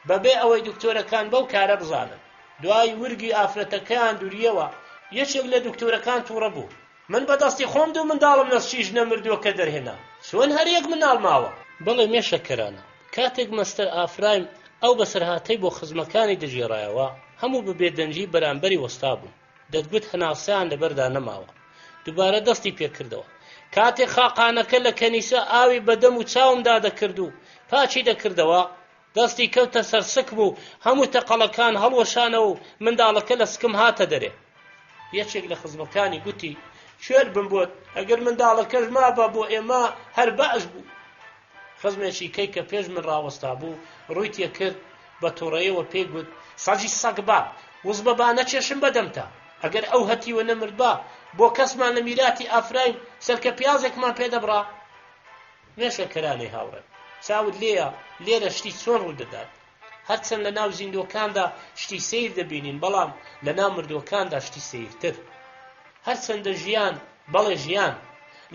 بەبێ ئەوەی دکتۆرەکان بەو کارە بزانن. دوای ورگی ئافرەتەکەیان دووریەوە، یەکێک لە دکتۆرەکان تووڕە بوو: من بەدەستی خۆم 2 منداڵم لە سکیش نەمردووە کە دەرهێنا. چۆن هەر یەک مناڵ ماوە؟ بڵێ مێشەکەرانە، کاتێک مەستەر ئافرایم ئەو بەسەرهاتەی بۆ خزمەکانی دەژێڕایەوە، هەموو بە بێدەنجی بەرامبەری وەستا بوون. دەتگوت هەناسەیان لەبەردا نەماوە. دووبارە دەستی پێکردەوە. کاتێک خاقانەکە لە کەنیسە ئاوی بەدەم و چاومدا دەکرد و پاچی دەکردەوە، دەستی کەوتە سەر سکم و هەموو تەقەڵەکان هەڵوەشانەوە و منداڵەکە لە سکم هاتە دەرێ. یەکێک لە خزمەکانی گوتی: کوێر بم بۆت، ئەگەر منداڵەکەش مابە بۆ ئێمە هەر بەش بوو. خزمێکی کەی کە پێش من ڕاوەستا بوو ڕووی تێکرد، بە تووڕەیەوە پێی گوت: سەگی سەگ بە وزبە با نەچێشم بەدەمتە. ئەگەر ئەو هەتیوە نەمرد بۆ کەسمان لە میراتی ئافرایم سەرکە پیازێکمان پێدەبڕا. مێشەکەرانی هاوڕێم، چاوت لێیە لێرە شتی چۆن ڕوو دەدات؟ هەرچەند لە ناو زیندۆکاندا شتی سیر دەبینین، بەڵام لە ناو مردوەکاندا شتی سیرتر. هەرچەندە ژیان بەڵێ ژیان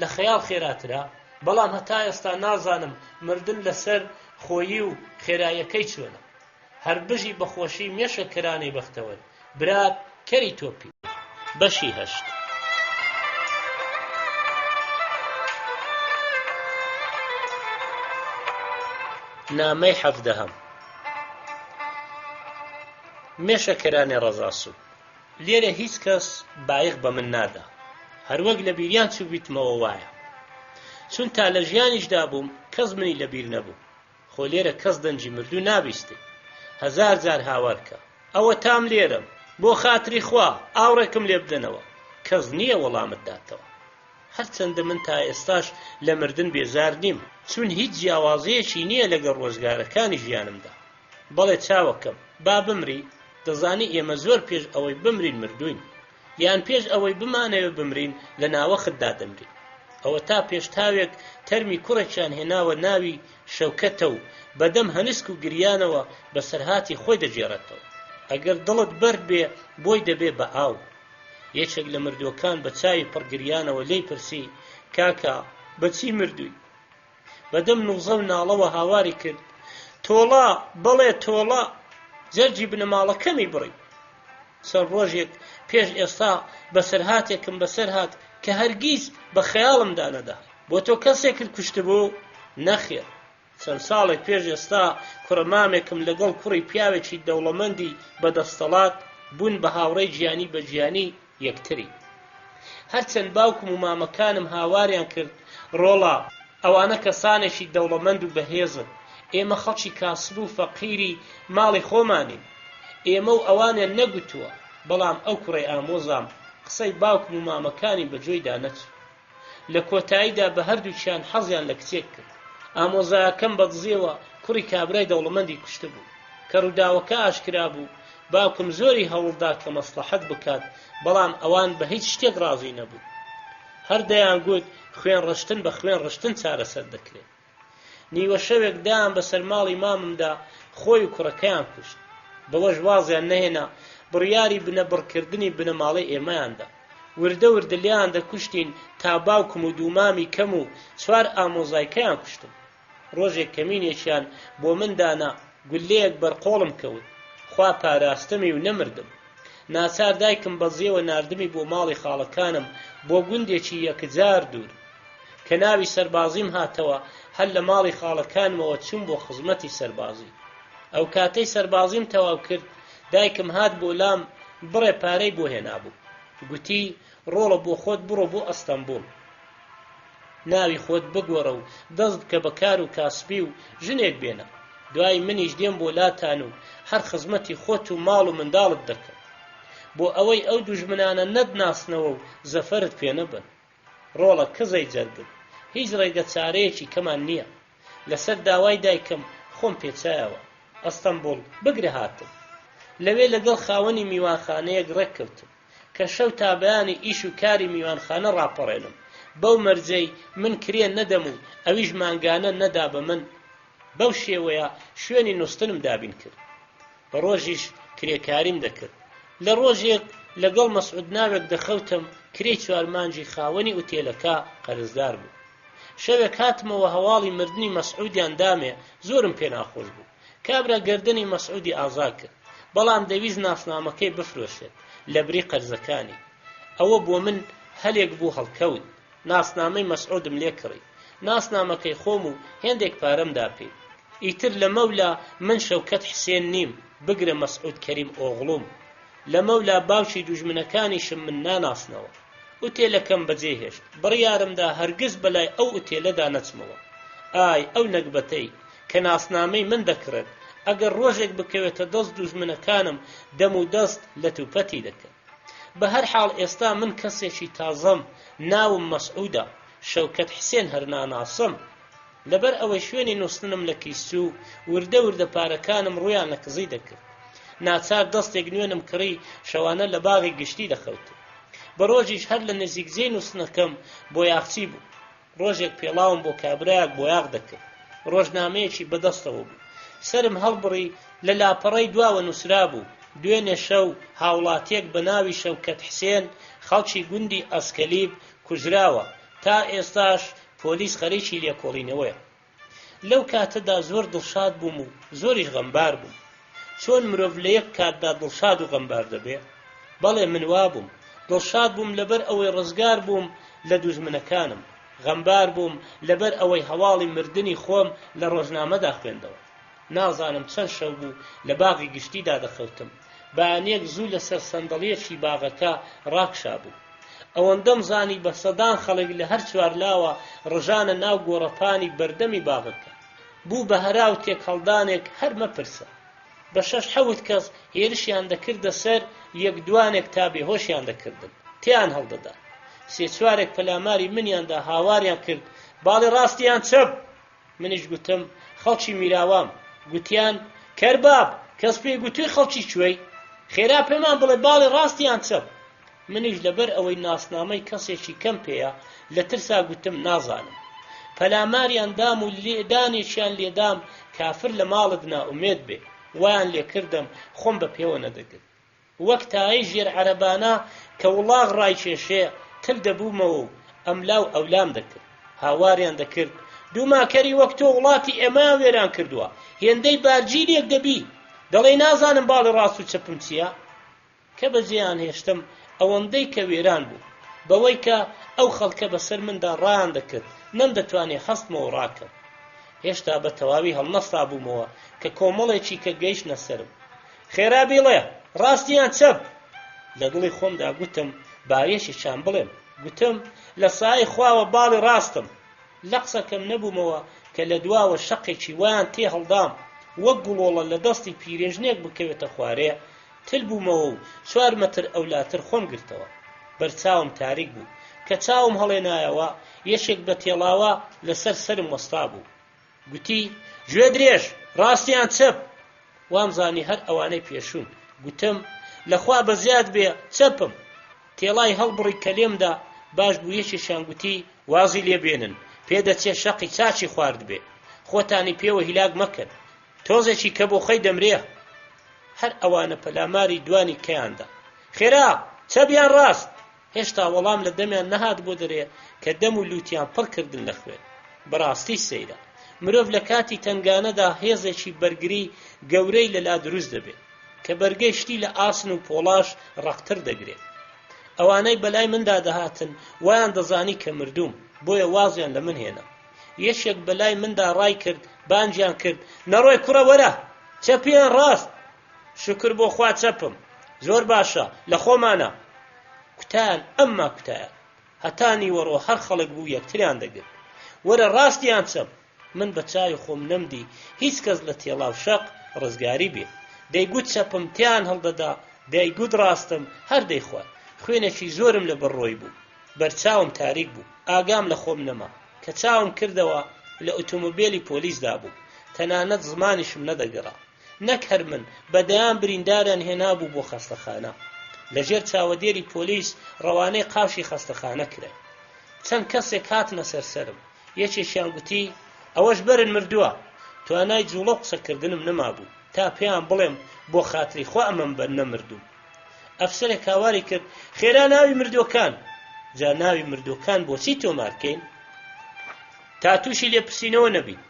لە خەیاڵ خێراترە، بەڵام هەتا ئێستا نازانم مردن لەسەر خۆیی و خێرایەکەی چۆنە. هەر بژی بەخۆشی مێشەکەرانی بەختەوەر برات کەری تۆپی. بەشی 8. نامەی 17. مێشەکەرانی ڕەزاسوود، لێرە هیچ کەس بایق بە من نادا، هەروەک لە بیریان چوو بیتمەوە وایە، چون تا لە ژیانیشدا بووم کەس منی لەبیر نەبوو. خۆ لێرە کەس دەنجی مردوو نابیستێ. 1000 جار هاوارکە. ئەوە تام لێرەم، بۆ خاتری خوا ئاوڕێکم لێ بدەنەوە. کەس نییە وەڵامت داتەوە. هەرچەندە من تا ئێستاش لە مردن بێزار نیم، چون هیچ جیاوازەیەکی نییە لەگەڵ ڕۆژگارەکانی ژیانمدا. بەڵێ چاوەکەم با بمری، دەزانی ئێمە زۆر پێش ئەوەی بمرین مردوین، یان پێش ئەوەی بمانەوێ بمرین لە ناوەختدا دەمرین. ئەوە تا پێشتاوێک تەرمی کوڕێکیان هێناوە ناوی شەوکەتە و بەدەم هەنسک و گریانەوە بە سەرهاتی خۆی دەجێڕێتەوە. ئەگەر دڵت بەرد بێ بۆی دەبێ بە ئاو. یەکێک لە مردووەکان بە چاوی پڕگریانەوە لێی پرسی کاکا بەچی مردووی؟ بەدەم نووزە و ناڵەوە هاواری کرد تۆڵا بەڵێ تۆڵا جەرجی بنەماڵەکەمی بڕی. چەند ڕۆژێک پێش ئێستا بە سەرهاتێکم بەسەر هات کە هەرگیز بە خەیاڵمدا نەدا. بۆ تۆ کەسێکت کوشتبوو؟ نەخێر. چەند ساڵێک پێش ئێستا کوڕەمامێکم لەگەڵ کوڕی پیاوێکی دەوڵەمەندی بەدەستەڵات بوون بە هاوڕێی گیانی بە گیانی یەکتری. هەرچەند باوکم و مامەکانم هاواریان کرد ڕۆڵا ئەوانە کەسانێکی دەوڵەمەند و بەهێزن، ئێمە خەڵکی کاسب و فەقیری ماڵی خۆمانین، ئێمە و ئەوانیان نەگوتووە. بەڵام ئەو کوڕی ئامۆزام قسەی باوکم و مامەکانی بەجۆیدا نەچوو. لە کۆتاییدا بە هەردووکیان حەزیان لە کچێک کرد. ئامۆزایەکەم بەدزیەوە کوڕی کابرای دەوڵەمەندی کوشتە بوو. کە ڕووداوەکە ئاشکرا بوو باوکم زۆری هەوڵدا کە مەسلحەت بکات، بەڵام ئەوان بە هیچ شتێک ڕازی نەبوو. هەردەیان گوت خوێن ڕشتن بە خوێن ڕشتن چارەسەر دەکرێت. نیوە شەوێک دایان بەسەر ماڵی ماممدا خۆی و کوڕەکەیان کوشت. بەوەش وازیان نەهێنا بڕیاری بنەبڕکردنی بنەماڵەی ئێمەیاندا. وردە وردە لیان دەکوشتین تا باوکم و دوومامی کەم و 4 ئامۆزایکەیان کوشتم. ڕۆژێک کەمینێکیان بۆ مندانا گولەیەک بەرقۆڵم کەوت، خوا پاراستمی و نەمردم. ناچار دایکم بەزیەوە ناردمی بۆ ماڵی خاڵەکانم بۆ گوندێکی یەکجار دوور کە ناوی سەربازیم هاتەوە. هەر لە ماڵی خاڵەکانمەوە چوم بۆ خزمەتی سەربازی. ئەو کاتەی سەربازیم تەواو کرد دایکم هات بۆ لام بڕێ پارەی بۆ هێنابوو. گوتی ڕۆڵە بۆ خۆت بڕۆ بۆ ئەستەمبوڵ، ناوی خۆت بگۆڕە و دەست بکە بە کار و کاسبی و ژنێک بێنە. دوای منیش دێم بۆ لاتان و هەر خزمەتی خۆت و ماڵ و منداڵت دەکەم بۆ ئەوەی ئەو دوژمنانە نەدناسنەوە و زەفەرت پێ نەبن. ڕۆڵە کزەی جەرگم، هیچ ڕێگە چارەیەکی کەمان نییە. لەسەر داوای دایکم خۆم پێچایەوە ئەستەمبوڵ بگرە هاتم. لەوێ لەگەڵ خاوەنی میوانخانەیەک ڕێککەوتم کە شەو تا بەیانی ئیش و کاری میوانخانە ڕاپەڕێنم. بەو مەرجەی من کرێن نەدەم و ئەویش مانگانە نەدا بە من. بەو شێوەیە شوێنی نووستنم دابین کرد. بە ڕۆژیش کرێکاریم دەکرد. لە ڕۆژێک لەگەڵ مەسعود ناوێک دەخەوتم کرێی 4 مانجی خاوەنی ئوتێلەکە قەرزدار بوو. شەوێک هاتمەوە هەواڵی مردنی مەسعودیان دامێ، زۆرم پێ ناخۆش بوو. کابرا گردنی مەسعودی ئازا کرد، بەڵام دەویست ناسنامەکەی بفرۆشێت لە بری قەرزەکانی. ئەوە بۆ من هەلێک بوو هەڵکەوت. ناسنامەی مەسعودم لێ کڕی، ناسنامەکەی خۆم و هێندێک پارەمدا پێ. ئیتر لە مەولا من شەوکەت حسێن نیم، بگرە مەسعود کەریم ئۆغڵوم. لە مەولا باوکی دوژمنەکانیشم من ناناسنەوە. ئوتێلەکەم بەجێهێشت، بڕیارمدا هەرگز بەلای ئەو ئوتێلەدا نەچمەوە. ئای ئەو نەکبەتەی کە ناسنامەی من دەکرێت، ئەگەر ڕۆژێک بکەوێتە دەست دوژمنەکانم دەم و دەست لە توپەتی دەکەن. بە هەر حاڵ ئێستا من کەسێکی تازەم، ناوم مەسعودە، شەوکەت حسێن هەر ناناسم. لەبەر ئەوەی شوێنی نووستنم لە کیسوو وردە وردە پارەکانم ڕویان لە کزی دەکرد. ناچار دەستێک نوێنم کڕی، شەوانە لە باغی گشتی دەخەوتم. بە ڕۆژیش هەر لە نزیکجێی نووستنەکەم بۆ یاخچی بوو. ڕۆژێک پێڵاوم بۆ کابرایەک بۆ یاغ دەکرد، ڕۆژنامەیەکی بەدەستەوە بوو. سرم هەڵبڕی، لە لاپەڕەی دواوە نووسرا بوو دوێنێ شەو هاوڵاتیەک بە ناوی شەوکەت حسێن خەڵکی گوندی ئەسکەلیب کوژراوە، تا ئێستاش پۆلیس خەریکی لێکۆڵینەوەیە. لەو کاتەدا زۆر دڵشاد بووم و زۆریش غەمبار بووم. چۆن مرۆڤ لە یەک کاتدا دڵشاد و غەمبار دەبێ؟ بەڵێ من وا بووم. دڵشاد بووم لەبەر ئەوەی ڕزگار بووم لە دوژمنەکانم، غەمبار بووم لەبەر ئەوەی هەواڵی مردنی خۆم لە ڕۆژنامەدا خوێندەوە. نازانم چەند شەو بوو لە باغی گشتیدا دەخەوتم، بەیانیەک زوو لەسەر سەندەڵیەکی باغەکە ڕاکشا بوو. ئەوەندەم زانی بە سەدان خەڵک لە هەر چوارلاوە ڕژانە ناو گۆڕەپانی بەردەمی باغەکە. بوو بە هەراو تێک هەڵدانێک هەر مەپرسە. بە 6-7 کەس هێرشیان دەکردە سەر، یەک دوانێک تا بێهۆشیان دەکردن. تیان هەڵدەدا. سێ چوارێک پەلاماری منیاندا هاواریان کرد باڵی ڕاستیان چەپ. منیش گوتم خەڵکی میراوام. گوتیان کەرباب کەس پێی گوتووی خەڵکی کوێی؟ خێرا پێمان بڵێ باڵی ڕاستیان چەپ. منیش لەبەر ئەوەی ناسنامەی کەسێکی کەم پێیە لە ترسا گوتم نازانم. پەلاماریان دام و دانێکیان لێدام کافر لە ماڵت نائومێد بێ. وایان لێکردم خۆم بە پێوە نەدەگرت. وەک تایی ژێر عەرەبانە کە وڵاغ ڕایکێشێ تل دەبوومەوە و ئەملاو ئەولام دەکرد. هاواریان دەکرد دووماکەری وەک تۆ وڵاتی ئێمەیان وێران کردووە، هێندەی بارجیلێک دەبی دەڵێ نازانم باڵی ڕاست و چەپم چییە؟ کە بەجێیان هێشتم ئەوەندەی کە وێران بوو بەوەی کە ئەو خەڵکە بەسەر مندا ڕایان دەکرد نەم دەتوانێ هەستمەوە ڕاکەم. هێشتا بە تەواوی هەڵنەستا بوومەوە کە کۆمەڵێکی کە گەیشتنە سەرم. خێرا بیڵێ ڕاستیان چەپ؟ لە دڵی خۆمدا گوتم باوێشێکیان بڵێم. گوتم لە سایەی خواوە باڵی ڕاستم. لە قسەکەم نەبوومەوە کە لە دواوە شەقێکی وایان تێ هەڵدام وەک گوڵۆڵە لە دەستی پیرێژنێک بکەوێتە خوارێ. تل بوومەوە و 4 مەتر ئەولاتر خۆم گرتەوە. بەرچاوم تاریک بوو کە چاوم هەڵێنایەوە یەشێک بە تێڵاوە لەسەر سرم وەستا بوو. گوتی گوێ درێژ ڕاستیان چەپ؟ وامزانی هەر ئەوانەی پێشوون. گوتم لەخوا بەزیاد بێ چەپم. تێڵای هەڵبڕی کە لێمدا باش بوو یەکێکیان گوتی وازی لێبێنن پێدەچێ شەقی چاچی خوارد بێ. خۆتانی پێوە هیلاک مەکەن تۆزێکی کە بۆ خەی دەمرێ. هەر ئەوانە پەلاماری دوانی کەیاندا. خێرا چەپیان ڕاست؟ هێشتا وەڵام لە دەمیان نەهات بۆ دەرێ کە دەم و لووتیان پڕ کردن لە خوێن. بەڕاستی سەیرە مرۆڤ لە کاتی تنگانەدا هێزێکی بەرگری گەورەی لەلا دروست دەبێت کە بەرگەی شتی لە ئاسن و پۆڵاش ڕەختر دەگرێت. ئەوانەی بەلای مندا دەهاتن وایان دەزانی کە مردوم بۆیە وازیان لە من هێنا. یەشێک بەلای مندا ڕای کرد بانجیان کرد نەڕۆی کوڕە وەرە چەپیان ڕاست. شکر بۆ خوا چەپم. زۆر باشە لە خۆمانە. کوتایان ئەمما کوتایە هەتانی وەڕۆ هەر خەڵک بوو یەکتریان دەگرت وەرە ڕاستیان چەپ. من بە چای خۆم نەمدی هیچ کەس لە تێڵاو شەق ڕزگاری بێ. دەیگوت چەپم تیان هەڵدەدا دەیگوت ڕاستم هەر دەیخوات. خوێنێکی زۆرم لە بەڕۆی بوو. بەرچاوم تاریک بوو ئاگام لە خۆم نەما کە چاوم کردەوە لە ئۆتۆمۆبیلی پۆلیسدا بوو. تەنانەت زمانیشم نەدەگەڕا. نەک هەر من بەدەیان برینداران هێنابوو بۆ خەستەخانە. لەژێر چاوەدێری پۆلیس ڕەوانەی قاوشی خەستەخانە کرا. چەند کەسێک هاتنە سەرسەرم. یەکێکیان گوتی ئەوەش بەرن مردووە. توانای جوڵە و قسەکردنم نەمابوو تا پێیان بڵێم بۆ خاتری خوا ئەمەم بەر نەمردوو. ئەفسەرێک هاواری کرد خێرا ناوی مردوەکان. جا ناوی مردوەکان بۆچی تۆمارکەین؟ تا تووشی لێپرسینەوە نەبین.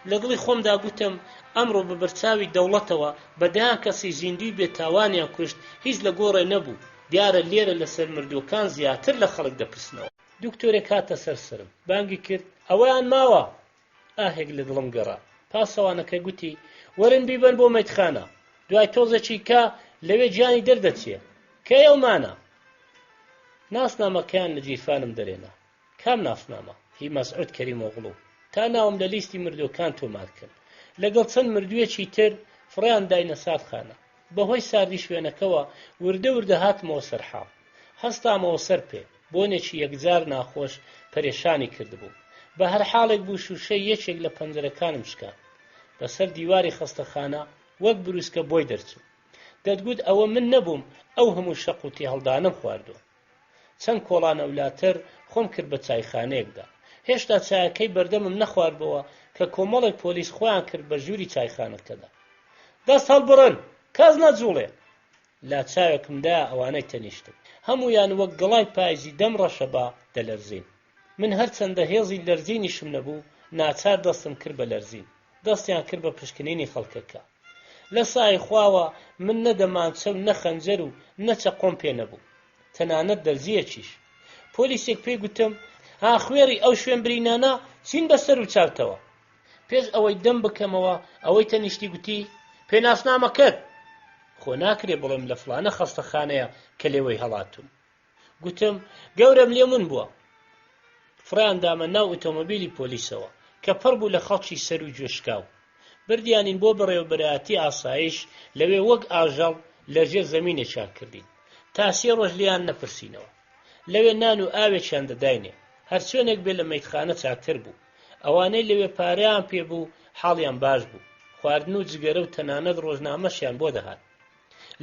لە دڵی خۆمدا گوتم ئەمڕۆ بە بەرچاوی دەوڵەتەوە بەدەیان کەسی زیندوی بێتاوانیان کوشت هیچ لە گۆڕێ نەبوو. دیارە لێرە لەسەر مردوەکان زیاتر لە خەڵک دەپرسنەوە. دکتۆرێک هاتە سەرسرم بانگی کرد ئەوەیان ماوە. ئاهێک لە دڵم گەڕا. پاسەوانەکە گوتی وەرن بیبەن بۆ مەیتخانە دوای تۆزێکی کا لەوێ گیانی دەردەچێ. کە ئەومانە؟ ناسنامەکەیان لە جیرفانم دەرێنا. کام ناسنامە؟ هی مەسعود کەریمۆغڵو. تا ناوم لە لیستی مردوەکان تۆمارکەن. لەگەڵ چەند مردوویەکی تر فڕیان داینە ساردخانە. بەهۆی ساردی شوێنەکەوە وردە وردە هاتمەوە سەرحاڵ. هەستامەوە سەر پێ بۆنێکی یەکجار ناخۆش پەرێشانی کردبوو. بە هەر حاڵێک بوو شوشەی یەکێک لە پەنجەرەکانم شکا. بەسەر دیواری خەستەخانە وەک بروسکە بۆی دەرچوو. دەتگوت ئەوە من نەبووم ئەو هەموو شەق و تێ هەڵدانم خواردووە. چەند کۆڵان ئەولاتر خۆم کرد بە چایخانەیەکدا. هێشتا چایەکەی بەردەمم نەخواردبەوە کە کۆمەڵێک پۆلیس خۆیان کرد بە ژووری چایخانەکەدا. دەست هەڵبڕن کەس نەجوڵێ. لا چاوێکمدا ئەوانەی تەنیشتم. هەموویان وەک گەڵای پاییزی دەم ڕەشەبا دەلەرزین. من هەرچەندە هێزی لەرزینیشم نەبوو ناچار دەستم کرد بە لەرزین. دەستیان کرد بە پشکنینی خەڵکەکە. لە سای خواوە من نەدەمانچە و نەخەنجەر و نەچەقۆم پێ نەبوو. تەنانەت دەرزیەکیش. پۆلیسێک پێی گوتم خوێری ئەو شوێن برینانە چین بەسەر و چاوتەوە. پێش ئەوەی دەم بکەمەوە ئەوەی تەنیشتی گوتی پێناسنامەکەت. خۆ ناکرێ بڵێم لە فڵانە خەستەخانەیە کە لێوەی هەڵاتوم. گوتم گەورەم لێمون بووە. فڕیان دامە ناو ئۆتۆمۆبیلی پۆلیسەوە کە پڕ بوو لە خەڵکی سەر و جوێشکاو. بردیانین بۆ بەڕێوەبەرایەتی ئاسایش لەوێ وەک ئاژەڵ لەژێر زەمینێکیان کردین تا 3 ڕۆژ لیان نەپرسینەوە. لەوێ نان و ئاوێکیان دەداینێ، هەر چۆنێک بێ لە مەیتخانە چاکتر بوو. ئەوانەی لەوێ پارەیان پێبوو حاڵیان باش بوو، خواردن و جگەرە و تەنانەت ڕۆژنامەشیان بۆ دەهات.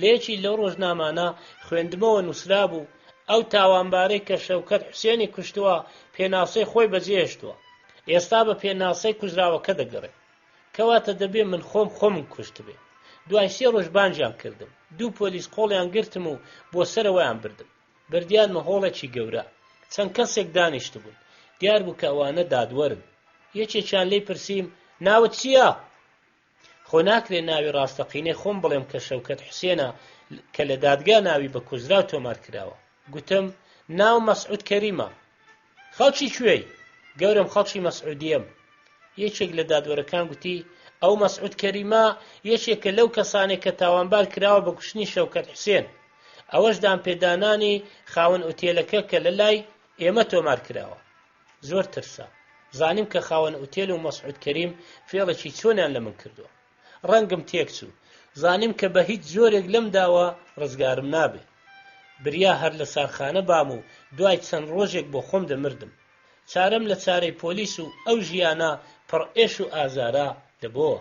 لە یەکی لەو ڕۆژنامانە خوێندمەوە نووسرا بوو ئەو تاوانبارەی کە شەوکەت حوسێنی کوشتووە پێناسەی خۆی بەجێهێشتووە، ئێستا بە پێناسەی کوژراوەکە دەگەڕێت، کەواتە دەبێ من خۆم کوشت بێ. دوای 3 ڕۆژ بانجیان کردم، 2 پۆلیس قۆڵیان گرتم و بۆ سەرەوەیان بردم، بردیانمە هۆڵێکی گەورە. چەند کەسێک دانیشت بوون، دیار بوو کە ئەوانە دادوەرن. یەکێکیان لێی پرسییم ناوت چییە؟ خۆ ناکرێ ناوی ڕاستەقینەی خۆم بڵێم کە شەوکەت حوسێنە کە لە دادگا ناوی بە کوژرا و تۆمار کراوە. گوتم ناو مەسعود کەریمە. خەڵکی کوێی؟ گەورم خەڵکی مەسعودیەم. یەکێک لە دادوەرەکان گوتی ئەو مەسعود کەریمە یەکێکە لەو کەسانێک کە تاوانبار کراوە بە کوشتنی شەوکەت حوسێن، ئەوەش دامپێدانانی خاوەن ئوتێلەکە کە لە لای ئێمە تۆمار کراوە. زۆر ترسا، زانیم کە خاوەن ئوتێل و مەسعود کەریم فێڵێکی چۆنیان لە من کردووە. ڕەنگم تێکچوو، زانیم کە بە هیچ زۆرێک لەم داوە ڕزگارم نابێ. بریا هەر لە سارخانە بام و دوای چەند ڕۆژێک بۆ خۆم دەمردم. چارەم لە چارەی پۆلیس و ئەو ژیانە پڕ ئێش و ئازارە دەبەوە.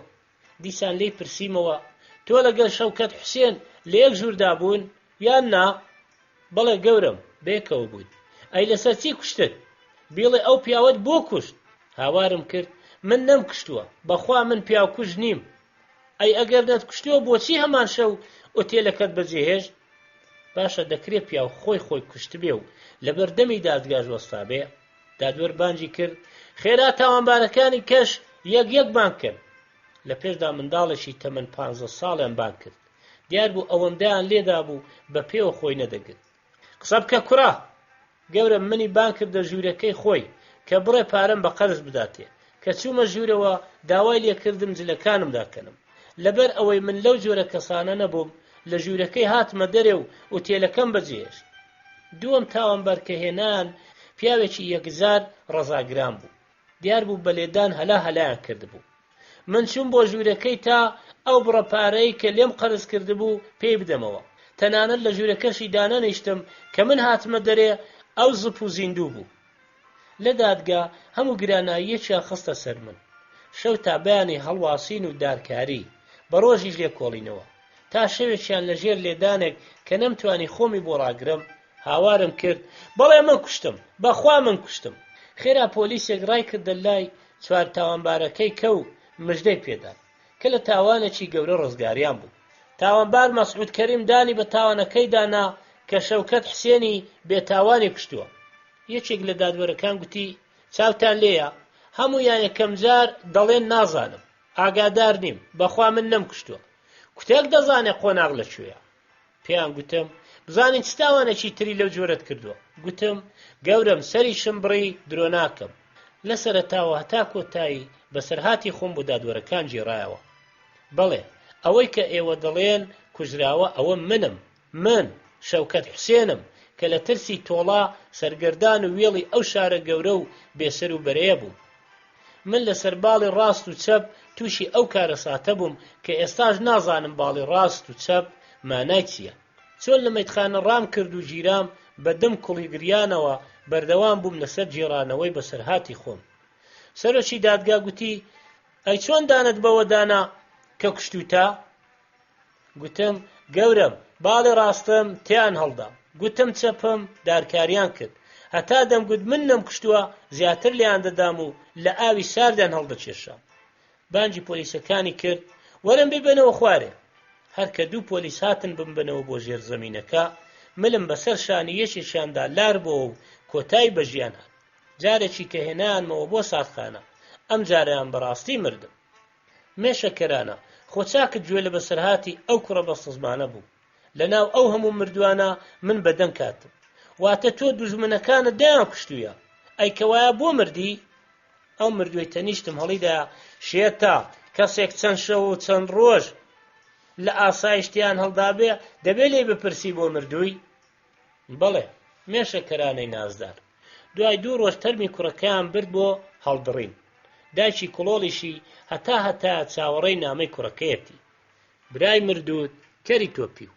دیسان لێی پرسیمەوە تۆ لەگەڵ شەوکەت حوسێن لە یەک ژووردا بوون یان نا؟ بەڵێ گەورم بێکەوە بووین. ئەی لەسەر چی کوشتت؟ بیڵێ ئەو پیاوەت بۆ کوشت. هاوارم کرد من نەم کوشتووە، بەخوا من پیاوکوژ نیم. ئەی ئەگەر نەتکوشتووە بۆچی هەمان شەو ئۆتێلەکەت بەجێهێشت؟ باشە دەکرێت پیاو خۆی کوشت بێ و لە بەردەمی دادگاش وەستا بێ. دادوەر بانجی کرد خێرا تاوانبارەکانی کەش یەک بان کرد. لە پێشدا منداڵێکی تەمەن 15 ساڵیان بان کرد، دیار بوو ئەوەندەیان لێدا بوو بە پێوە خۆی نەدەگرت. قسە بکە کوڕە. گەورم منی بان کردە ژوورەکەی خۆی کە بڕێ پارەم بە قەرز بداتێ، کە چوومە ژوورەوە داوای لێکردم جلەکانم داکەنم. لەبەر ئەوەی من لەو جۆرە کەسانە نەبووم لە ژوورەکەی هاتمە دەرێ و ئوتێلەکەم بەجێهێشت. دووەم تاوانبار کە هێنان پیاوێکی 1000 ڕەزاگران بوو، دیار بوو بەلێدان هەلایان کردبوو. من چوون بۆ ژوورەکەی تا ئەو بڕە پارەی کە لێم قەرز کردبوو پێی بدەمەوە. تەنانەت لە ژوورەکەشی دانەنیشتم کە من هاتمە دەرێ ئەو زپ و زیندوو بوو. لە دادگا هەموو گراناییەکیان خستە سەر من. شەو تا بەیانی هەڵواسین و دارکاری بە ڕۆژیش لێکۆڵینەوە، تا شەوێکیان لە ژێر لێدانێک کە نەمتوانی خۆمی بۆ ڕاگرم هاوارم کرد بەڵێ من کوشتم، بەخوا من کوشتم. خێرا پۆلیسێک ڕای کردە لای 4 تاوانبارەکەی کە و مژدەی پێدان کە لە تاوانێکی گەورە ڕزگاریان بوو. تاوانبار مەسعود کەریم دانی بە تاوانەکەی دانا کە شەوکەت حوسێنی بێتاوانی کوشتووە. یەکێک لە دادوەرەکان گوتی چاوتان لێیە؟ هەموویان یەکەم جار دەڵێن نازانم، ئاگادار نیم، بەخوا من نەم کوشتووە. کوتێک دەزانێ قۆناغ لەکوێیە؟ پێیان گوتم بزانین چ تاوانێکی تری لەو جۆرەت کردووە. گوتم گەورم سەری شم بڕی درۆ ناکەم. لە سەرەتاوە هەتا کۆتایی بەسەرهاتی خۆم بۆ دادوەرەکان جێڕایەوە. بەڵێ ئەوەی کە ئێوە دەڵێن کوژراوە ئەوە منم، من شەوکەت حوسێنم کە لە ترسی تۆڵا سەرگەردان و وێڵی ئەو شارە گەورە و بێسەر و بەرەیە بووم. من لەسەر باڵی ڕاست و چەپ تووشی ئەو کارە ساتە بووم کە ئێستاش نازانم باڵی ڕاست و چەپ مانای چییە. چۆن لە مەیتخانە ڕام کرد و گیرام بە دم کوڵی گریانەوە بەردەوام بووم لەسەر جێڕانەوەی بەسەرهاتی خۆم. سەرۆکی دادگا گوتی ئەی چۆن دانت بەوە دانا کە کوشتوتە؟ گوتم گەورم باڵی ڕاستم تیان هەڵدا، گوتم چەپم دارکاریان کرد، هەتا دەمگوت من نەم کوشتووە زیاتر لیان دەدام و لە ئاوی ساردیان هەڵدەکێشام. بانجی پۆلیسەکانی کرد وەرن ببنەوە خوارێ. هەر کە 2 پۆلیس هاتن بمبنەوە بۆ ژێر زەمینەکە، ملم بەسەر شانی یەکێکیاندا لار بۆ و کۆتایی بەژیان هات. جارێکی کە هێنانمەوە بۆ ساتخانە، ئەم جارەیان بەڕاستی مردم. مێشەکەرانە خۆ چاکت گوێ لە بەسەرهاتی ئەو کوڕە بەستەزمانە بوو. لەناو ئەو هەموو مردوانە من بەدەم کاتم. واتە تۆ دوژمنەکانت دایان کوشتوویە؟ ئەی کەوایە بۆ مردی؟ ئەو مردوی تەنیشتم هەڵیدا شێتە کەسێک چەند شەو و چەند ڕۆژ لە ئاسایشتیان هەڵدابێ دەبێ لێ بپرسی بۆ مردووی؟ بەڵێ مێشەکەرانەی نازدار. دوای 2 ڕۆژ تەرمی کوڕەکەیان برد بۆ هەڵدڕین. دایکی کڵۆڵیشی هەتا چاوەڕێی نامەی کوڕەکەیەتی. برای مردووت کەری تۆپی و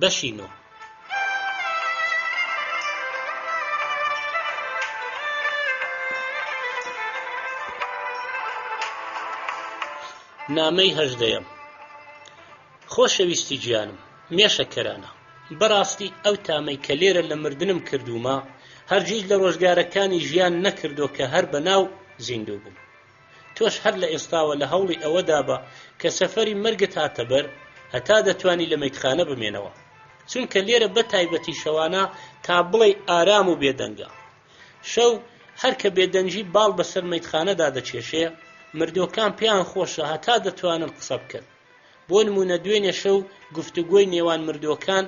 بەشی 9. نامەی هەژدەیەم. خۆشەویستی گیانم، مێشەکەرانە، بەڕاستی ئەو تامەی کە لێرە لە مردنم کردومە هەرگیز لە ڕۆژگارەکانی ژیان نەکردو کە هەر بەناو زیندوو بووم. تۆش هەر لە ئێستاوە لە هەوڵی ئەوەدا بە کە سەفەری مەرگت هاتە بەر هەتا دەتوانی لە مەیتخانە بمێنەوە، چونکە لێرە بە تایبەتی شەوانە تا بڵێ ئارام و بێدەنگە. شەو هەر کە بێدەنجی باڵ بەسەر مەیتخانەدا دەچێشێ، مردوەکان پێیان خۆشە هەتا دەتوانن قسە بکەن. بۆ نمونە دوێنێ شەو گفتوگۆی نێوان مردوەکان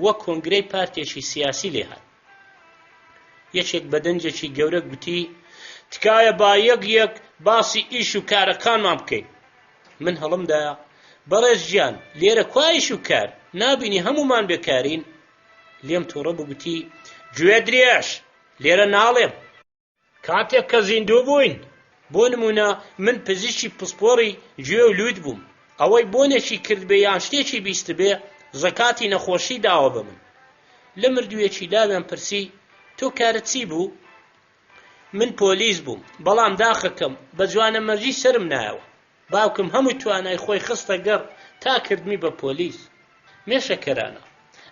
وەک کۆنگرەی پارتێکی سیاسی لێهات. یەکێک بە دەنجێکی گەورە گوتی تکایە با یەک باسی ئیش و کارەکانمان بکەین. من هەڵمدایە بەڕێز گیان، لێرە کوا ئیش و کار؟ نابینی هەمومان بێکارین؟ لێم تووڕە بگوتی گوێ درێژ، لێرە ناڵێم. کاتێک کە زیندوو بووین، بۆ نمونە من پزیشکی پسپۆڕی گوێ و لووت بووم، ئەوەی بۆنێکی کرد بێ یان شتێکی بیست بێ زەکاتی نەخۆشی داوە بە من. لە مردوویەکی لاویان پرسی تۆ کارت چی بوو؟ من پۆلیس بووم، بەڵام داخەکەم بە جوانەمەرجی سرم نایەوە. باوکم هەموو توانای خۆی خستە گەڕ تا کردمی بە پۆلیس. مێشەکەرانە،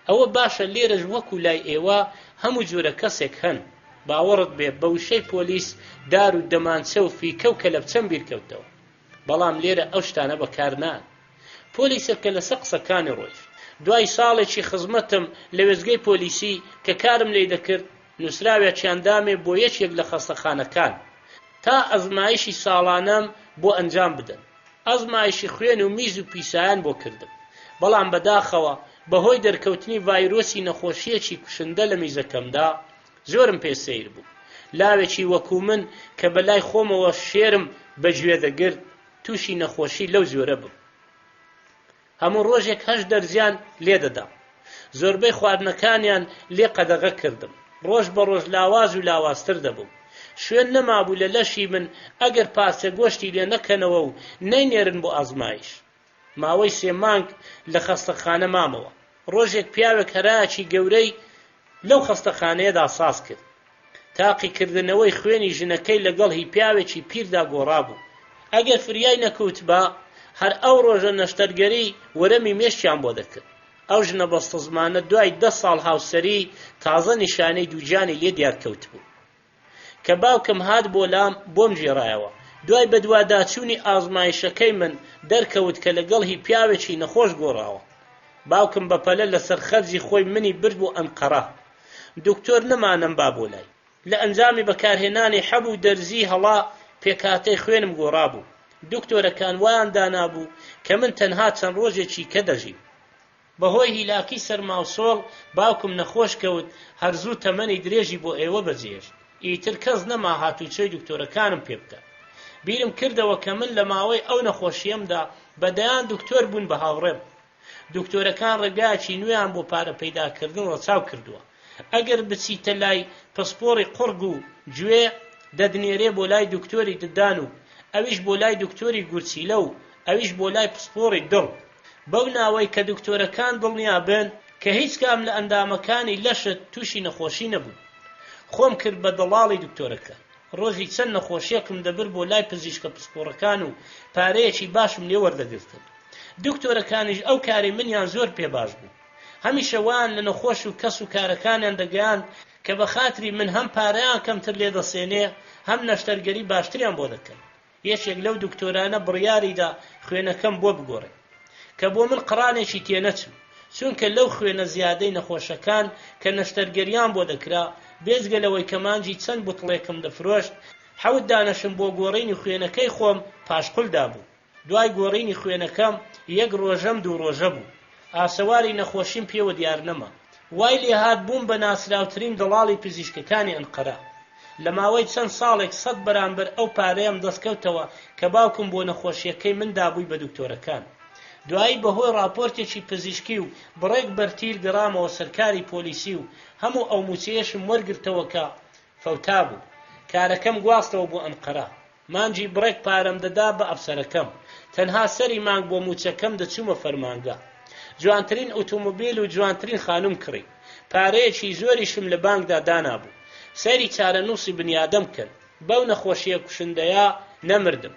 ئەوە باشە لێرەش وەکو لای ئێوە هەموو جۆرە کەسێک هەن باوەڕت بێ بە وشەی پۆلیس دار و دەمانچە و فیکە و کەلەپچەم بیرکەوتەوە، بەڵام لێرە ئەو شتانە بەکار نان. پۆلیسەکە لەسەر قسەکانی ڕۆیش. دوای ساڵێکی خزمەتم لە وێزگەی پۆلیسی کە کارم لێ دەکرد، نووسراوێکیان دامێ بۆ یەکێک لە خەستەخانەکان تا ئەزمایشی ساڵانەم بۆ ئەنجام بدەن. ئەزمایشی خوێن و میز و پیسایان بۆ کردم، بەڵام بەداخەوە بەهۆی دەرکەوتنی ڤایرۆسی نەخۆشیەکی کوشندە لە میزەکەمدا زۆرم پێسەیر بوو. لاوێکی وەکو من کە بەلای خۆمەوە شێرم بەگوێ دەگرت تووشی نەخۆشی لەو زۆرە بوو. هەموو ڕۆژێک 8 دەرزیان لێدەدام. زۆربەی خواردنەکانیان لێ قەدەغە کردم. ڕۆژ بە ڕۆژ لاواز و لاوازتر دەبوو. شوێن نەمابوو لە لەشی من ئەگەر پارچە گۆشتی لێ نەکەنەوە و نەینێرن بۆ ئازمایش. ماوەی 3 مانگ لە خەستەخانە مامەوە. ڕۆژێک پیاوێک هەرایەکی گەورەی لەو خەستەخانەیەدا ساز کرد. تاقیکردنەوەی خوێنی ژنەکەی لەگەڵ هی پیاوێکی پیردا گۆڕا بوو. ئەگەر فریای نەکەوت بە هەر ئەو ڕۆژە نەشتەرگەری وەرەمی مێشتیان بۆ دەکرد. ئەو ژنە بەستە زمانە دوای 10 ساڵ هاوسەری تازە نیشانەی دووجانی لێ دیارکەوت بوو. کە باوکم هات بۆ لام بۆم گێڕایەوە. دوای بە دوواداچوونی ئازمایشەکەی من دەرکەوت کە لەگەڵ هی پیاوێکی نەخۆش گۆڕاوە. باوکم بەپەلە لەسەر خەرجی خۆی منی برد بۆ ئەنقەرە. دکتۆر نەمانم با بۆ لای. لە ئەنجامی بەکارهێنانی حەبوو دەرزی هەڵا پێکاتەی خوێنم گۆڕا بوو. دکتۆرەکان وایان دانابوو کە من تەنها چەند ڕۆژێکی کە دەژیم. بەهۆی هیلاکی سەرماوسۆڵ باوکم نەخۆش کەوت، هەرزوو تەمەنی درێژی بۆ ئێوە بەجێشت. ئیتر کەس نەما هاتووچەی دکتۆرەکانم پێ بکە. بیرم کردەوە کە من لە ماوەی ئەو نەخۆشیەمدا بەدەیان دکتۆر بوون بە هاوڕێم. دکتۆرەکان ڕێگایەکی نوێیان بۆ پارە پەیداکردن ڕەچاو کردووە. ئەگەر بچیتە لای پسپۆڕی قوڕگ و گوێ دەدنێرێ بۆ لای دکتۆری ددان و ئەویش بۆ لای دکتۆری گورچیلە و ئەویش بۆ لای پسپۆڕی دڵ. بەو ناوەی کە دکتۆرەکان دڵنیا بن کە هیچ کام لە ئەندامەکانی لەشت تووشی نەخۆشی نەبوو. خۆم کرد بە دڵاڵی دکتۆرەکان. ڕۆژی چەند نەخۆشیەکم دەبر بۆ لای پزیشکە پسپۆڕەکان و پارەیەکی باشم لێ وەردەگرتن. دکتۆرەکانیش ئەو کاری منیان زۆر پێ باش بوو. هەمیشە وان لە نەخۆش و کەس و کارەکانیان دەگەیاند کە بە خاتری من هەم پارەیان کەمتر لێ دەسێنێ هەم نەشتەرگەری باشتریان بۆ دەکەن. یەکێک لەو دکتۆرانە بڕیاریدا خوێنەکەم بۆ بگۆڕێ کە بۆ من قڕانێکی تێنەچوو، چونکە لەو خوێنە زیادەی نەخۆشەکان کە نەشتەرگەریان بۆ دەکرا بێجگەلەوەی کە مانجی چەند بوتڵێکم دەفرۆشت، 7 دانەشم بۆ گۆڕینی خوێنەکەی خۆم پاشقولدا بوو. دوای گۆڕینی خوێنەکەم 1 ڕۆژەم 2 ڕۆژە بوو. ئاسەواری نەخۆشیم پێوە دیار نەما. وای لێ هات بووم بە ناسراوترین دڵاڵی پزیشکەکانی ئەنقەرە. لە ماوەی چەند ساڵێک 100 بەرامبەر ئەو پارەیەم دەستکەوتەوە کە باوکم بۆ نەخۆشیەکەی من دابووی بە دکتۆرەکان. دوایی بەهۆی راپۆرتێکی پزیشکی و بڕێک بەرتیر گەڕامەوە سەرکاری پۆلیسی و هەموو ئەو موچەیەشم وەرگرتەوە کە فەوتا بوو. کارەکەم گواستەوە بۆ ئەنقەرە. مانجی بڕێک پارەم دەدا بە ئەفسەرەکەم. تەنها سەری مانگ بۆ موچەکەم دەچوومە فەرمانگە. جوانترین ئۆتۆمۆبیل و جوانترین خانوم کڕی. پارەیەکی زۆریشم لە بانکدا دانابوو. سەری چارەنووسی بنیادەم کرد. بەو نەخۆشیە کوشندەیە نەمردم.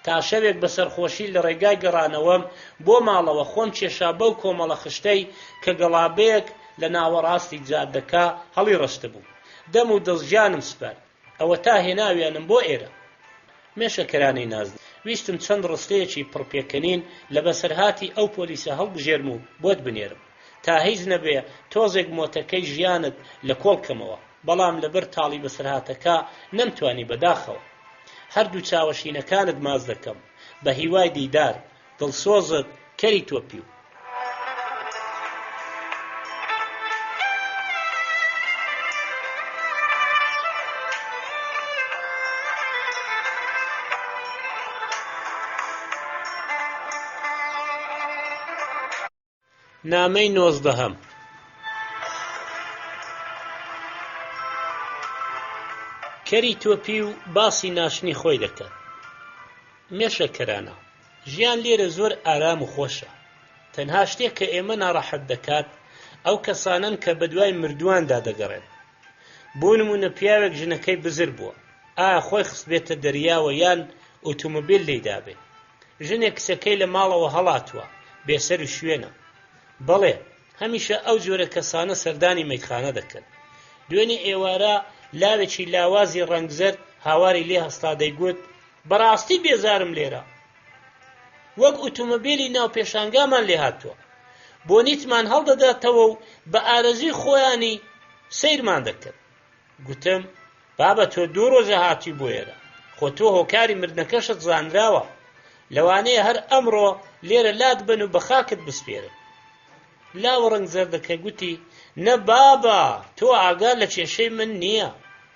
تا شەوێک بە سەرخۆشی لە ڕێگای گەڕانەوەم بۆ ماڵەوە خۆم کێشا بەو کۆمەڵە خشتەی کە گەڵابەیەک لە ناوەڕاستی جادەکە هەڵی ڕشت بوو. دەم و دڵژیانم سپار. ئەوە تا هێناویانم بۆ ئێرە. مێشەکەرانی نازن، ویستم چەند ڕستەیەکی پڕپێکەنین لە بەسەرهاتی ئەو پۆلیسە هەڵبژێرم و بۆت بنێرم تا هیچ نەبێ تۆزێک مۆتەکەی ژیانت لە کۆڵکەمەوە، بەڵام لەبەر تاڵی بەسەرهاتەکە نەمتوانی بەداخەوە. هەردوو چاوەشینەکانت ماز دەکەم بە هیوای دیدار، دڵسۆزت کەری تۆپی و نامەی 19 کەری تۆپی و باسی ناشنی خۆی دەکات. مێشەکەرانە، ژیان لێرە زۆر ئارام و خۆشە. تەنها شتێک کە ئێمە ناڕەحەت دەکات ئەو کەسانن کە بەدوای مردوواندا دەگەڕێن. بۆ نمونە پیاوێک ژنەکەی بزر بووە، ئایا خۆی خستبێتە دەریاوە یان ئۆتۆمۆبیل لێدابێ. ژنێک کچەکەی لە ماڵەوە هەڵاتووە، بێسەر و شوێنە. بەڵێ، هەمیشە ئەو جۆرە کەسانە سەردانی مەیخانە دەکەن. دوێنێ ئێوارە لاوێکی لاوازی ڕەنگزەر هاواری لێ هەستا دەیگوت بەڕاستی بێزارم لێرە، وەک ئۆتۆمۆبیلی ناو پێشانگامان لێ هاتووە، بۆ نیتمان هەڵدەداتەوە و بە ئارەزوی خۆیانی سەیرمان دەکرد. گوتم بابە تۆ 2 ڕۆژە هاتی بۆ ئێرە، خۆ تۆ هۆکاری مردنەکەشت زانراوە، لەوانەیە هەر ئەمڕۆ لێرە لات بن و بە خاکت بسپێرن. لاوە ڕەنگزەردەکە گوتی نە بابە، تۆ ئاگار لە کێشەی من نییە.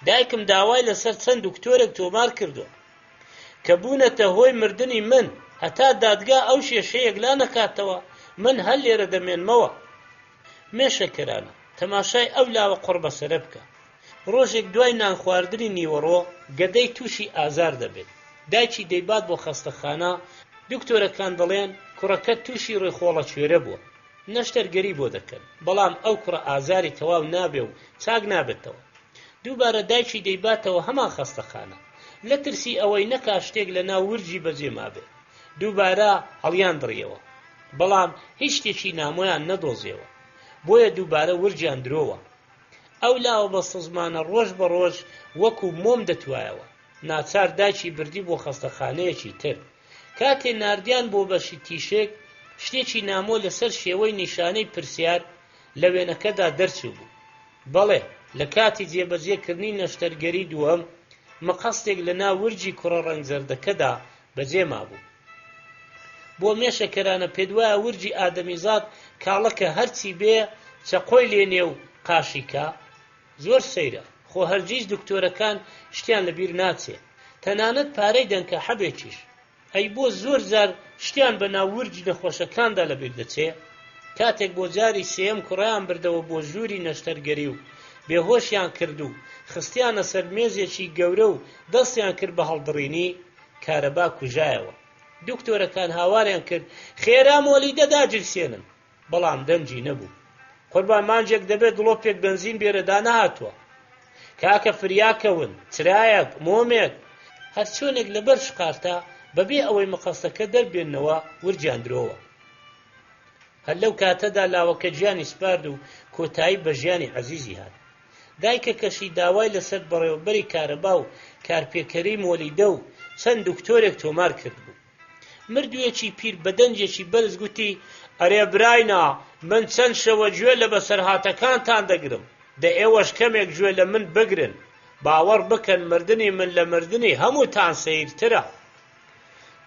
دایکم داوای لەسەر چەند دکتۆرێک تۆمار کردو کە بوونەتە هۆی مردنی من، هەتا دادگا ئەو کێشەیەک لا نەکاتەوە، من هەر لێرە دەمێنمەوە. مێشەکەرانە، تەماشای ئەو لاوە قڕ بەسەرە بکە. ڕۆژێک دوای نان خواردنی نیوەڕۆ گەدەی تووشی ئازار دەبێت. دایکی دەیبات بۆ خەستەخانە، دکتۆرەکان دەڵێن کوڕەکە تووشی ڕێخۆڵە کوێرە بووە، نەشتەرگەری بۆ دەکەن، بەڵام ئەو کوڕە ئازاری تەواو نابێ و چاک نابێتەوە. دووبارە دایکی دەیباتەوە هەمان خەستەخانە، لە ترسی ئەوەی نەکا شتێک لە ناو ورجی بەجێ مابێ. دووبارە هەڵیان دڕیەوە، بەڵام هیچ شتێکی نامۆیان نەدۆزیەوە، بۆیە دووبارە ورجیان درۆوە. ئەو لاوە بەستە زمانە ڕۆژ بە ڕۆژ وەکو مۆم دەتوایەوە. ناچار دایکی بردی بۆ خەستەخانەیەکی تر. کاتێ ناردیان بۆ بەشی تیشێک، شتێکی نامۆ لەسەر شێوەی نیشانەی پرسیار لە وێنەکەدا دەرچوو بوو. بەڵێ، لە کاتی جێبەجێکردنی نەشتەرگەری دووەم مەقەستێک لە ناو ورجی کوڕە ڕەنگزەردەکەدا بەجێ مابوو. بۆ مێشەکەرانە پێدوایە ورجی ئادەمیزاد کاڵەکە هەرچی بێ چەقۆی لێنێ و قاشیکە زۆر سەیرە، خۆ هەرگیز دکتۆرەکان شتیان لەبیر ناچێ، تەنانەت پارەی دەنکە حەبێکیش. ئەی بۆ زۆر زار شتیان بە ناو ورجی نەخۆشەکاندا لەبیر دەچێ. کاتێک بۆ جاری سێم کوڕیان بردەوە بۆ ژووری نەشتەرگەری و بێهۆشیان کرد و خستیانە سەر مێزێکی گەورە و دەستیان کرد بە هەڵدڕینی، کارەبا کوژایەوە. دکتۆرەکان هاواریان کرد خێرا مۆلیدە داگیرسێنن، بەڵام دەنجی نەبوو. قوربان مانجێک دەبێت دڵۆپێک بنزین بێرەدا نەهاتووە. کاکە فریاکەون، چرایەک، مۆمێک، هەر چۆنێک لەبەر شقارتا بەبێ ئەوەی مەقەستەکە دەربێننەوە ورجیان درۆوە. هەر لەو کاتەدا لاوەکە گیانی سپارد و کۆتایی بە ژیانی عەزیزی هات. دایکە کەشی داوای لەسەر بەڕێوەبەری کارەبا و کارپێکەری مۆلیدە و چەند دکتۆرێک تۆمار کرد بوو. مردوویەکی پیر بە دەنجێکی بەرز گوتی ئەرێ براینا، من چەند شەوە گوێ لە بەسەرهاتەکانتان دەگرم، دە ئێوەش کەمێک گوێ لە من بگرن، باوەڕ بکەن مردنی من لە مردنی هەمووتان سەیرترە.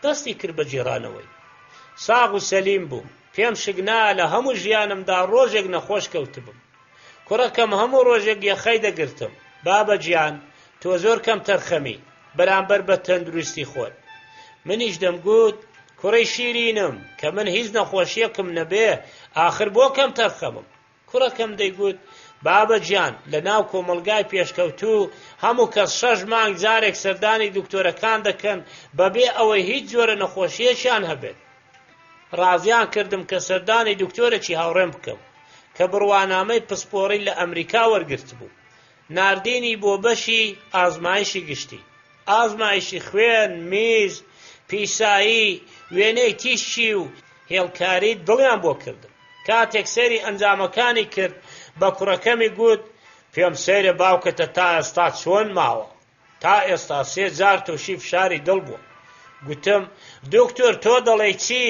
دەستی کرد بە جێڕانەوەی. ساغ و سەلیم بووم، پێم شک نایە لە هەموو ژیانمدا ڕۆژێک نەخۆش کەوتبم. کوڕەکەم هەموو ڕۆژێک یەخەی دەگرتم. بابە گیان، تۆ زۆر کەم تەرخەمی بەرامبەر بە تەندروستی خۆت. منیش دەمگوت کوڕی شیرینم کە من هیچ نەخۆشیەکم نەبێ، ئاخر بۆ کەم تەرخەمم. کوڕەکەم دەیگوت بابە گیان، لە ناو کۆمەلگای پێشکەوتوو هەموو کەس 6 مانگ جارێک سەردانی دکتۆرەکان دەکەن بەبێ ئەوەی هیچ جۆرە نەخۆشیەکیان هەبێت. ڕازیان کردم کە سەردانی دکتۆرێکی هاوڕێم بکەم کە بڕوانامەی پسپۆڕی لە ئەمریکا وەرگرت بوو. ناردینی بۆ بەشی ئازمایشی گشتی، ئازمایشی خوێن، میز، پیسایی وێنەی تیشی و هێڵکاری دڵیان بۆ کردم. کاتێک سەیری ئەنجامەکانی کرد بە کوڕەکەمی گوت پێم سەیرە باوکەتە تا ئێستا چۆن ماوە. تا ئێستا 3 جار تووشی فشاری دڵ بووە. گوتم دکتۆر تۆ دەڵێی چی؟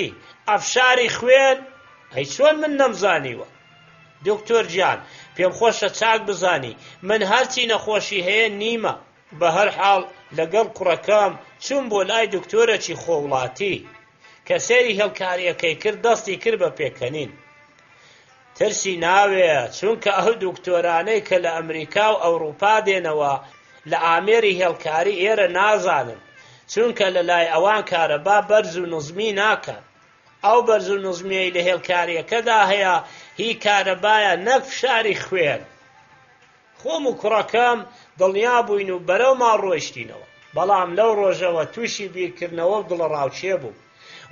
ئەفشاری خوێن؟ ئەی چۆن من نەمزانیوە؟ دکتۆر گیان پێم خۆشە چاک بزانی من هەرچی نەخۆشی هەیە نیمە. بە هەر حاڵ لەگەڵ کوڕەکەم چوون بۆ لای دکتۆرێکی خۆوڵاتی کە سەیری هێڵکاریەکەی کرد دەستی کرد بە پێکەنین. ترسی ناوێ چونکە ئەو دکتۆرانەی کە لە ئەمریکا و ئەوروپا دێنەوە لە ئامێری هێڵکاری ئێرە نازانن چونکە لە لای ئەوان کارەبا بەرز و نزمی ناکات. ئەو بەرز و نزمیەی لە هێڵکاریەکەدا هەیە هی کارەبایە نەک فشاری خوێن. خۆم و کوڕەکەم دڵنیا بووین و بەرەو ماڵ ڕۆیشتینەوە. بەڵام لەو ڕۆژەوە تووشی بیرکردنەوە و دڵڕاوچێ بوو.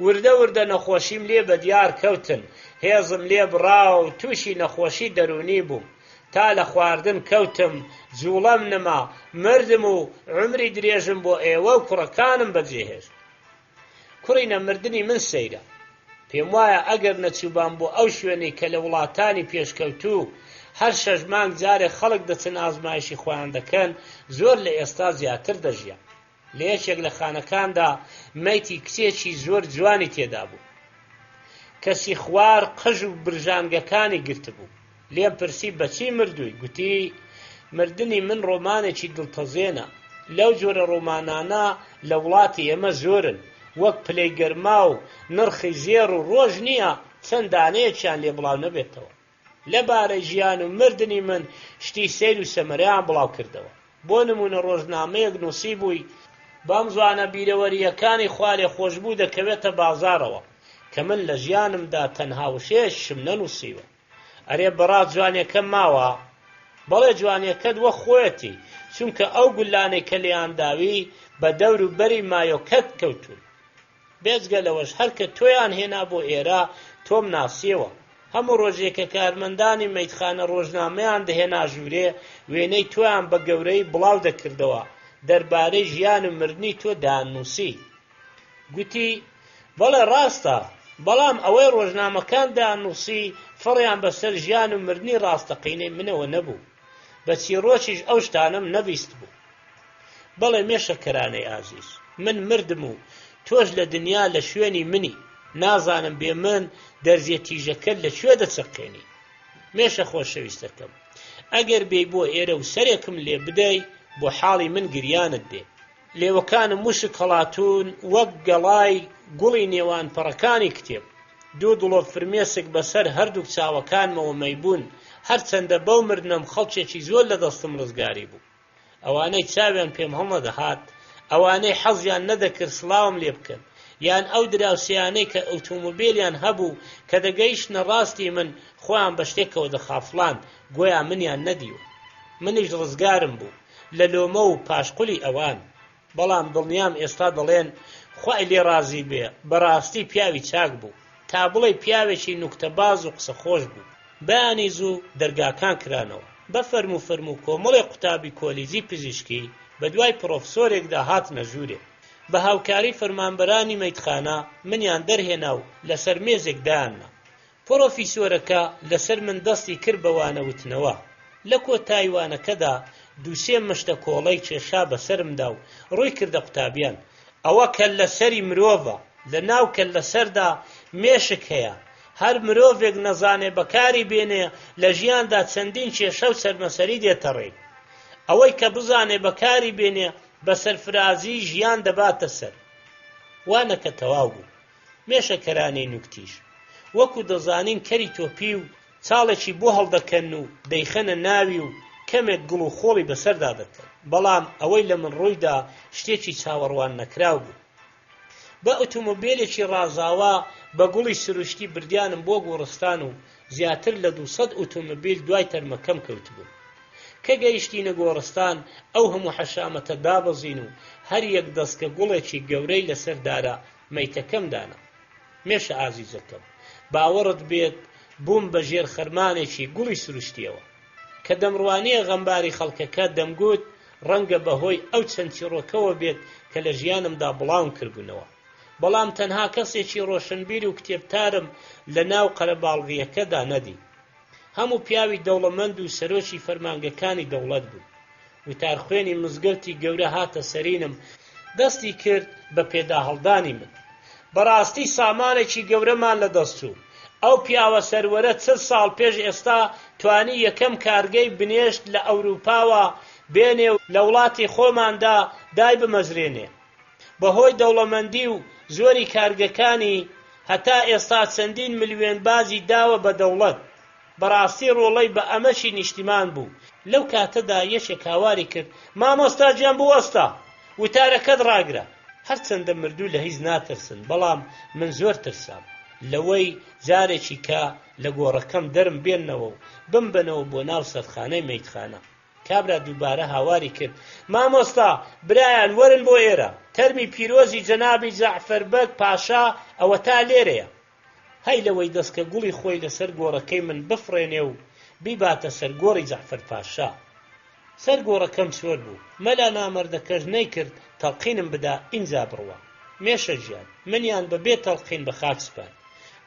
وردە وردە نەخۆشیم لێ بە دیار کەوتن، هێزم لێ بڕاو و تووشی نەخۆشی دەرونی بووم. تا لە خواردن کەوتم، جوڵەم نەما، مردم و عمری درێژم بۆ ئێوە و کوڕەکانم بەجێهێشت. کوڕی نەمردنی من سەیرە. پێم وایە ئەگەر نەچووبان بۆ ئەو شوێنەی کە لە وڵاتانی پێشکەوتوو هەر 6 مانگ جارێک خەڵک دەچن ئازمایشی خۆیان دەکەن زۆر لە ئێستا زیاتر دەژیان. لە یەکێک لە خانەکاندا مەیتی کچێکی زۆر جوانی تێدا بوو. کەسی خوار قژ و برژانگەکانی گرت بوو. لێم پرسی بەچی مردووی؟ گوتی مردنی من ڕۆمانێکی دڵتەزێنە. لەو جۆرە ڕۆمانانە لە وڵاتی ئێمە زۆرن، وەک پلەی گەرما و نرخی زێر و ڕۆژ نییە چەند دانەیەکیان لێ بڵاو نەبێتەوە. لەبارەی ژیان و مردنی من شتی سیر و سەمەرەیان بڵاو کردەوە. بۆ نمونە ڕۆژنامەیەک نووسی بووی بەم زوانە بیرەوەریەکانی خوالێ خۆشببوو دەکەوێتە بازارەوە کە من لە ژیانمدا تەنها وشەیەکیشم نەنووسیوە. ئەرێ بەڕاست جوانیەکەم ماوە؟ بەڵێ جوانیەکەت وە خۆیەتی چونکە ئەو گولانەی کە لێیان داوی بە دەور و بەری مایۆکەت کەوتون. بێجگە لەوەش هەر کە تۆیان هێنا بۆ ئێرە تۆم ناسیەوە. هەموو ڕۆژێکە کارمەندانی مەیتخانە ڕۆژنامەیان دەهێنا ژوورێ وێنەی تۆیان بە گەورەی بڵاو دەکردەوە دەربارەی ژیان و مردنی تۆ دانووسی. گوتی بەڵێ ڕاستە، بەڵام ئەوەی ڕۆژنامەکان دانووسی فڕیان بەسەر ژیان و مردنی ڕاستەقینەی منەوە نەبوو. بە چیرۆکیش ئەو شتانم نەبیست بوو. بەڵێ مێشەکەرانەی ئازیز، من مردم و تۆش لە دنیا لە شوێنی منی. نازانم بێ من دەرزیە تیژەکەت لەکوێ دەچەقێنی. مێشە خۆشەویستەکەم، ئەگەر بێی بۆ ئێرە و سەرێکم لێ بدەی بۆ حاڵی من گریانت دێ. لێوەکانم موشک هەڵاتون وەک گەڵای گوڵی نێوان پەڕەکانی کتێب. دوو دڵۆ فرمێسک بەسەر هەردوو چاوەکانمەوە مەیبوون. هەرچەندە بەو مردنم خەڵکێکی زۆر لە دەستم ڕزگاری بوو. ئەوانەی چاویان پێم هەڵنەدەهات، ئەوانەی حەزیان نەدەکرد سڵاوم لێ بکەن، یان ئەو دراوسیانەی کە ئۆتۆمۆبیلیان هەبوو کە دەگەیشتنە ڕاستی من خۆیان بە شتێکەوە دەخافڵان گۆیان منیان نەدیوە. منیش ڕزگارم بوو لە لۆمە و پاشقولی ئەوان. بەڵام دڵنیام ئێستا دەڵێن خوای لێ ڕازی بێ بەڕاستی پیاوی چاک بوو، تا بڵێ پیاوێکی نوکتەباز و قسە خۆش بوو. بەیانی زوو دەرگاکان کرانەوە. بە فەرمو کۆمەڵی قوتابی کۆلیجی پزیشکی بە دوای پرۆفسۆرێکدا هاتنە ژوورێ. بە هاوکاری فەرمانبەرانی مەیتخانە منیان دەرهێنا و لەسەر مێزێک دایاننا. پرۆفیسۆرەکە لەسەر من دەستی کرد بە وانەوتنەوە. لە کۆتاییوانەکەدا دووسێ مشتە کۆڵەی کێشا بەسەرمدا و ڕووی کردە قوتابیان ئەوە کە لەسەری مرۆڤە، لە ناو کە لەسەردا مێشک هەیە. هەر مرۆڤێک نەزانێ بەکاری بێنێ لە ژیاندا چەندین کێشە و سەرمەسەری دێتە ڕێی. ئەوەی کە بزانێ بەکاری بێنێ بە سەرفرازی ژیان دەباتە سەر. وانە کە تەواو بوو. مێشەکەرانەی نوکتیش وەکو دەزانین کەری تۆپی و چاڵێکی بۆ هەڵدەکەن و دەیخەنە ناوی و کەمێک گوڵ و خۆڵی بەسەردا دەکەن. بەڵام ئەوەی لە من ڕوویدا شتێکی چاوەڕوان نەکراو بوو. بە ئۆتۆمۆبیلێکی ڕازاوە بە گوڵی سروشتی بردیانم بۆ گۆڕستان و زیاتر لە 200 ئۆتۆمۆبیل دوای تەرمەکەم کەوتبوون. کە گەیشتینە گۆڕستان ئەو هەموو حەشامەتە دابەزین و هەر یەک دەستکە گوڵێکی گەورەی لەسەردارە مەیتەکەم دانا. مێشە ئازیزەکەم، باوەڕت بێت بووم بە ژێر خەرمانێکی گوڵی سروشتیەوە کە دەمڕوانیە غەمباری خەڵکەکە دەمگوت ڕەنگە بەهۆی ئەو چەند چیرۆکەوە بێت کە لە ژیانمدا بڵاوم کردبوونەوە. بەڵام تەنها کەسێکی ڕۆشنبیر و کتێبتارم لە ناو قەرەباڵغیەکەدا نەدی. هەموو پیاوی دەوڵەمەند و سەرۆکی فەرمانگەکانی دەوڵەت بوو. وتارخوێنی مزگەوتی گەورە هاتە سەرینم، دەستی کرد بە پێداهەڵدانی من. بەڕاستی سامانێکی گەورەمان لەدەستچوو. ئەو پیاوە سەروەرە 40 ساڵ پێش ئێستا توانی یەکەم کارگەی بنێشت لە ئەوروپاوە بێنێ و لە وڵاتی خۆماندا دای بمەزرێنێ. بەهۆی دەوڵەمەندی و زۆری کارگەکانی هەتا ئێستا چەندین ملیۆن بازی داوە بە دەوڵەت. بەڕاستی ڕۆڵەی بە ئەمەشی نیشتیمان بوو. لەو کاتەدا یەشێک هاواری کرد: مامۆستا گیان بوەستە، وتارەکەت ڕاگرە. هەرچەندە مردوو لە هیچ ناترسن، بەڵام من زۆر ترسام لەوەی جارێکی کە لە گۆڕەکەم دەرم بێننەوە و بمبەنەوە بۆ ناو سەرخانەی مەیتخانە. کابرا دووبارە هاواری کرد: مامۆستا برایان وەرن بۆ ئێرە، تەرمی پیرۆزی جەنابی جەعفەربەگ پاشا ئەوە تا لێرەیە. هەی لەوەی دەستکە گوڵی خۆی لەسەر گۆڕەکەی من بفڕێنێ و بیباتە سەر گۆڕی جەعفەر پاشا. سەر گۆڕەکەم سۆر بوو، مەلا نامەردەکەش نەیکرد تەڵقینم بدا ئینجا بڕوە. مێشە گیان منیان بەبێ تەڵقین بە خاک سپان.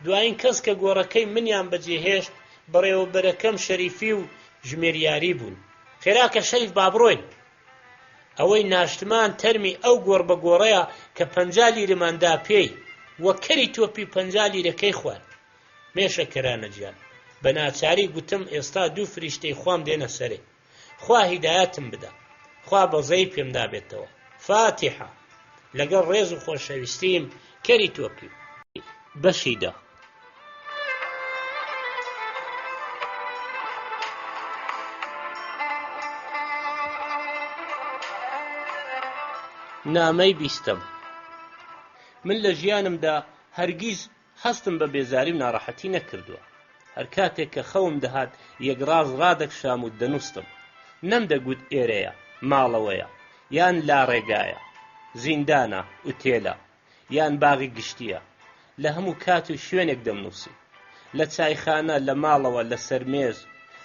دوایین کەس کە گۆڕەکەی منیان بەجێهێشت بەڕێوەبەرەکەم شەریفی و ژمێریاری بوون. خێراکە شەریف با بڕۆین. ئەوەی ناشتمان تەرمی ئەو گۆڕ بە گۆڕەیە کە 50 لیرماندا پێی، وە کەری تۆپی 50 لیرەکەی خوارد. مێشە کەرانە گیان بە ناچاری گوتم ئێستا 2 فریشتەی خوام دێنە سەرێ. خوا هیدایەتم بدە، خوا بەزەی پێم دابێتەوە. فاتحە. لەگەڵ ڕێز و خۆشەویستیم کەری تۆپی بەشیدا. نامەی 20. من لە ژیانمدا هەرگیز هەستم بە بێزاری و ناڕەحەتی نەکردووە. هەر کاتێک کە خەوم دەهات یەکڕاز ڕادەکشام و دەنووستم. نەمدەگوت ئێرەیە، ماڵەوەیە، یان لا ڕێگایە، زیندانە، ئوتێلە، یان باغی گشتیە. لە هەموو کات و شوێنێک دەمنووسی. لە چایخانە، لە ماڵەوە، لەسەر مێز،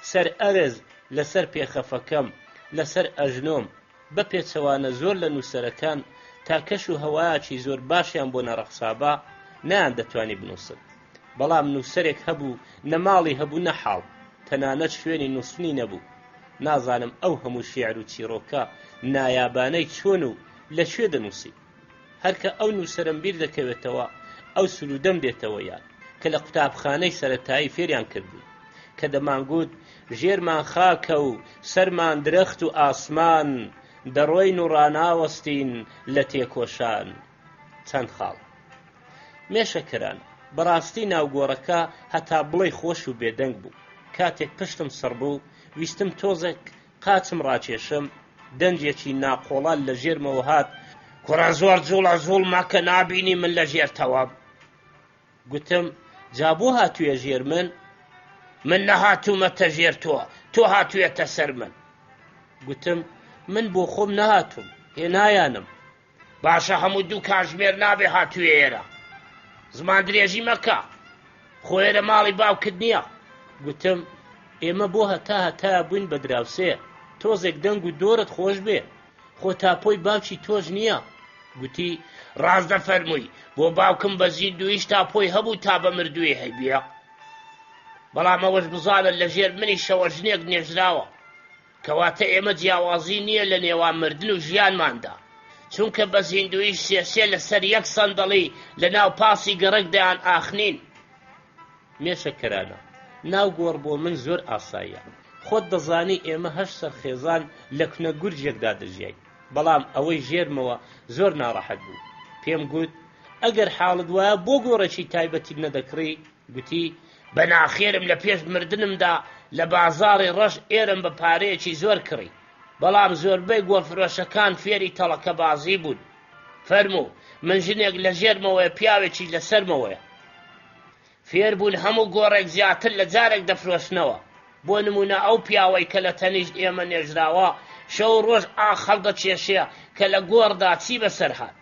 سەر ئەرز، لەسەر پێخەفەکەم، لەسەر ئەژنۆم. بە پێچەوانە زۆر لە نووسەرەکان تا کەش و هەوایەکی زۆر باشیان بۆ نەڕەخسابا نەیان دەتوانی بنووسن. بەڵام نووسەرێک هەبوو نەماڵی هەبوو نەحاڵ، تەنانەت شوێنی نووسنی نەبوو. نازانم ئەو هەموو شیعر و چیرۆکە نایابانەی چۆن و لەکوێ دەنووسی. هەرکە ئەو نووسەرم بیر دەکەوێتەوە ئەو سولودەم دێتەوە یاد کە لە قوتابخانەی سەرەتایی فێریان کردبوو کە دەمانگوت ژێرمان خاکە و سەرمان درەخت و ئاسمان، دەڕۆین و ڕاناوەستین لە تێکۆشان. چەند خاڵ. مێشەکەران بەڕاستی ناوگۆڕەکە هەتا بڵێ خۆش و بێدەنگ بوو. کاتێک پشتم سڕ بوو ویستم تۆزێک قاچم ڕاکێشم، دەنجێکی ناقۆڵان لە ژێرمەوە هات: کوڕە زۆر جوڵە زوڵ مەکە، نابینی من لە ژێرتەوە. گوتم: جا بۆ هاتوویە ژێر من؟ من نەهاتوومەتە ژێر تۆ هاتوویەتە سەر من. گوتم: من بۆ خۆم نەهاتووم، هێنایانم. باشە هەموو 2 کاتژمێر نابێ هاتوویە ئێرە، زمان درێژی مەکە، خۆ ئێرە ماڵی باوکت نییە. گوتم: ئێمە بۆ هەتا بووین بە دراوسێ، تۆزێک دەنگ و دۆرت خۆش بێ، خۆ تاپۆی باوکی تۆش نییە. گوتی: ڕاست دەفەرمووی، بۆ باوکم بە زیندویش تاپۆی هەبوو تا بە مردووی هەیبیە. بەڵام ئەوەش بزانن لە ژێر منی شەوە ژنێک نێژراوە، کەواتە ئێمە جیاوازی نییە لە نێوان مردن و ژیانماندا، چونکە بە زیندویش سێسێ لەسەر یەک سەندەڵی لە ناو پاسی گەڕەکدایان ئاخنین. مێشەکەرانە ناو گۆڕ بۆ من زۆر ئاساییە. خۆت دەزانی ئێمە 8 سەرخێزان لە کونە گورجێکدا دەژیای، بەڵام ئەوەی ژێرمەوە زۆر ناڕەحەت بوو. پێم گوت: ئەگەر حاڵت وایە بۆ گۆڕێکی تایبەتی نەدەکڕی؟ گوتی: بە ناخێرم لە پێش مردنمدا لە بازاڕی ڕەش ئێرم بە پارەیەکی زۆر کڕی، بەڵام زۆربەی گۆڵفرۆشەکان فێری تەڵەکە بازی بوون. فەرموو: من ژنێک لە ژێرمەوەیە، پیاوێکی لەسەرمەوەیە. فێر بوون هەموو گۆڕێک زیاتر لە جارێک دەفرۆشنەوە. بۆ نمونە ئەو پیاوەی کە لە تەنیشت ئێمە نێژراوە شەو ڕۆژ ئاخەڵ دەچێشێ کە لە گۆڕدا چی بەسەر هات.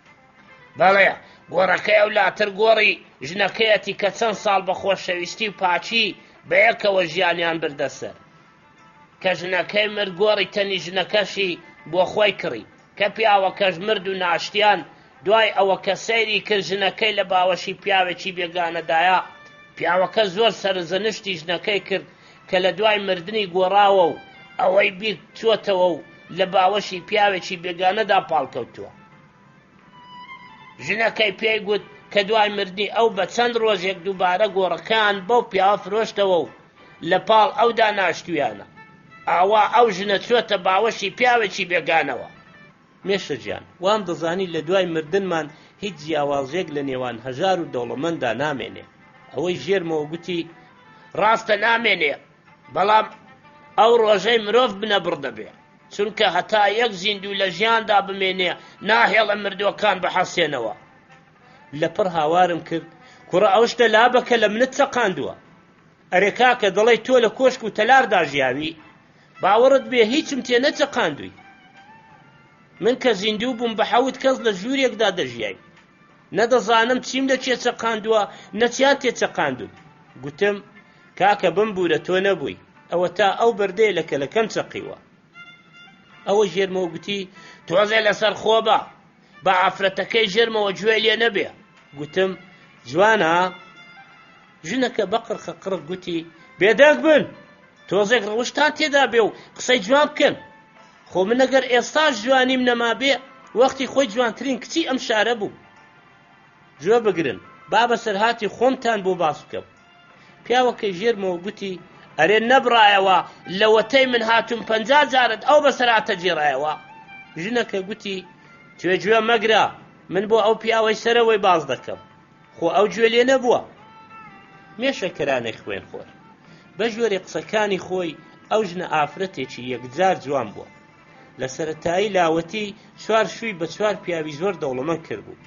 بەڵێ گۆڕەکەی ئەو لاتر گۆڕی ژنەکەیەتی کە چەند ساڵ بە خۆشەویستی و پاچی بە یەکەوە ژیانیان بردەسەر. کە ژنەکەی مرد گۆڕی تەنی ژنەکەشی بۆ خۆی کڕی، کە پیاوەکەش مرد و ناشتیان دوای ئەوە کە سەیری کرد ژنەکەی لە باوەشی پیاوێکی بێگانەدایە، پیاوەکە زۆر سەرزەنشتی ژنەکەی کرد کە لە دوای مردنی گۆڕاوە و ئەوەی بیر چۆتەوە و لە باوەشی پیاوێکی بێگانەدا پاڵکەوتووە. ژنەکەی پێی گوت کە دوای مردنی ئەو بە چەند ڕۆژێک دووبارە گۆڕەکان بەو پیاوە فرۆشتەوە و لە پاڵ ئەودا ناشتویانە. ئاوا ئەو ژنە چۆتە باوەشی پیاوێکی بێگانەوە. مێشە گیان، وام دەزانی لە دوای مردنمان هیچ جیاوازێک لە نێوان هەژار و دەوڵەمەندا نامێنێ. ئەوەی ژێرمەوە گوتی ڕاستە نامێنێ، بەڵام ئەو ڕۆژەی مرۆڤ بنەبڕ دەبێ، چونکە هەتا یەک زیندوو لە ژیاندا بمێنێ ناهێڵە مردووەکان بەحەسێنەوە. لەپڕ هاوارم کرد، کوڕە ئەو شتە لابەکە لە منت چەقاندووە. ئەرێ کاکە دەڵێ تۆ لە کۆشک و تەلاردا ژیاوی، باوەڕت بێ هیچم تێ نەچەقاندووی. من کە زیندوو بووم بە 7 کەس لە ژوورێکدا دەژیای، نەدەزانم چیم لە کێ چەقاندووە نەچیان تێچەقاندوو. گوتم کاکە بمبورە تۆ نەبووی، ئەوە تا ئەو بەردەیە لە کەلەکەم چەقیوە. ئەوە ژێرمەوە گوتی تۆزێ لەسەر خۆ بە ئافرەتەکەی ژێرمەوە گوێ لێ نەبێ. گوتم جوانە؟ ژنەکە بەقڕخە قڕق گوتی بێدەنگ بن، تۆزێک ڕەوشتان تێدا بێ و قسەی جوان بکەن. خۆ من ئەگەر ئێستاش جوانیم نەما بێ، وەختی خۆی جوانترین کچی ئەم شارە بوو. گوێ بگرن، با بەسەرهاتی خۆمتان بۆ باس بکەم. پیاوەکەی ژێرمەوە گوتی ئەرێ نەبڕایەوە، لەوەتەی من هاتووم 50 جارت ئەو بەسەرهاتە جێڕایەوە. ژنەکە گوتی توێ مەگرە، من بۆ ئەو پیاوەی سەرەوەی باز دەکەم، خۆ ئەو گوێ لێ نەبووە. مێشەکەرانەی خوێن خۆر بە ژۆرێ قسەکانی خۆی ئەو ژنە ئافرەتێکی یەکجار جوان بووە. لە سەرەتایی لاوەتی 4 شووی بە 4 پیاوی زۆر دەوڵەمەند کردبوو.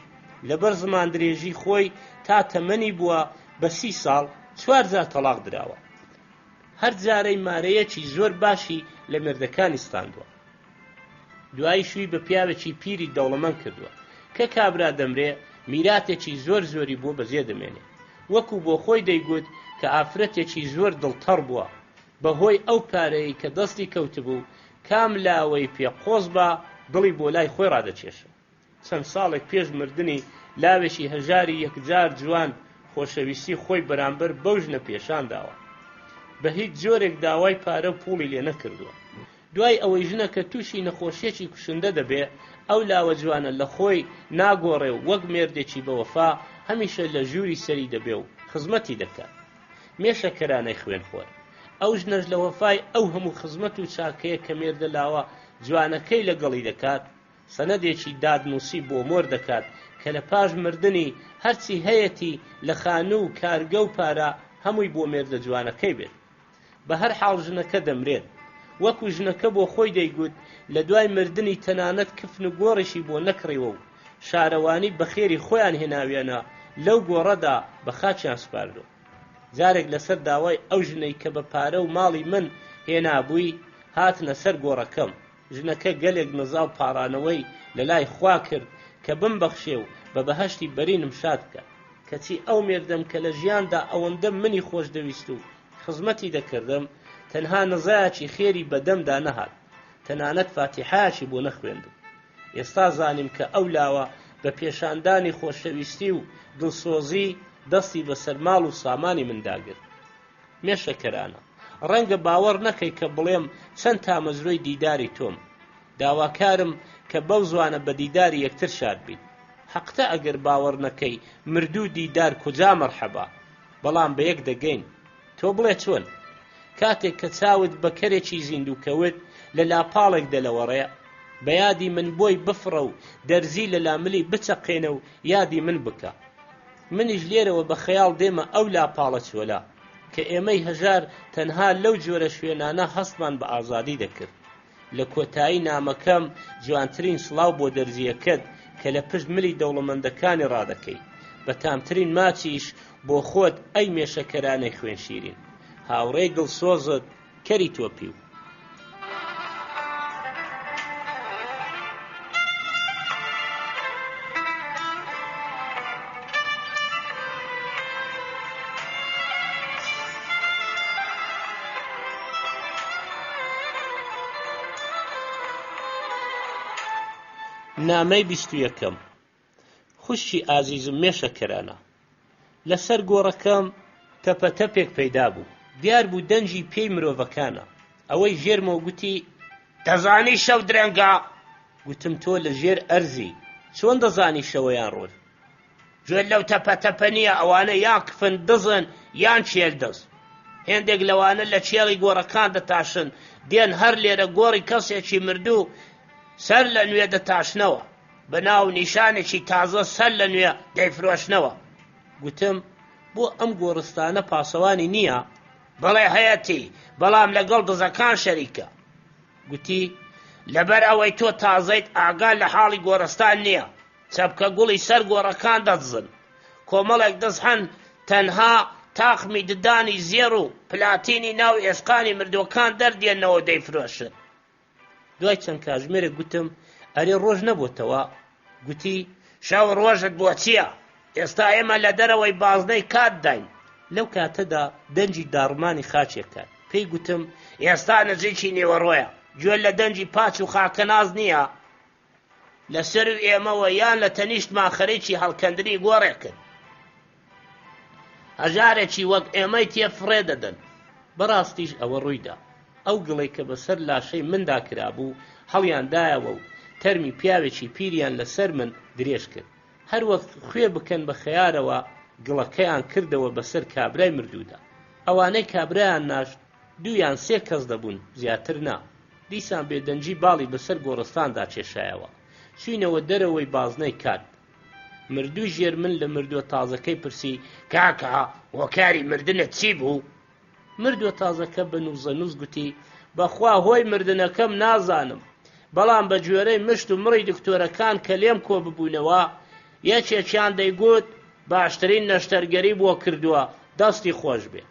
لەبەر زمان درێژی خۆی تا تەمەنی بووە بە 30 ساڵ 4 جار تەلاق دراوە. هەر جارەی مارەیەکی زۆر باشی لە مێردەکانی ستاندووە. دوایی شووی بە پیاوێکی پیری دەوڵەمەند کردووە کە کابرا دەمرێ میراتێکی زۆر زۆری بۆ بەجێ دەمێنێ. وەکو بۆ خۆی دەیگوت کە ئافرەتێکی زۆر دڵتەڕ بووە بەهۆی ئەو پارەی کە دەستی کەوتبوو، کام لاوەی پێقۆز بە دڵی بۆ لای خۆی ڕادەچێشە. چەند ساڵێک پێش مردنی لاوێکی هەژاری یەکجار جوان خۆشەویستی خۆی بەرامبەر بەو ژنە پێشان داوە. بە هیچ جۆرێک داوای پارە و پوڵی لێ نەکردووە. دوای ئەوەی ژنەکە تووشی نەخۆشیێکی کوشندە دەبێ، ئەو لاوە جوانە لە خۆی ناگۆڕێ و وەک مێردێکی بەوەفا هەمیشە لە ژووری سەری دەبێ و خزمەتی دەکات. مێشەکەرانەی خوێن خۆر ئەو ژنەش لە وەفای ئەو هەموو خزمەت و چاکەیە کە مێردە لاوە جوانەکەی لەگەڵی دەکات، سەنەدێکی دادنووسی بۆ مۆر دەکات کە لە پاش مردنی هەرچی هەیەتی لە خانوو و کارگە و پارە هەمووی بۆ مێردە جوانەکەی بێت. بە هەر حاڵ ژنەکە دەمرێت. وەکو ژنەکە بۆ خۆی دەیگوت لە دوای مردنی تەنانەت کفن و گۆڕشی بۆ نەکڕیوە و شارەوانی بەخێری خۆیان هێناویانە لەو گۆڕەدا بە خاچیان سپاردو. جارێک لەسەر داوای ئەو ژنەی کە بە پارە و ماڵی من هێنابووی هاتنە سەر گۆڕەکەم. ژنەکە گەلێک نزا و پاڕانەوەی لە لای خوا کرد کە بمبەخشێ و بە بەهەشتی بەرینم شاد بکە، کەچی ئەو مێردەم کە لە ژیاندا ئەوەندە منی خۆش دەویست و خزمەتی دەکردم، تەنها نزایەکی خێری بەدەمدا نەهات، تەنانەت فاتیحایەکی بۆ نەخوێندم. ئێستا زانیم کە ئەو لاوە بە پێشاندانی خۆشەویستی و دڵسۆزی دەستی بەسەر ماڵ و سامانی منداگرت. مێشەکەرانە ڕەنگە باوەڕ نەکەی کە بڵێم چەند تامەزرۆی دیداری تۆم. داواکارم کە بەو زوانە بە دیداری یەکتر شاد بین. حەقتە ئەگەر باوەڕ نەکەی مردوو دیدار کوجا مەرحەبا، بەڵام بە یەک دەگەین. تۆ بڵێ چۆن؟ کاتێک کە چاوت بە کەرێکی زیندووکەوت لە لاپاڵێک دەلەوەڕێ، بە یادی من بۆی بفڕە و دەرزی لە لاملی بچەقێنە و یادی من بکە. منیش لێرەوە بە خەیاڵ دێمە ئەو لاپاڵە چۆلا کە ئێمەی هەژار تەنها لەو جۆرە شوێنانە هەستمان بە ئازادی دەکرد. لە کۆتایی نامەکەم جوانترین سڵاو بۆ دەرزیەکەت کە لە پشت ملی دەوڵەمەندەکانی ڕادەکەی، بە تامترین ماچیش بۆ خۆت ئەی مێشەکەرانەی خوێن شیرین. هاوڕێی دڵسۆزت کەری تۆپی و نامەی 21. خوشی ئازیزم مێشەکەرانە، لەسەر گۆڕەکەم تەپەتەپێک پەیدا بوو، دیار بوو دەنجی پێی مرۆڤەکانە. ئەوەی ژێرمەوە گوتی: دەزانی شەو درەنگە؟ گوتم: تۆ لە ژێر ئەرزی، چۆن دەزانی شەوەیان ڕۆژ؟ گوێ لەو تەپەتەپە نییە، ئەوانە یان کفن دزن یان چێل دەست. هێندێک لەوانە لە چێڵی گۆڕەکان دەتاشن، دێن هەر لێرە گۆڕی کەسێکی مردوو سەر لە نوێ دەتاشنەوە، بەناو نیشانێکی تازە سەر لە نوێ دەیفرۆشنەوە. گوتم: بۆ ئەم گۆڕستانە پاسەوانی نییە؟ بەڵێ هەیەتی، بەڵام لەگەڵ دزەکان شەریکە. گوتی: لەبەر ئەوەی تۆ تازەیت ئاگا لە حاڵی گۆڕستان نییە، چەپکە گوڵی سەر گۆڕەکان دەدزن. کۆمەڵێک دەست هەن تەنها تاقمی ددانی زێر و پلاتینی ناو ئێسقانی مردوەکان دەردێنەوە دەیفرۆشن. دوای چەند کاتژمێرێک گوتم: ئەرێ ڕۆژ نەبووتەوە؟ گوتی: شەو ڕۆژت بۆ چییە؟ ئێستا ئێمە لە دەرەوەی بازنەی کات داین. لەو کاتەدا دەنجی داڕمانی خاچێکە. پێی گوتم: ئێستا نزیکی نێوەڕۆیە، گوێ لە دەنجی پاچ و خاکەناز نییە، لەسەر ئێمەوە یان لە تەنیشتمان خەریکی هەڵکەندنی گۆڕێکن. هەژارێکی وەک ئێمەی تێفڕێ دەدەن. بەڕاستیش ئەوە ڕوویدا. ئەو گڵەی کە بەسەر لاشەی مندا کرابوو هەڵیاندایەوە و تەرمی پیاوێکی پیریان لەسەر من درێژ کرد. هەر وەک خوێ بکەن بە خەیارەوە گڵەکەیان کردەوە بەسەر کابرای مردوودا. ئەوانەی کابرایان ناشت 2 یان 3 کەس دەبوون، زیاتر نا. دیسان بێدەنجی باڵی بەسەر گۆڕستاندا کێشایەوە. چوینەوە دەرەوەی بازنەی کات. مردوو ژێر من لە مردووە تازەکەی پرسی: کاکە، هۆکاری مردنت چی بوو؟ مردووە تازەکە بە نووزەنووز گوتی: بەخوا هۆی مردنەکەم نازانم، بەڵام بە گوێرەی مشت و مڕی دکتۆرەکان کە لێم کۆ ببوونەوە یەکێکیان دەیگوت باشترین نەشتەرگەری بۆ کردووە، دەستی خۆش بێ.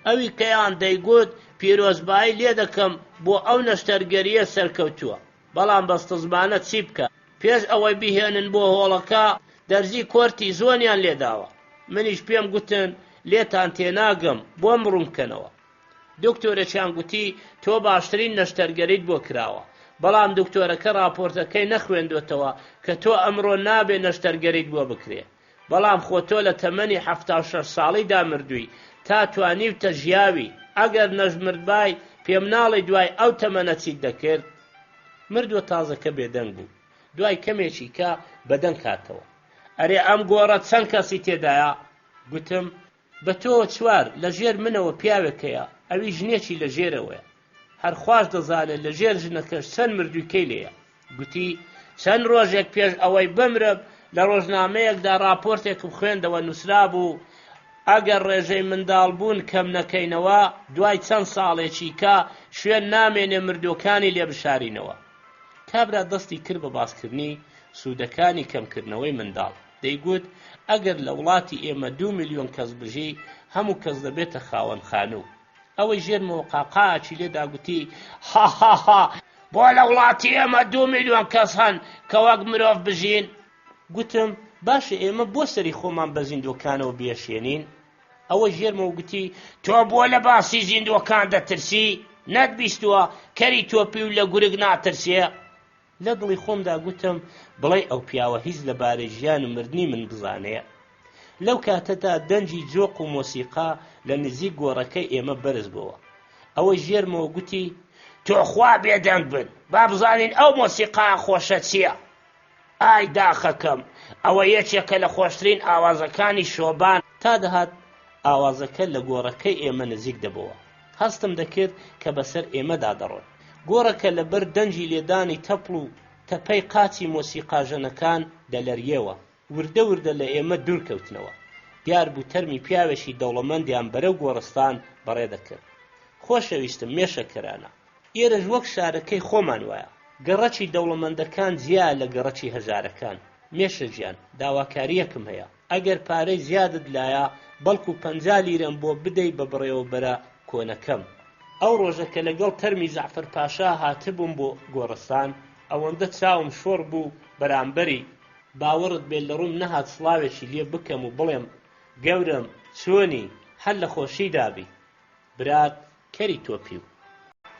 ئەوی کەیان دەیگوت پیرۆزبایی لێ دەکەم بۆ ئەو نەشتەرگەریە سەرکەوتووە، بەڵام بەستە زمانە چی بکە؟ پێش ئەوەی بهێنن بۆ هۆڵەکە دەرزی کۆرتی زۆنیان لێداوە. منیش پێم گوتن لێتان تێناگەم، بۆم ڕوونکەنەوە. دکتۆرێکیان گوتی: تۆ باشترین نەشتەرگەریت بۆ کراوە، بەڵام دکتۆرەکە راپۆرتەکەی نەخوێندوێتەوە کە تۆ ئەمڕۆ نابێ نەشتەرگەریت بۆ بکرێ، بەڵام خۆ تۆ لە تەمەنی 76 ساڵیدا مردووی، تا توانیوتە ژیاوی، ئەگەر نەژمردبای پێم ناڵی دوای ئەو تەمەنە چیت دەکرد؟ مردووە تازەکە بێدەنگ بوو. دوای کەمێکی کە بەدەنگ کاتەوە: ئەرێ ئەم گۆڕە چەند کەسی تێدایە؟ گوتم: بە تۆ 4 لە ژێر منەوە پیاوێکەیە، ئەوی ژنێکی لە ژێرەوەیە. هەر خوش دەزانێت لە ژێر ژنەکەش چەند مردووکەی لێیە. گوتی: چەند ڕۆژێک پێش ئەوەی بمرم لە ڕۆژنامەیەکدا راپۆرتێکم خوێندەوە، نووسرا بوو ئەگەر ڕێژەی منداڵبوون کەم نەکەینەوە دوای چەند ساڵێکی کە شوێن نامێنێ مردوەکانی لێ بشارینەوە. کابرا دەستی کرد بە باسکردنی سوودەکانی کەمکردنەوەی منداڵ. دەیگوت ئەگەر لە وڵاتی ئێمە 2 ملیۆن کەس بژی، هەموو کەس دەبێتە خاوەن خانوو. ئەوەی ژێرمەوە قاقاچی لێدا گوتی: هاهاها، بۆ لە وڵاتی ئێمە 2 ملیۆن کەس هەن کە وەک مرۆڤ بژین. گوتم: باشە ئێمە بۆ سەری خۆمان بە زیندوەکانەوە بێشێنین؟ ئەوە ژێرمەوە گوتی: تۆ بۆ لە باسی زیندوەکان دەترسی؟ نەتبیستووە کەری تۆپی و لە گورگ ناترسێ؟ لە دڵی خۆمدا گوتم: بڵێ ئەو پیاوە هیچ لەبارەی ژیان و مردنی من بزانێ. لەو کاتەدا دەنجی جۆق و مۆسیقا لە نزیک گۆڕەکەی ئێمە بەرز بووە. ئەوەی ژێرمەوە گوتی: تۆ خوا بێدەنگ بن، با بزانین ئەو مۆسیقا خۆشە چییە؟ ئای داخەکەم، ئەوە یەکێکە لە خۆشترین ئاوازەکانی شۆبان. تا دەهات ئاوازەکە لە گۆڕەکەی ئێمە نزیک دەبەوە. هەستم دەکرد کە بەسەر ئێمەدا دەڕۆن. گۆڕەکە لەبەر دەنجی لێدانی تەپڵ و تەپەی قاچی مۆسیقاژەنەکان دەلەریەوە. وردە وردە لە ئێمە دوورکەوتنەوە. دیار بوو تەرمی پیاوێکی دەوڵەمەندیان بەرەو گۆڕستان بەڕێ دەکرد. خۆشەویستم مێشەکەرانە، ئێرەش وەک شارەکەی خۆمان وایە. گەڕەکی دەوڵەمەندەکان زیاد لە گەڕەکی هەژارەکان. مێشە گیان، داواکاریەکم هەیە، ئەگەر پارەی زیادت لایە بەڵکو 50 لیرەم بۆ بدەی بە بڕێوەبەرە کۆنەکەم. ئەو ڕۆژە کە لەگەڵ تەرمی زەعفەر پاشا هاتبووم بۆ گۆڕستان، ئەوەندە چاوم شۆڕ بوو بەرامبەری باوەڕت بێت لە ڕووم نەهات سڵاوێکی لێ بکەم و بڵێم: گەورم چۆنی، هەر لە خۆشی دابی. برات کەری تۆپی و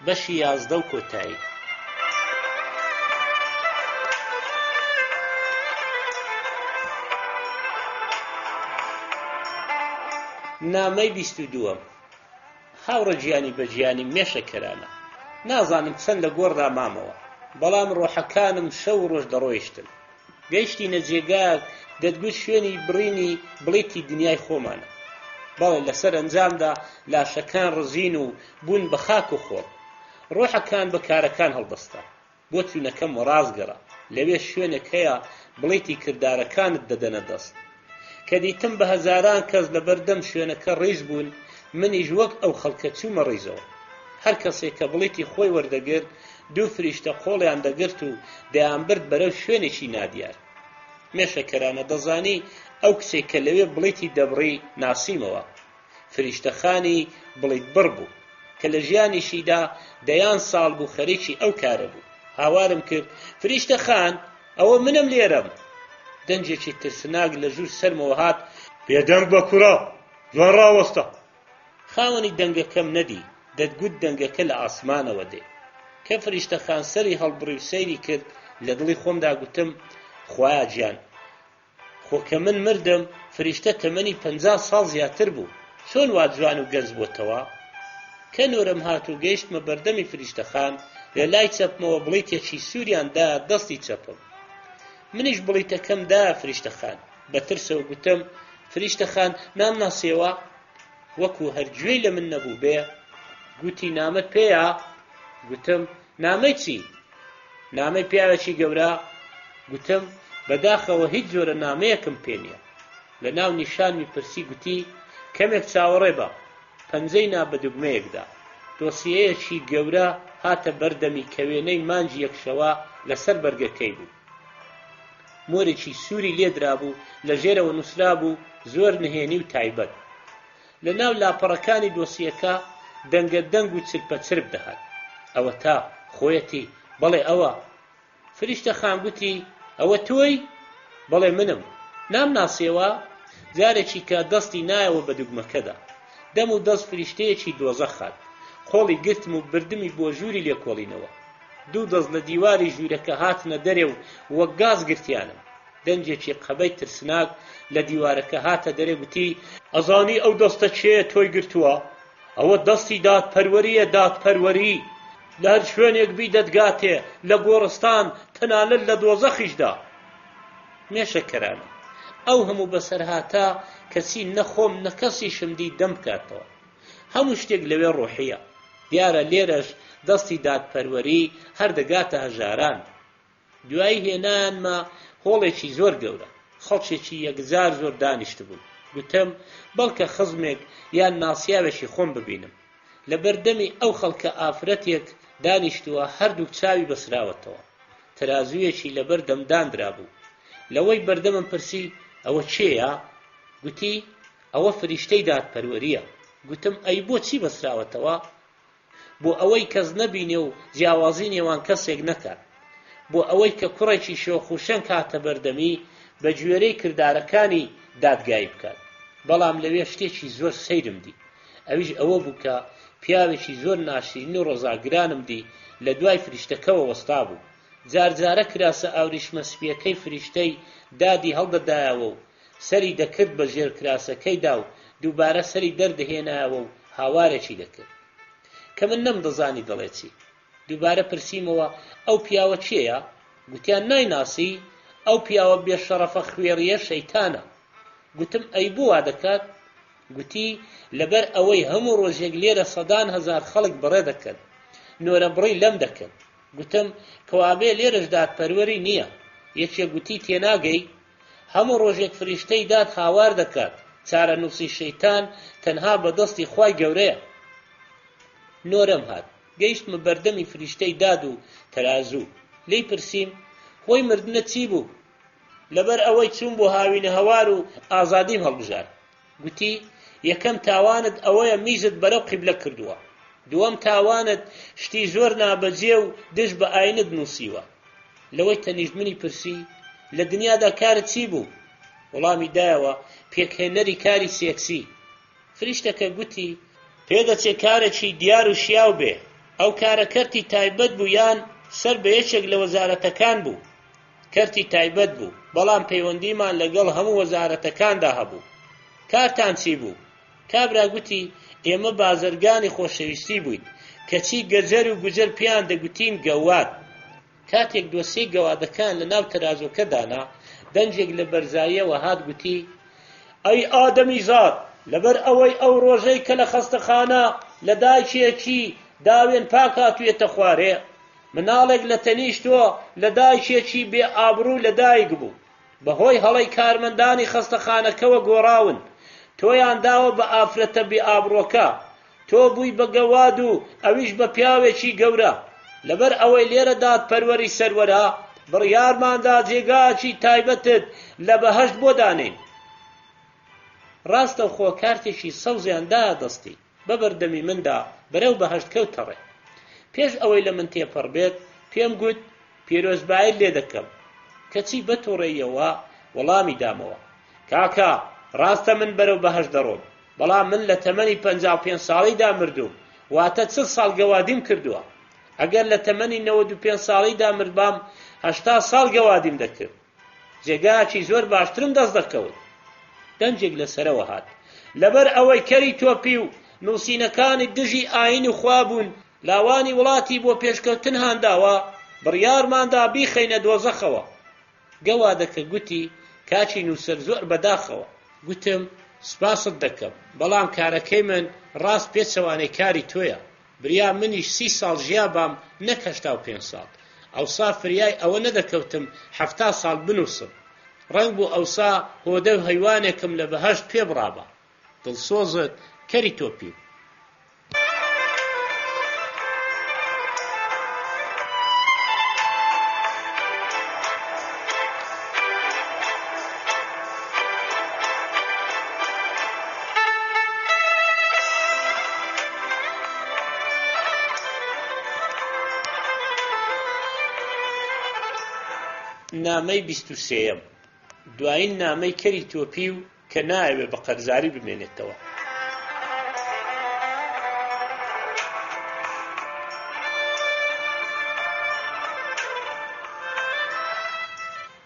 بەشی 11 و کۆتایی. نامەی 22 هاوڕە گیانی بە گیانی مێشەکەرانە نازانم چەند لە گۆڕدا مامەوە بەڵام ڕۆحەکانم شەو ڕۆژ دەڕۆیشتن گەیشتینە جێگایەک دەتگوت شوێنی بڕینی بڵیتی دنیای خۆمانە بەڵێ لەسەر ئەنجامدا لاشەکان ڕزین و بوون بە خاک و خۆڵ ڕۆحەکان بە کارەکان هەڵدەستا بۆ چوونەکەم ڕازگەڕا لەوێ شوێنێک هەیە بڵیتی کردارەکانت دەدەنە دەست کە دیتم بە هەزاران کەس لە بەردەم شوێنەکە ڕیز بوون منیش وەک ئەو خەڵکە چوومە ڕیزەوە هەر کەسێک کە بڵیتی خۆی وەردەگرت دوو فریشتە قۆڵیان دەگرت و دەیانبرد بەرەو شوێنێکی نادیار مێشەکەرانە دەزانی ئەو کچێک کە لەوێ بڵیتی دەبڕی ناسیمەوە فریشتەخانی بڵیت بڕ بوو کە لە ژیانیشیدا دەیان ساڵ بوو خەریکی ئەو کارە بوو هاوارم کرد فریشتەخان ئەوە منم لێرەم دەنجێکی ترسناک لە ژوور سەرمەوە هات بێدەنگ بە کوڕە جوان ڕاوەستە خاوەنی دەنگەکەم نەدی دەتگوت دەنگەکە لە ئاسمانەوە دێ کە فریشتەخان سەری هەڵبڕی و سەیری کرد لە دڵی خۆمدا گوتم خوایە گیان خۆ کە من مردم فریشتە تەمەنی 50 ساڵ زیاتر بوو چۆن وا جوان و گەنج بۆتەوە کە نۆرم هات و گەیشتمە بەردەمی فریشتەخان لە لای چەپمەوە بڵیتێکی سووریاندا دەستی چەپم منیش بڵیتەکەم دا فریشتەخان بە ترسەوە گوتم فریشتەخان نامناسیەوە وەکو هەرگوێی لە من نەبوو بێ گوتی نامەت پێیە گوتم نامەی چی نامەی پیاوێکی گەورە گوتم بەداخەوە هیچ جۆرە نامەیەکم پێ نییە لە ناو نیشانمی پرسی گوتی کەمێک چاوەڕێ بە پەنجەی نا بە دوگمەیەکدا دۆسیەیەکی گەورە هاتە بەردەمی کە وێنەی مانجی یەکشەوە لەسەر بەرگەکەی بوو مۆرێکی سووری لێدرا بوو لە ژێرەوە نووسرا بوو زۆر نهێنی و تایبەت لە ناو لاپەڕەکانی دۆسیەکە دەنگە دەنگ و چرپە چرپ دەهات ئەوە تا خۆیەتی بەڵێ ئەوە فریشتەخان گوتی ئەوە تۆی بەڵێ منم نامناسیەوە جارێکی کە دەستی نایەوە بە دوگمەکەدا دەم و دەست فریشتەیەکی دۆزەخ هات قۆڵی گرتم و بردمی بۆ ژووری لێکۆڵینەوە دوو دەست لە دیواری ژوورەکە هاتنە دەرێ و وەک گاز گرتیانم دەنجێکی قەبەی ترسناک لە دیوارەکە هاتە دەرێ گوتی ئەزانی ئەو دەستە چێە تۆی گرتووە ئەوە دەستی دادپەروەریە دادپەروەری لە هەر شوێنێک بی دەدگاتێ لە گۆڕستان تەنانەت لە دۆزەخیشدا مێشەکەرانە ئەو هەموو بەسەرهاتا کەسی نەخۆم نەکەسی شمدی دەم بکاتەوە هەموو شتێک لەوێ ڕۆحیە دیارە لێرەش دەستی دادپەروەری هەردەگاتە هەژاران دوایی هێنانمە هۆڵێکی زۆر گەورە خەڵکێکی یەکجار زۆر دانیشت بوو گوتم بەڵکە خزمێک یان ناسیاوێکی خۆم ببینم لە بەردەمی ئەو خەڵکە ئافرەتێک دانیشتووە هەردوو چاوی بەسراوەتەوە تەرازوویەکی لەبەر دەمدانرا بوو لەوەی بەردەمم پرسی ئەوە چێیە گوتی ئەوە فریشتەی دادپەروەریە گوتم ئەی بۆچی بەسراوەتەوە بۆ ئەوەی کەس نەبینێ و جیاوازی نێوان کەسێک نەکات بۆ ئەوەی کە کوڕێکی شۆخوشەن کاتە بەردەمی بە گوێرەی کردارەکانی دادگایی بکات بەڵام لەوێ شتێکی زۆر سەیرم دی ئەویش ئەوە بوو کە پیاوێکی زۆر ناشرین و ڕۆزاگرانم دی لە دوای فریشتەکەەوە وەستا بوو جارجارە کراسە ئاوریشمە سپیەکەی فریشتەی دادی هەڵدەدایەوە و سەری دەکرد بە ژێر کراسەکەیدا و دووبارە سەری دەردەهێنایەوە و هاوارێکی دەکرد کە من نەمدەزانی دەڵێ چی دووبارە پرسیمەوە ئەو پیاوە چێیە گوتیان نایناسی ئەو پیاوە بێشەڕەفە خوێڕیە شەیتانە گوتم ئەی بۆ وا دەکات گوتی لەبەر ئەوەی هەموو ڕۆژێک لێرە سەدان هەزار خەڵک بڕێ دەکەن نۆرە بڕی لەم دەکەن گوتم کەوابێ لێرەش دادپەروەری نییە یەکێک گوتی تێناگەی هەموو ڕۆژێک فریشتەی داد هاوار دەکات چارە نووسی شەیتان تەنها بەدەستی خوای گەورەیە نۆرەم هات گەیشتمە بەردەمی فریشتەی داد و تەرازوو لی پرسیم خۆی مردنە چی بوو لەبەر ئەوەی چوون بۆ هاوینە هەوار و ئازادیم هەڵبژار گوتی یەکەم تاوانت ئەوەیە میزت بەرەو قیبلە کردووە دووەم تاوانت شتی زۆر نابەجێ و دش بە ئاینت نووسیوە لەوەی تەنیژمنی پرسی لە دنیادا کارت چی بوو وەڵامی دایەوە پێکهێنەری کاری سێکسی فریشتەکە گوتی پێدەچێ کارێکی دیار و شیاو بێ ئەو کارە کەرتی تایبەت بوو یان سەر بە یەکێک لە وەزارەتەکان بوو کەرتی تایبەت بوو بەڵام پەیوەندیمان لەگەڵ هەموو وەزارەتەکاندا هەبوو کارتان چی بوو کابرا گوتی ئێمە بازرگانی خۆشەویستی بووین کەچی گەجەر و گوجەر پێیان دەگوتین گەوات. کاتێک دۆسەی گەوادەکان لە ناو تەرازۆکە دانا دەنجێک لە بەرزاییەوە هات گوتی ئەی ئادەمی زاد لەبەر ئەوەی ئەو ڕۆژەی کە لە خەستەخانە لە دایکێکی داوێن پاک هاتوویەتە خوارێ مناڵێک لە تەنیشتووە لە دایکێکی بێ ئابڕوو لە دایک بوو بەهۆی هەڵەی کارمەندانی خەستەخانەکەوە گۆڕاون تۆیان داوە بە ئافرەتە بێ ئابڕۆکە تۆ بووی بە گەواد و ئەویش بە پیاوێکی گەورە لەبەر ئەوەی لێرە دادپەروەری سەروەرە بڕیارماندا جێگاکی تایبەتت لە بەهەشت بۆ دانین. ڕاستەوخۆ کارتێکی سەوزیان دایە دەستی بە بەردەمی مندا بەرەو بەهەشت کەوتەڕێ. پێش ئەوەی لە من تێپەڕ بێت پێم گوت پیرۆزبایی لێ دەکەم کەچی بەتوڕێیەوە وەڵامی دامەوە کاکە ڕاستە من بەرەو بەهەشت دەڕۆم بەڵام من لە تەمەنی 55 ساڵیدا مردوم واتە 40 ساڵ گەوادیم کردووە ئەگەر لە تەمەنی 95 ساڵیدا مردبام 80 ساڵ گەوادیم دەکرد جێگایەکی زۆر باشترم دەست دەکەوت. دەنجێک لەسەرەوە هات لەبەر ئەوەی کەری تۆپی و نووسینەکانی دژی ئاین و خوابوون لاوانی وڵاتی بۆ پێشکەوتن هانداوە بڕیارماندا بیخەینە دۆزەخەوە. گەوادەکە گوتی کاچی نووسەر زۆر بەداخەوە. گوتم سپاست دەکەم بەڵام کارەکەی من ڕاست پێچەوانەی کاری تۆیە بریا منیش 30 ساڵ ژیابام نەک 85 ساڵ ئەوسا فریای ئەوە نەدەکەوتم 70 ساڵ بنووسم ڕەنگ بوو ئەوسا هۆدە و هەیوانێکم لە بەهەشت پێ بڕابە دڵسۆزت کەری تۆپی. نامەی 23 دوایین نامەی کەری تۆپی و کە نایەوێ بە قەرزاری بمێنێتەوە.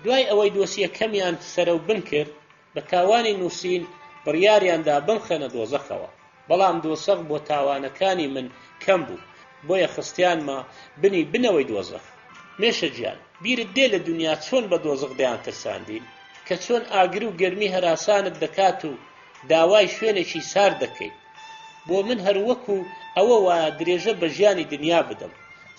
دوای ئەوەی دۆسیەکەمیان سەرە و بن کرد بە تاوانی نووسین بڕیاریاندا بمخەنە دۆزەخەوە بەڵام دۆسەق بۆ تاوانەکانی من کەم بوو بۆیە خستیانمە بنی بنەوەی دۆزەخ. مێشە گیان بیرت دێ لە دنیا چۆن بە دۆزەق دەیان ترساندین کە چۆن ئاگر و گەرمی هەراسانت دەکات و داوای شوێنێکی سار دەکەیت. بۆ من هەروەکو ئەوە وایە درێژە بە ژیانی دنیا بدەم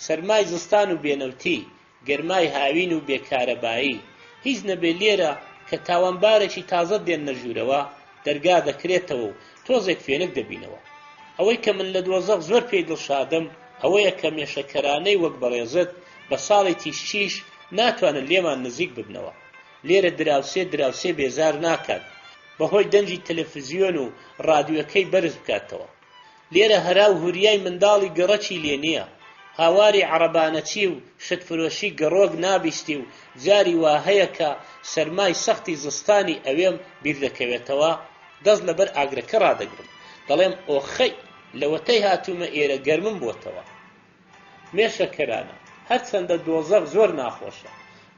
سەرمای زستان و بێنەوتی گەرمای هاوین و بێکارەبایی هیچ نەبێ لێرە کە تاوانبارێکی تازە دێن نەژوورەوە دەرگا دەکرێتەوە و تۆزێک فێنک دەبینەوە. ئەوەی کە من لە دۆزەق زۆر پێی دڵشادم ئەوەیە کە مێشەکەرانەی وەک بەڕێزت بە ساڵی تیشتیش ناتوانن لێمان نزیک ببنەوە. لێرە دراوسێ بێزار ناکات بەهۆی دەنجی تەلەڤیزیۆن و ڕادیۆکەی بەرز بکاتەوە. لێرە هەرا و هوریای منداڵی گەڕەکی لێ نییە هاواری عەرەبانەچی و شتفرۆشی گەڕۆک نابیستی و جاری وا هەیە کە سەرمای سەختی زستانی ئەوێم بیر دەکەوێتەوە دەست لەبەر ئاگرەکە ڕادەگرم دەڵێم ئۆخەی لەوەتەی هاتوومە ئێرە گەرمم بۆتەوە. مێشەکەرانە هەرچەندە دۆزەق زۆر ناخۆشە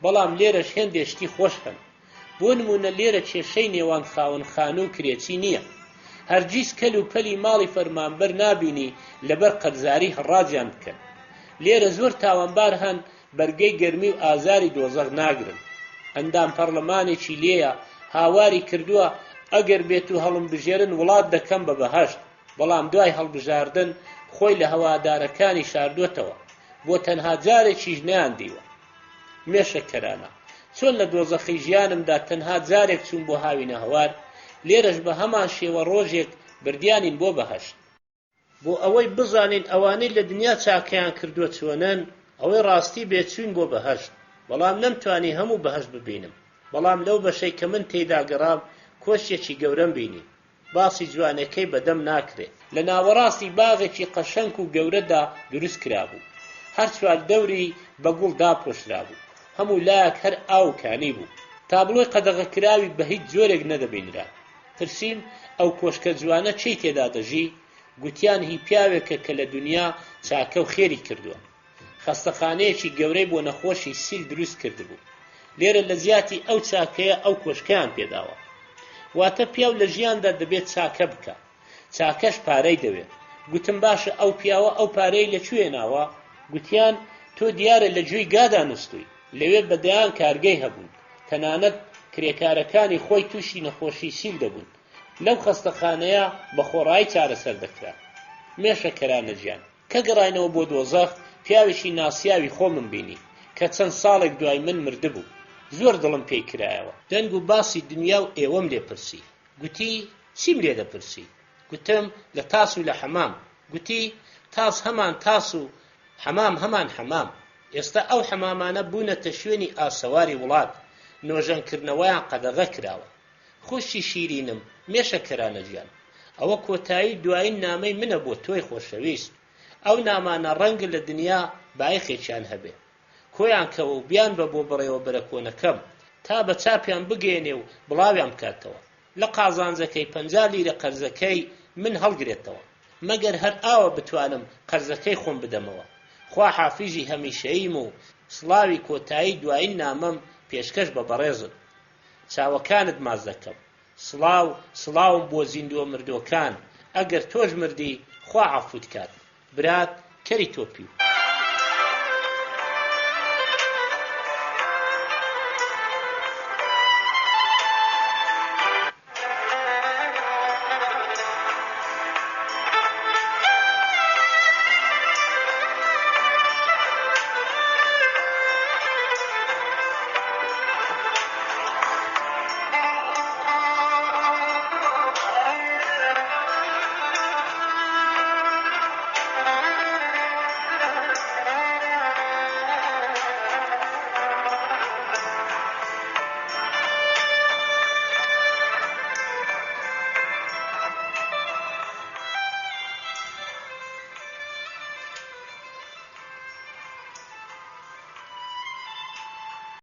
بەڵام لێرەش هێندێشتی خۆش هەن. بۆ نمونە لێرە کێشەی نێوان خاوەن خانە و کرێچی نییە هەرگیز کەل و پەلی ماڵی فەرمانبەر نابینی لەبەر قەرزاری هەڕاجیان بکەن. لێرە زۆر تاوانبار هەن بەرگەی گەرمی و ئازاری دۆزەق ناگرن. ئەندام پەرلەمانێکی لێیە هاواری کردووە ئەگەر بێت و هەڵم بژێرن وڵات دەکەم بە بەهەشت بەڵام دوای هەڵبژاردن خۆی لە هەوادارەکانی شاردوێتەوە بۆ تەنها جارێکیش نەیاندیوە. مێشەکەرانە چۆن لە دۆزەخی ژیانمدا تەنها جارێک چوون بۆ هاوینە هەوار لێرەش بە هەمان شێوە ڕۆژێک بردیانین بۆ بەهەشت. بۆ ئەوەی بزانین ئەوانەی لە دنیا چاکەیان کردووە چۆنن ئەوەی ڕاستی بێچوین بۆ بەهەشت بەڵام نەمتوانی هەموو بەهەشت ببینم بەڵام لەو بەشەی کە من تێیدا گەڕام کۆشتێکی گەورەم بینی باسی جوانەکەی بەدەم ناکرێت. لە ناوەڕاستی باغێکی قەشەنگ و گەورەدا دروست کرابوو هەر چوار دەوری بە گوڵ داپۆشرا بوو هەموو لایەک هەر ئاوکانی بوو تابلۆی قەدەغە کراوی بە هیچ جۆرێک نەدەبینرا. ترسیم ئەو کۆشکە جوانە چی تێدا دەژی گوتیان هی پیاوێکە کە لە دنیا چاکە و خێری کردووە خەستەخانەیەکی گەورەی بۆ نەخۆشی سیل دروست کردبوو. لێرە لە زیاتی ئەو چاکەیە ئەو کۆشکەیان پێداوە واتە پیاو لە ژیاندا دەبێت چاکە بکە چاکەش پارەی دەوێت. گوتم باشە ئەو پیاوە ئەو پارەی لەکوێ ناوە؟ گوتیان تۆ دیارە لە گوێی گادا نووسووی، لەوێ بەدەیان کارگەی هەبوون، تەنانەت کرێکارەکانی خۆی تووشی نەخۆشی سیل دەبوون. لەو خەستەخانەیە بە خۆڕایی چارەسەر دەکرا. مێشەکەرانە گیان کە گەڕاینەوە بۆ دۆزەخ، پیاوێکی ناسیاوی خۆمم بینی کە چەند ساڵێک دوای من مردبوو. زۆر دڵم پێی کرایەوە. دەنگ و باسی دنیا و ئێوەم لێپرسی. گوتی چیم لێ دەپرسی؟ گوتم لە تاس و لە حەمام. گوتی تاس هەمان تاس و حەمام هەمان حەمام. ئێستا ئەو حەمامانە بوونەتە شوێنی ئاسەواری وڵات، نۆژەنکردنەوەیان قەدەغە کراوە. خوشی شیرینم، مێشەکەرانە گیان، ئەوە کۆتایی دوایین نامەی منە بۆ تۆی خۆشەویست. ئەو نامانە ڕەنگە لە دنیا بایەخێکیان هەبێ، کۆیان کەوە و بیان بە بۆ بڕێوە بەرەکۆنەکەم تا بە چاپیان بگێنێ و بڵاویان بکاتەوە. لە قازانجەکەی 50 لیرە قەرزەکەی من هەڵگرێتەوە، مەگەر هەر ئاوە بتوانم قەرزەکەی خۆم بدەمەوە. خوا حافیزی هەمیشەییم و سڵاوی کۆتایی دوایین نامەم پێشکەش بە بەڕێزت. چاوەکانت ماز دەکەم. سڵاوم بۆ زیندووە مردوەکان. ئەگەر تۆش مردی خوا عەفوت کات. برات کەری تۆپی و